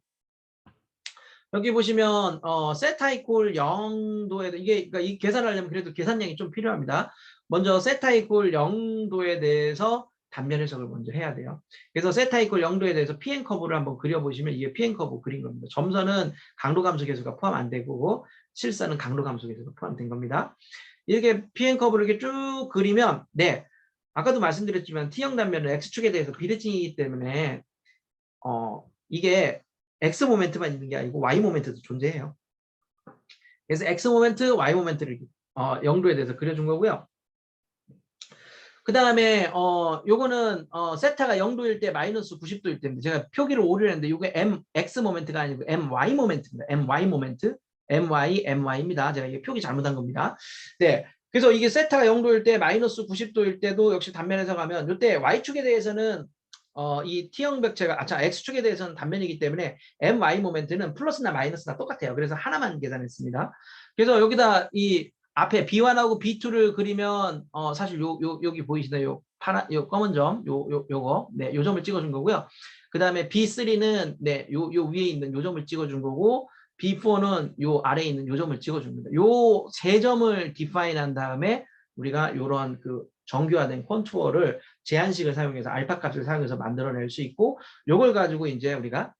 여기 보시면 세타 이퀄 0도에 이게 그러니까 이 계산하려면 그래도 계산량이 좀 필요합니다. 먼저 세타 이퀄 0도에 대해서 단면 해석을 먼저 해야 돼요. 그래서 세타 이퀄 0도에 대해서 PN 커브를 한번 그려보시면 이게 PN 커브 그린 겁니다. 점선은 강도 감소 계수가 포함 안 되고 실선은 강도 감소 계수가 포함된 겁니다. 이렇게 PN 커브를 이렇게 쭉 그리면 네, 아까도 말씀드렸지만 T형 단면은 X축에 대해서 비대칭이기 때문에 이게 X 모멘트만 있는 게 아니고 Y 모멘트도 존재해요. 그래서 X 모멘트, Y 모멘트를 0도에 대해서 그려준 거고요. 그 다음에 요거는 세타가 0도일 때 마이너스 90도일 때입니다. 제가 표기를 오류를 했는데 이게 MX 모멘트가 아니고 MY 모멘트입니다. MY 모멘트. MY입니다. 제가 이게 표기 잘못한 겁니다. 네. 그래서 이게 세타가 0도일 때 마이너스 90도일 때도 역시 단면에서 가면 이때 Y축에 대해서는 이 T형 벽체가 X축에 대해서는 단면이기 때문에 MY 모멘트는 플러스나 마이너스나 똑같아요. 그래서 하나만 계산했습니다. 그래서 여기다 이 앞에 B1하고 B2를 그리면 사실 여기 보이시나요? 요 검은 점, 요거 네, 요 점을 찍어준 거고요. 그 다음에 B3는 네, 요 위에 있는 요 점을 찍어준 거고 B4는 요 아래에 있는 요 점을 찍어줍니다. 요 세 점을 디파인한 다음에 우리가 요런 그 정교화된 컨투어를 제한식을 사용해서 알파 값을 사용해서 만들어낼 수 있고 요걸 가지고 이제 우리가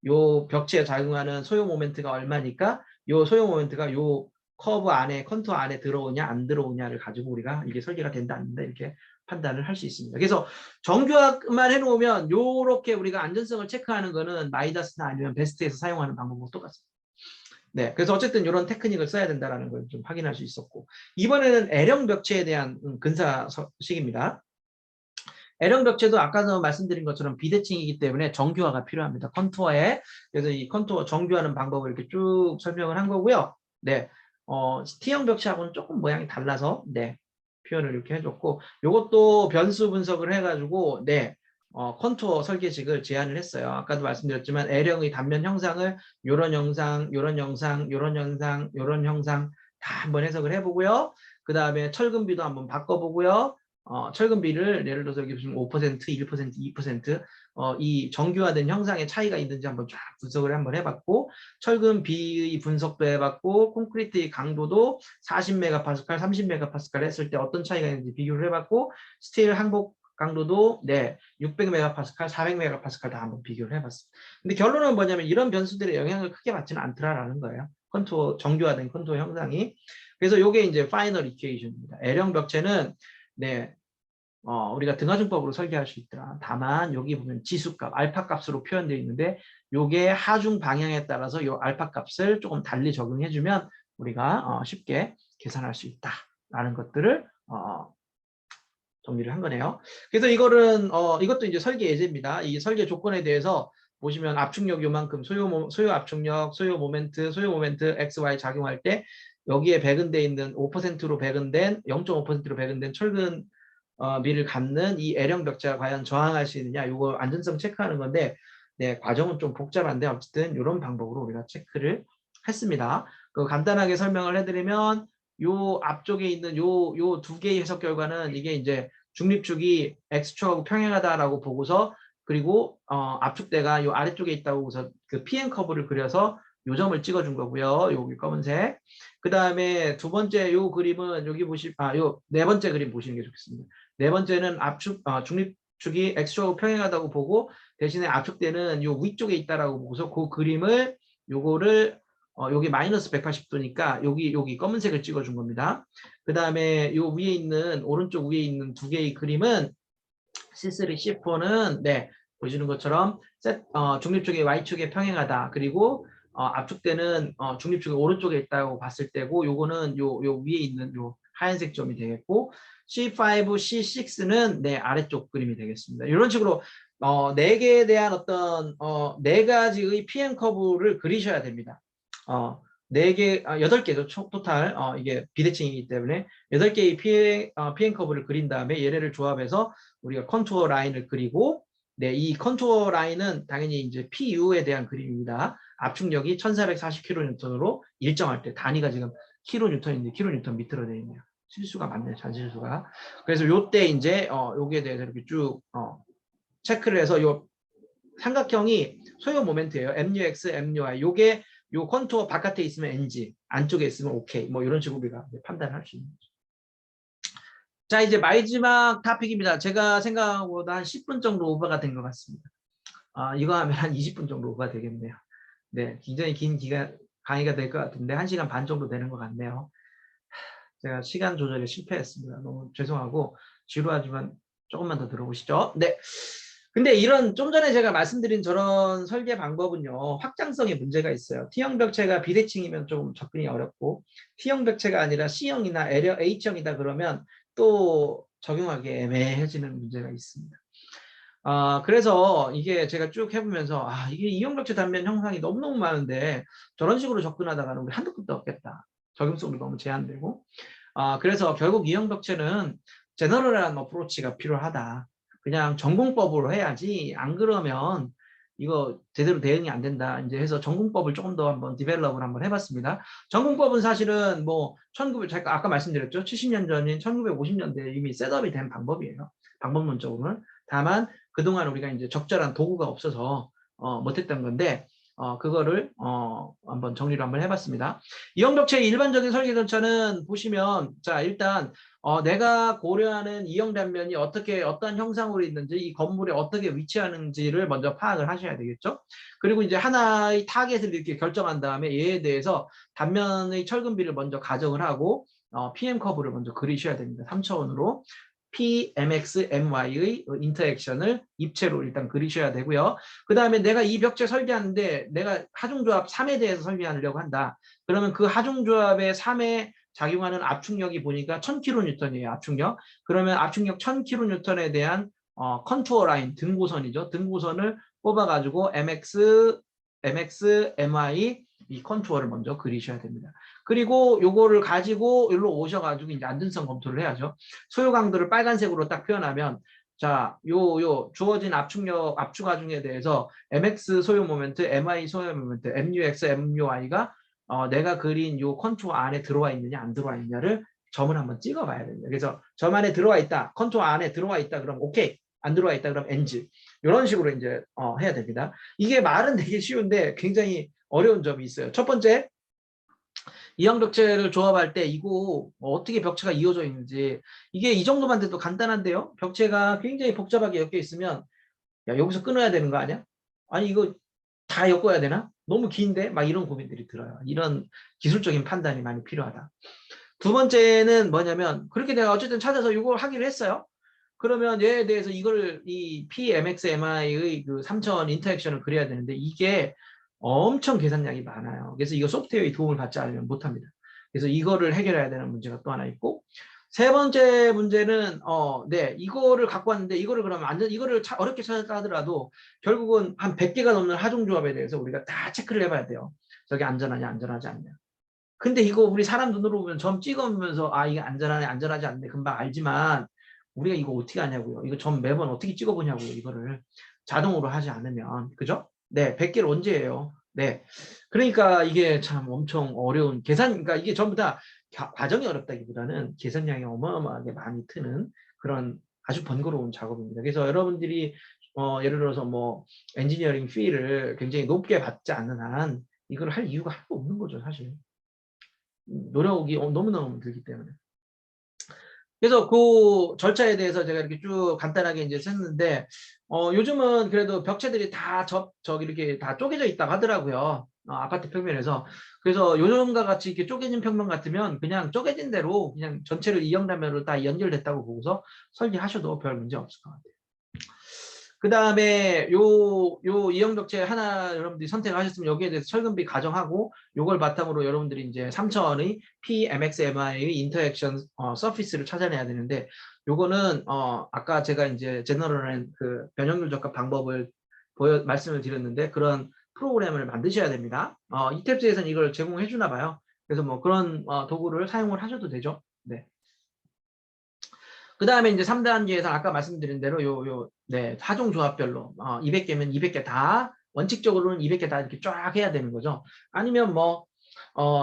요 벽체에 작용하는 소요 모멘트가 얼마니까 요 소요 모멘트가 요 커브 안에 컨투어 안에 들어오냐 안 들어오냐를 가지고 우리가 이게 설계가 된다 안 된다 이렇게 판단을 할 수 있습니다. 그래서 정교화만 해놓으면 요렇게 우리가 안전성을 체크하는 거는 마이다스나 아니면 베스트에서 사용하는 방법과 똑같습니다. 네, 그래서 어쨌든 이런 테크닉을 써야 된다는 걸 좀 확인할 수 있었고 이번에는 L형 벽체에 대한 근사식입니다. L형 벽체도 아까도 말씀드린 것처럼 비대칭이기 때문에 정교화가 필요합니다. 컨투어에. 그래서 이 컨투어 정교하는 방법을 이렇게 쭉 설명을 한 거고요. 네, T형 벽체하고는 조금 모양이 달라서 네, 표현을 이렇게 해줬고 이것도 변수 분석을 해가지고 네, 컨투어 설계식을 제안을 했어요. 아까도 말씀드렸지만 L형의 단면 형상을 요런 형상, 요런 형상, 요런 형상, 요런 형상 다 한번 해석을 해보고요. 그 다음에 철근비도 한번 바꿔보고요. 철근비를 예를 들어서 여기 보시면 5%, 1%, 2% 이 정교화된 형상의 차이가 있는지 한번 쫙 분석을 한번 해봤고 철근비의 분석도 해봤고 콘크리트의 강도도 40메가파스칼, 30메가파스칼 했을 때 어떤 차이가 있는지 비교를 해봤고 스틸 항복 강도도 네 600메가파스칼, 400메가파스칼 다 한번 비교를 해봤습니다. 근데 결론은 뭐냐면 이런 변수들의 영향을 크게 받지는 않더라라는 거예요. 컨투어 정교화된 컨투어 형상이. 그래서 이게 이제 파이널 이퀘이션입니다. L형 벽체는 네, 우리가 등하중법으로 설계할 수 있더라. 다만 여기 보면 지수값, 알파 값으로 표현되어 있는데 요게 하중 방향에 따라서 요 알파 값을 조금 달리 적용해주면 우리가 쉽게 계산할 수 있다라는 것들을 정리를 한 거네요. 그래서 이거는 이것도 이제 설계 예제입니다. 이 설계 조건에 대해서 보시면 압축력 요만큼 소요 압축력, 소요 모멘트 X, Y 작용할 때 여기에 배근돼 있는 5%로 배근된 0.5%로 배근된 철근 미를 갖는 이 L형 벽체가 과연 저항할 수 있느냐 이거 안전성 체크하는 건데 네, 과정은 좀 복잡한데 어쨌든 이런 방법으로 우리가 체크를 했습니다. 그 간단하게 설명을 해드리면 요 앞쪽에 있는 요 두 개의 해석 결과는 이게 이제 중립축이 X축하고 평행하다라고 보고서 그리고 압축대가 요 아래쪽에 있다고 보고서 그 PM 커브를 그려서 요 점을 찍어준 거고요. 여기 검은색. 그 다음에 두 번째 요 그림은 여기 요 네 번째 그림 보시는 게 좋겠습니다. 네 번째는 중립축이 X축하고 평행하다고 보고 대신에 압축대는 요 위쪽에 있다라고 보고서 그 그림을 요거를 여기 마이너스 180도니까 여기 검은색을 찍어준 겁니다. 그 다음에 요 위에 있는 오른쪽 위에 있는 두 개의 그림은 C3, C4는 네 보시는 것처럼 중립축이 Y축에 평행하다. 그리고 압축대는 중립축이 오른쪽에 있다고 봤을 때고 요거는 요 위에 있는 요 하얀색 점이 되겠고 C5, C6는 네 아래쪽 그림이 되겠습니다. 이런 식으로 네 개에 대한 어떤 네 가지의 PM 커브를 그리셔야 됩니다. 8개죠. 토탈 이게 비대칭이기 때문에 8개의 PM 커브를 그린 다음에 얘네를 조합해서 우리가 컨투어 라인을 그리고 네, 이 컨투어 라인은 당연히 이제 PU에 대한 그림입니다. 압축력이 1440kN으로 일정할 때 단위가 지금 킬로뉴턴인데 킬로뉴턴 밑으로 되어 있네요. 실수가 많네요. 잔실수가. 그래서 요때 이제 여기에 대해서 이렇게 쭉 체크를 해서 요 삼각형이 소요 모멘트예요. MUX, MUI. 요게 요 컨투어 바깥에 있으면 NG, 안쪽에 있으면 OK. 뭐 이런 식으로 우리가 판단할 수 있는 거죠. 자, 이제 마지막 토픽입니다. 제가 생각한 것보다 한 10분 정도 오버가 된 것 같습니다. 이거 하면 한 20분 정도 오버가 되겠네요. 네, 굉장히 긴 강의가 될 것 같은데 1시간 반 정도 되는 것 같네요. 제가 시간 조절에 실패했습니다. 너무 죄송하고 지루하지만 조금만 더 들어보시죠. 네. 근데 이런 좀 전에 제가 말씀드린 저런 설계 방법은요. 확장성에 문제가 있어요. T형 벽체가 비대칭이면 좀 접근이 어렵고 T형 벽체가 아니라 C형이나 H형이다 그러면 또 적용하기 애매해지는 문제가 있습니다. 그래서 이게 제가 쭉 해보면서 이게 이형벽체 단면 형상이 너무너무 많은데 저런 식으로 접근하다가는 우리 한도 끝도 없겠다. 적용성도 너무 제한되고 그래서 결국 이형벽체는 제너럴한 어프로치가 필요하다. 그냥 전공법으로 해야지 안 그러면 이거 제대로 대응이 안 된다. 이제 해서 전공법을 조금 더 한번 디벨롭을 한번 해봤습니다. 전공법은 사실은 뭐 1900, 제가 아까 말씀드렸죠. 70년 전인 1950년대에 이미 셋업이 된 방법이에요. 방법론적으로는. 다만 그동안 우리가 이제 적절한 도구가 없어서 못했던 건데 그거를 한번 정리를 한번 해봤습니다. 이형벽체의 일반적인 설계 절차는 보시면 자 일단 내가 고려하는 이형 단면이 어떤 형상으로 있는지 이 건물에 어떻게 위치하는지를 먼저 파악을 하셔야 되겠죠. 그리고 이제 하나의 타겟을 이렇게 결정한 다음에 얘에 대해서 단면의 철근비를 먼저 가정을 하고 PM 커브를 먼저 그리셔야 됩니다. 3차원으로. P, MX, MY의 인터액션을 입체로 일단 그리셔야 되고요. 그 다음에 내가 이 벽체 설계하는데 내가 하중조합 3에 대해서 설계하려고 한다. 그러면 그 하중조합의 3에 작용하는 압축력이 보니까 1000kN이에요. 압축력. 그러면 압축력 1000kN에 대한 컨투어 라인, 등고선이죠. 등고선을 뽑아가지고 MX, MY 이 컨투어를 먼저 그리셔야 됩니다. 그리고 요거를 가지고 여기로 오셔가지고 이제 안전성 검토를 해야죠. 소요 강도를 빨간색으로 딱 표현하면 자, 요 주어진 압축력, 압축하중에 대해서 MX 소요 모멘트, MI 소요 모멘트, MUX, MUI가 내가 그린 요 컨투어 안에 들어와 있느냐 안 들어와 있느냐를 점을 한번 찍어봐야 됩니다. 그래서 점 안에 들어와 있다, 컨투어 안에 들어와 있다 그럼 오케이, 안 들어와 있다 그럼 NG. 이런 식으로 이제 해야 됩니다. 이게 말은 되게 쉬운데 굉장히 어려운 점이 있어요. 첫 번째, 이형 벽체를 조합할 때 이거 어떻게 벽체가 이어져 있는지 이게 이 정도만 돼도 간단한데요. 벽체가 굉장히 복잡하게 엮여 있으면 야 여기서 끊어야 되는 거 아니야? 아니 이거 다 엮어야 되나? 너무 긴데? 막 이런 고민들이 들어요. 이런 기술적인 판단이 많이 필요하다. 두 번째는 뭐냐면 그렇게 내가 어쨌든 찾아서 이걸 하기로 했어요. 그러면 얘에 대해서 이걸 이 PMXMI의 그 3차원 인터액션을 그려야 되는데 이게 엄청 계산량이 많아요. 그래서 이거 소프트웨어의 도움을 받지 않으면 못합니다. 그래서 이거를 해결해야 되는 문제가 또 하나 있고 세 번째 문제는 네 이거를 갖고 왔는데 이거를 그러면 이거를 어렵게 찾았다 하더라도 결국은 한 100개가 넘는 하중조합에 대해서 우리가 다 체크를 해봐야 돼요. 저게 안전하냐 안전하지 않냐. 근데 이거 우리 사람 눈으로 보면 점 찍으면서 이게 안전하네 안전하지 않네 금방 알지만 우리가 이거 어떻게 하냐고요. 이거 점 매번 어떻게 찍어보냐고요. 이거를 자동으로 하지 않으면 그죠? 네, 100개를 언제 해요? 네, 그러니까 이게 참 엄청 어려운 계산, 그러니까 이게 전부 다 과정이 어렵다기보다는 계산량이 어마어마하게 많이 트는 그런 아주 번거로운 작업입니다. 그래서 여러분들이 예를 들어서 뭐 엔지니어링 피를 굉장히 높게 받지 않는 한 이걸 할 이유가 하나도 없는 거죠, 사실. 노력이 너무너무 들기 때문에. 그래서 그 절차에 대해서 제가 이렇게 쭉 간단하게 이제 썼는데, 요즘은 그래도 벽체들이 다 저기 이렇게 다 쪼개져 있다고 하더라고요. 아파트 평면에서. 그래서 요즘과 같이 이렇게 쪼개진 평면 같으면 그냥 쪼개진 대로 그냥 전체를 이형단면으로 다 연결됐다고 보고서 설계하셔도 별 문제 없을 것 같아요. 그 다음에 요 이형벽체 하나 여러분들이 선택하셨으면 여기에 대해서 철근비 가정하고 요걸 바탕으로 여러분들이 이제 3차원의 PMXMI의 인터액션 서피스를 찾아내야 되는데 요거는 아까 제가 이제 제너럴한 그 변형률 적합 방법을 말씀을 드렸는데 그런 프로그램을 만드셔야 됩니다. 이탭스에서는 이걸 제공해 주나 봐요. 그래서 뭐 그런 도구를 사용을 하셔도 되죠. 네. 그 다음에 이제 3단계에서 아까 말씀드린 대로 네, 하종 조합별로 200개면 200개 다 원칙적으로는 200개 다 이렇게 쫙 해야 되는 거죠. 아니면 뭐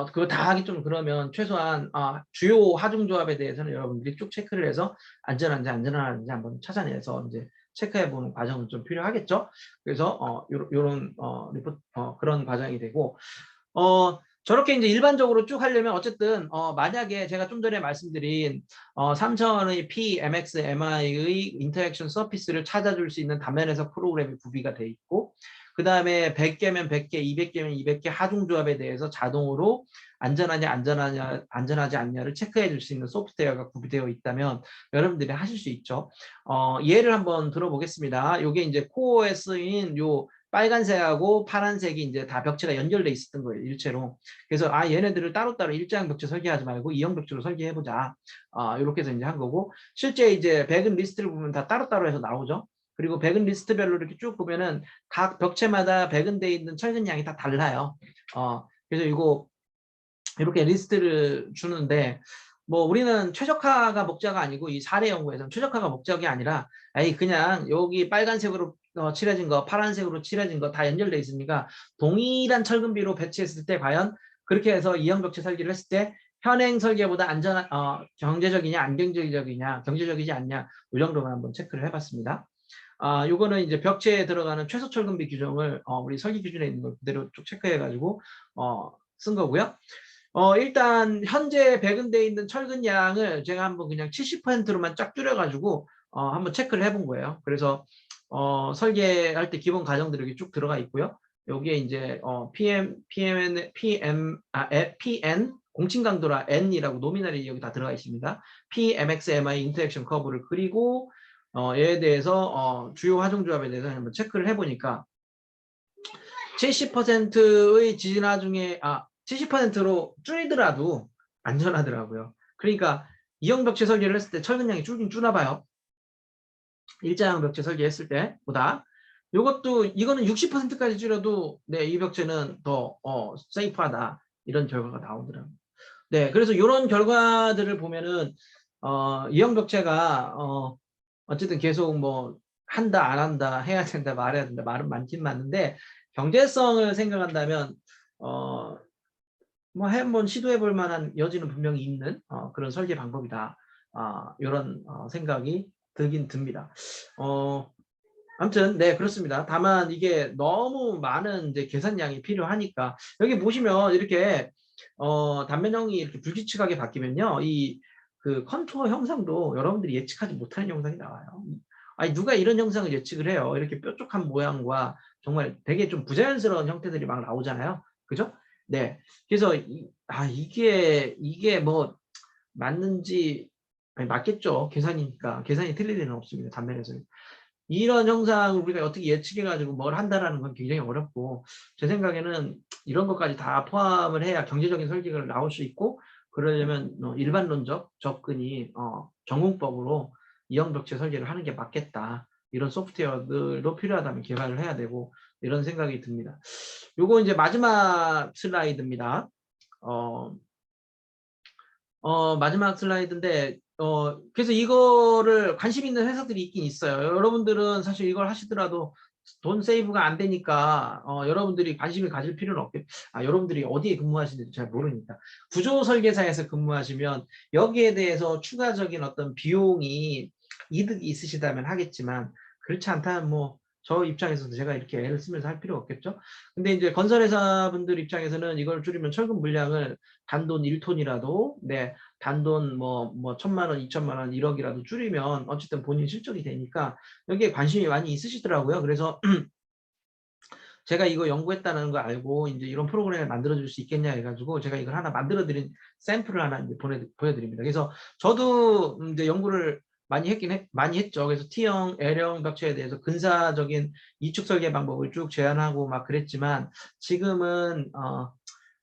그거 다 하기 좀 그러면 최소한 주요 하중 조합에 대해서는 여러분들이 쭉 체크를 해서 안전한지 안전한지 한번 찾아내서 이제 체크해 보는 과정은 좀 필요하겠죠. 그래서 요런 리포트 그런 과정이 되고 저렇게 이제 일반적으로 쭉 하려면 어쨌든 만약에 제가 좀 전에 말씀드린 3차원의 P, MX, MI의 인터랙션 서피스를 찾아줄 수 있는 단면에서 프로그램이 구비가 돼 있고 그 다음에 100개면 100개, 200개면 200개 하중조합에 대해서 자동으로 안전하지 않냐를 체크해 줄 수 있는 소프트웨어가 구비되어 있다면 여러분들이 하실 수 있죠. 예를 한번 들어보겠습니다. 요게 이제 코어에 쓰인 요 빨간색하고 파란색이 이제 다 벽체가 연결돼 있었던 거예요, 일체로. 그래서 얘네들을 따로따로 일자형 벽체 설계하지 말고 이형 벽체로 설계해보자. 이렇게 해서 이제 한 거고, 실제 이제 백은 리스트를 보면 다 따로따로 해서 나오죠. 그리고 백은 리스트별로 이렇게 쭉 보면은 각 벽체마다 백은되어 있는 철근 양이 다 달라요. 그래서 이거 이렇게 리스트를 주는데, 뭐 우리는 최적화가 목자가 아니고 이 사례 연구에서는 최적화가 목적이 아니라 그냥 여기 빨간색으로 칠해진 거, 파란색으로 칠해진 거 다 연결돼 있으니까 동일한 철근비로 배치했을 때 과연 그렇게 해서 이형 벽체 설계를 했을 때 현행 설계보다 경제적이냐 안 경제적이냐, 경제적이지 않냐, 이 정도만 한번 체크를 해봤습니다. 요거는 이제 벽체에 들어가는 최소 철근비 규정을 우리 설계 기준에 있는 걸 그대로 쭉 체크해가지고 쓴 거고요. 일단 현재 백은되어 있는 철근 양을 제가 한번 그냥 70%로만 쫙 줄여가지고 한번 체크를 해본 거예요. 그래서 설계할 때 기본 가정들이 여기 쭉 들어가 있고요. 여기에 이제 PN 공칭 강도라 N이라고 노미널이 여기 다 들어가 있습니다. PMXMI 인터랙션 커브를 그리고 얘에 대해서 주요 하중조합에 대해서 한번 체크를 해보니까 70%의 지진화 중에 70%로 줄이더라도 안전하더라고요. 그러니까 이형 벽체 설계를 했을 때 철근량이 줄긴 줄나 봐요. 일자형 벽체 설계했을 때보다. 이거는 60%까지 줄여도 이 벽체는 더 세이프하다, 이런 결과가 나오더라고요. 네, 그래서 이런 결과들을 보면은 이형 벽체가 어쨌든 계속 뭐 한다 안 한다, 해야 된다 말해야 된다, 말은 많긴 많은데 경제성을 생각한다면 뭐 한번 시도해 볼 만한 여지는 분명히 있는 그런 설계 방법이다. 이런 생각이 들긴 듭니다. 아무튼 네, 그렇습니다. 다만 이게 너무 많은 이제 계산량이 필요하니까 여기 보시면 이렇게 단면형이 이렇게 불규칙하게 바뀌면요, 이 그 컨투어 형상도 여러분들이 예측하지 못하는 형상이 나와요. 아니 누가 이런 형상을 예측을 해요? 이렇게 뾰족한 모양과 정말 되게 좀 부자연스러운 형태들이 막 나오잖아요. 그죠? 네. 그래서 이게 뭐 맞는지, 맞겠죠. 계산이니까. 계산이 틀릴 일은 없습니다. 단면에서는. 이런 형상을 우리가 어떻게 예측해가지고 뭘 한다라는 건 굉장히 어렵고, 제 생각에는 이런 것까지 다 포함을 해야 경제적인 설계가 나올 수 있고, 그러려면 일반론적 접근이 전공법으로 이형벽체 설계를 하는 게 맞겠다. 이런 소프트웨어들도 필요하다면 개발을 해야 되고, 이런 생각이 듭니다. 요거 이제 마지막 슬라이드입니다. 마지막 슬라이드인데, 그래서 이거를 관심 있는 회사들이 있긴 있어요. 여러분들은 사실 이걸 하시더라도 돈 세이브가 안 되니까, 여러분들이 관심을 가질 필요는 없겠, 여러분들이 어디에 근무하시는지 잘 모르니까. 구조 설계사에서 근무하시면 여기에 대해서 추가적인 어떤 비용이 이득이 있으시다면 하겠지만, 그렇지 않다면 뭐, 저 입장에서도 제가 이렇게 애를 쓰면서 할 필요가 없겠죠. 근데 이제 건설회사 분들 입장에서는 이걸 줄이면 철근 물량을 단돈 1톤이라도, 단돈 뭐 1,000만 원, 2천만 원, 1억이라도 줄이면 어쨌든 본인 실적이 되니까 여기에 관심이 많이 있으시더라고요. 그래서 제가 이거 연구했다는 거 알고 이제 이런 프로그램을 만들어 줄 수 있겠냐 해가지고 제가 이걸 하나 만들어 드린 샘플을 하나 이제 보여드립니다. 그래서 저도 이제 연구를 많이 했죠. 그래서 T형, L형 벽체에 대해서 근사적인 이축 설계 방법을 쭉 제안하고 막 그랬지만, 지금은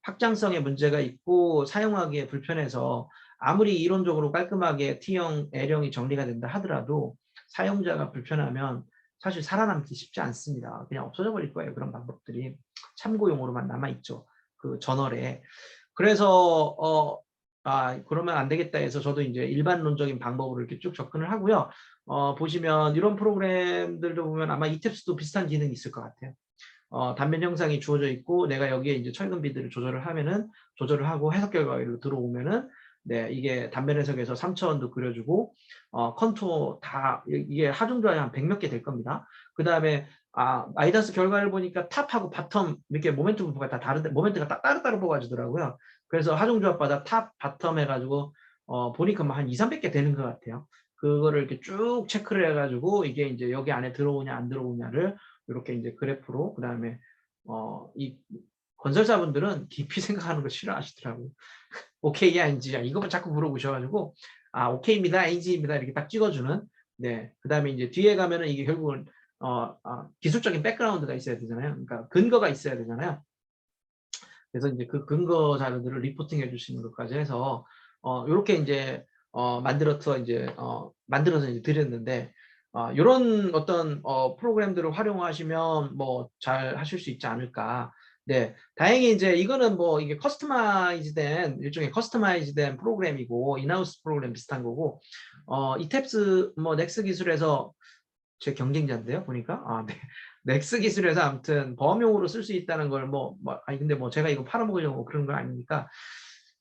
확장성에 문제가 있고 사용하기에 불편해서 아무리 이론적으로 깔끔하게 T형, L형이 정리가 된다 하더라도 사용자가 불편하면 사실 살아남기 쉽지 않습니다. 그냥 없어져 버릴 거예요. 그런 방법들이 참고용으로만 남아있죠. 그 저널에. 그래서 그러면 안 되겠다 해서 저도 이제 일반론적인 방법으로 이렇게 쭉 접근을 하고요. 보시면 이런 프로그램들도 보면 아마 이탭스도 비슷한 기능이 있을 것 같아요. 단면 형상이 주어져 있고 내가 여기에 이제 철근 비드를 조절을 하면은, 조절을 하고 해석 결과로 들어오면은 이게 단면 해석에서 3차원도 그려주고 컨투어 다 이게 하중조합이 한 100몇 개 될 겁니다. 그 다음에 마이다스 결과를 보니까 탑하고 바텀 이렇게 모멘트가 다 다른데 모멘트가 따로따로 뽑아주더라고요. 그래서 하중조합마다 탑, 바텀 해가지고 보니까 한 2, 300개 되는 것 같아요. 그거를 이렇게 쭉 체크를 해가지고 이게 이제 여기 안에 들어오냐 안 들어오냐를 이렇게 이제 그래프로 그다음에 이 건설사분들은 깊이 생각하는 거 싫어하시더라고요. 오케이야, NG야 이것만 자꾸 물어보셔가지고 오케이입니다, NG입니다 이렇게 딱 찍어주는. 네, 그다음에 이제 뒤에 가면은 이게 결국은 기술적인 백그라운드가 있어야 되잖아요. 그러니까 근거가 있어야 되잖아요. 그래서 이제 그 근거 자료들을 리포팅해 주시는 것까지 해서 요렇게 이제 만들어서 이제 드렸는데 요런 어떤 프로그램들을 활용하시면 뭐 잘 하실 수 있지 않을까. 네, 다행히 이제 이거는 뭐 이게 커스터마이즈된 일종의 커스터마이즈된 프로그램이고 인하우스 프로그램 비슷한 거고 이탭스 뭐 넥스 기술에서 제 경쟁자인데요, 보니까. 네. 넥스 기술에서 아무튼 범용으로 쓸 수 있다는 걸 아니 근데 뭐 제가 이거 팔아먹으려고 그런 건 아니니까.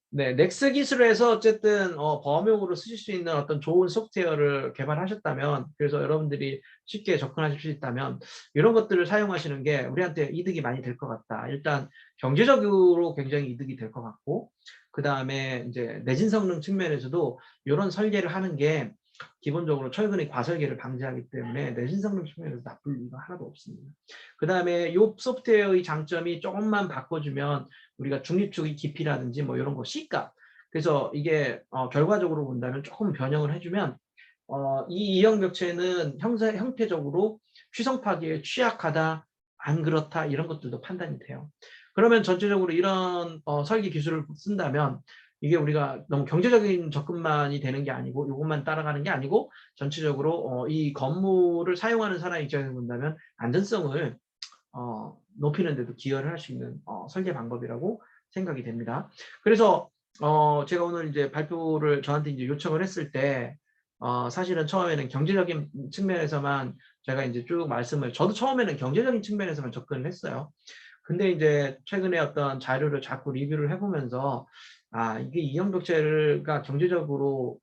네, 넥스 기술에서 어쨌든 범용으로 쓰실 수 있는 어떤 좋은 소프트웨어를 개발하셨다면, 그래서 여러분들이 쉽게 접근하실 수 있다면 이런 것들을 사용하시는 게 우리한테 이득이 많이 될 것 같다. 일단 경제적으로 굉장히 이득이 될 것 같고, 그 다음에 이제 내진 성능 측면에서도 이런 설계를 하는 게 기본적으로 철근의 과설계를 방지하기 때문에 내진 성능 측면에서 나쁠 이유가 하나도 없습니다. 그 다음에 이 소프트웨어의 장점이 조금만 바꿔주면 우리가 중립축의 깊이라든지 뭐 이런 거 C값, 그래서 이게 결과적으로 본다면 조금 변형을 해주면 이 이형벽체는 형태적으로 취성 파기에 취약하다, 안 그렇다, 이런 것들도 판단이 돼요. 그러면 전체적으로 이런 설계 기술을 쓴다면 이게 우리가 너무 경제적인 접근만이 되는 게 아니고 이것만 따라가는 게 아니고 전체적으로 이 건물을 사용하는 사람 입장에서 본다면 안전성을 높이는 데도 기여를 할 수 있는 설계 방법이라고 생각이 됩니다. 그래서 제가 오늘 이제 발표를 저한테 이제 요청을 했을 때 사실은 처음에는 경제적인 측면에서만 제가 이제 쭉 저도 처음에는 경제적인 측면에서만 접근을 했어요. 근데 이제 최근에 어떤 자료를 자꾸 리뷰를 해보면서 이게 이형벽체가 경제적으로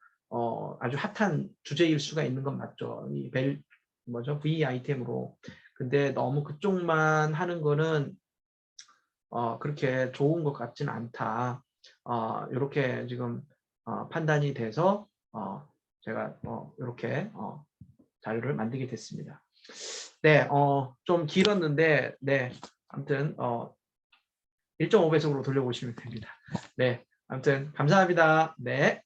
아주 핫한 주제일 수가 있는 건 맞죠. 이 V 아이템으로. 근데 너무 그쪽만 하는 거는 그렇게 좋은 것 같지는 않다. 이렇게 지금 판단이 돼서 제가 이렇게 자료를 만들게 됐습니다. 네, 좀 길었는데, 네, 아무튼 1.5배속으로 돌려보시면 됩니다. 네, 아무튼 감사합니다. 네.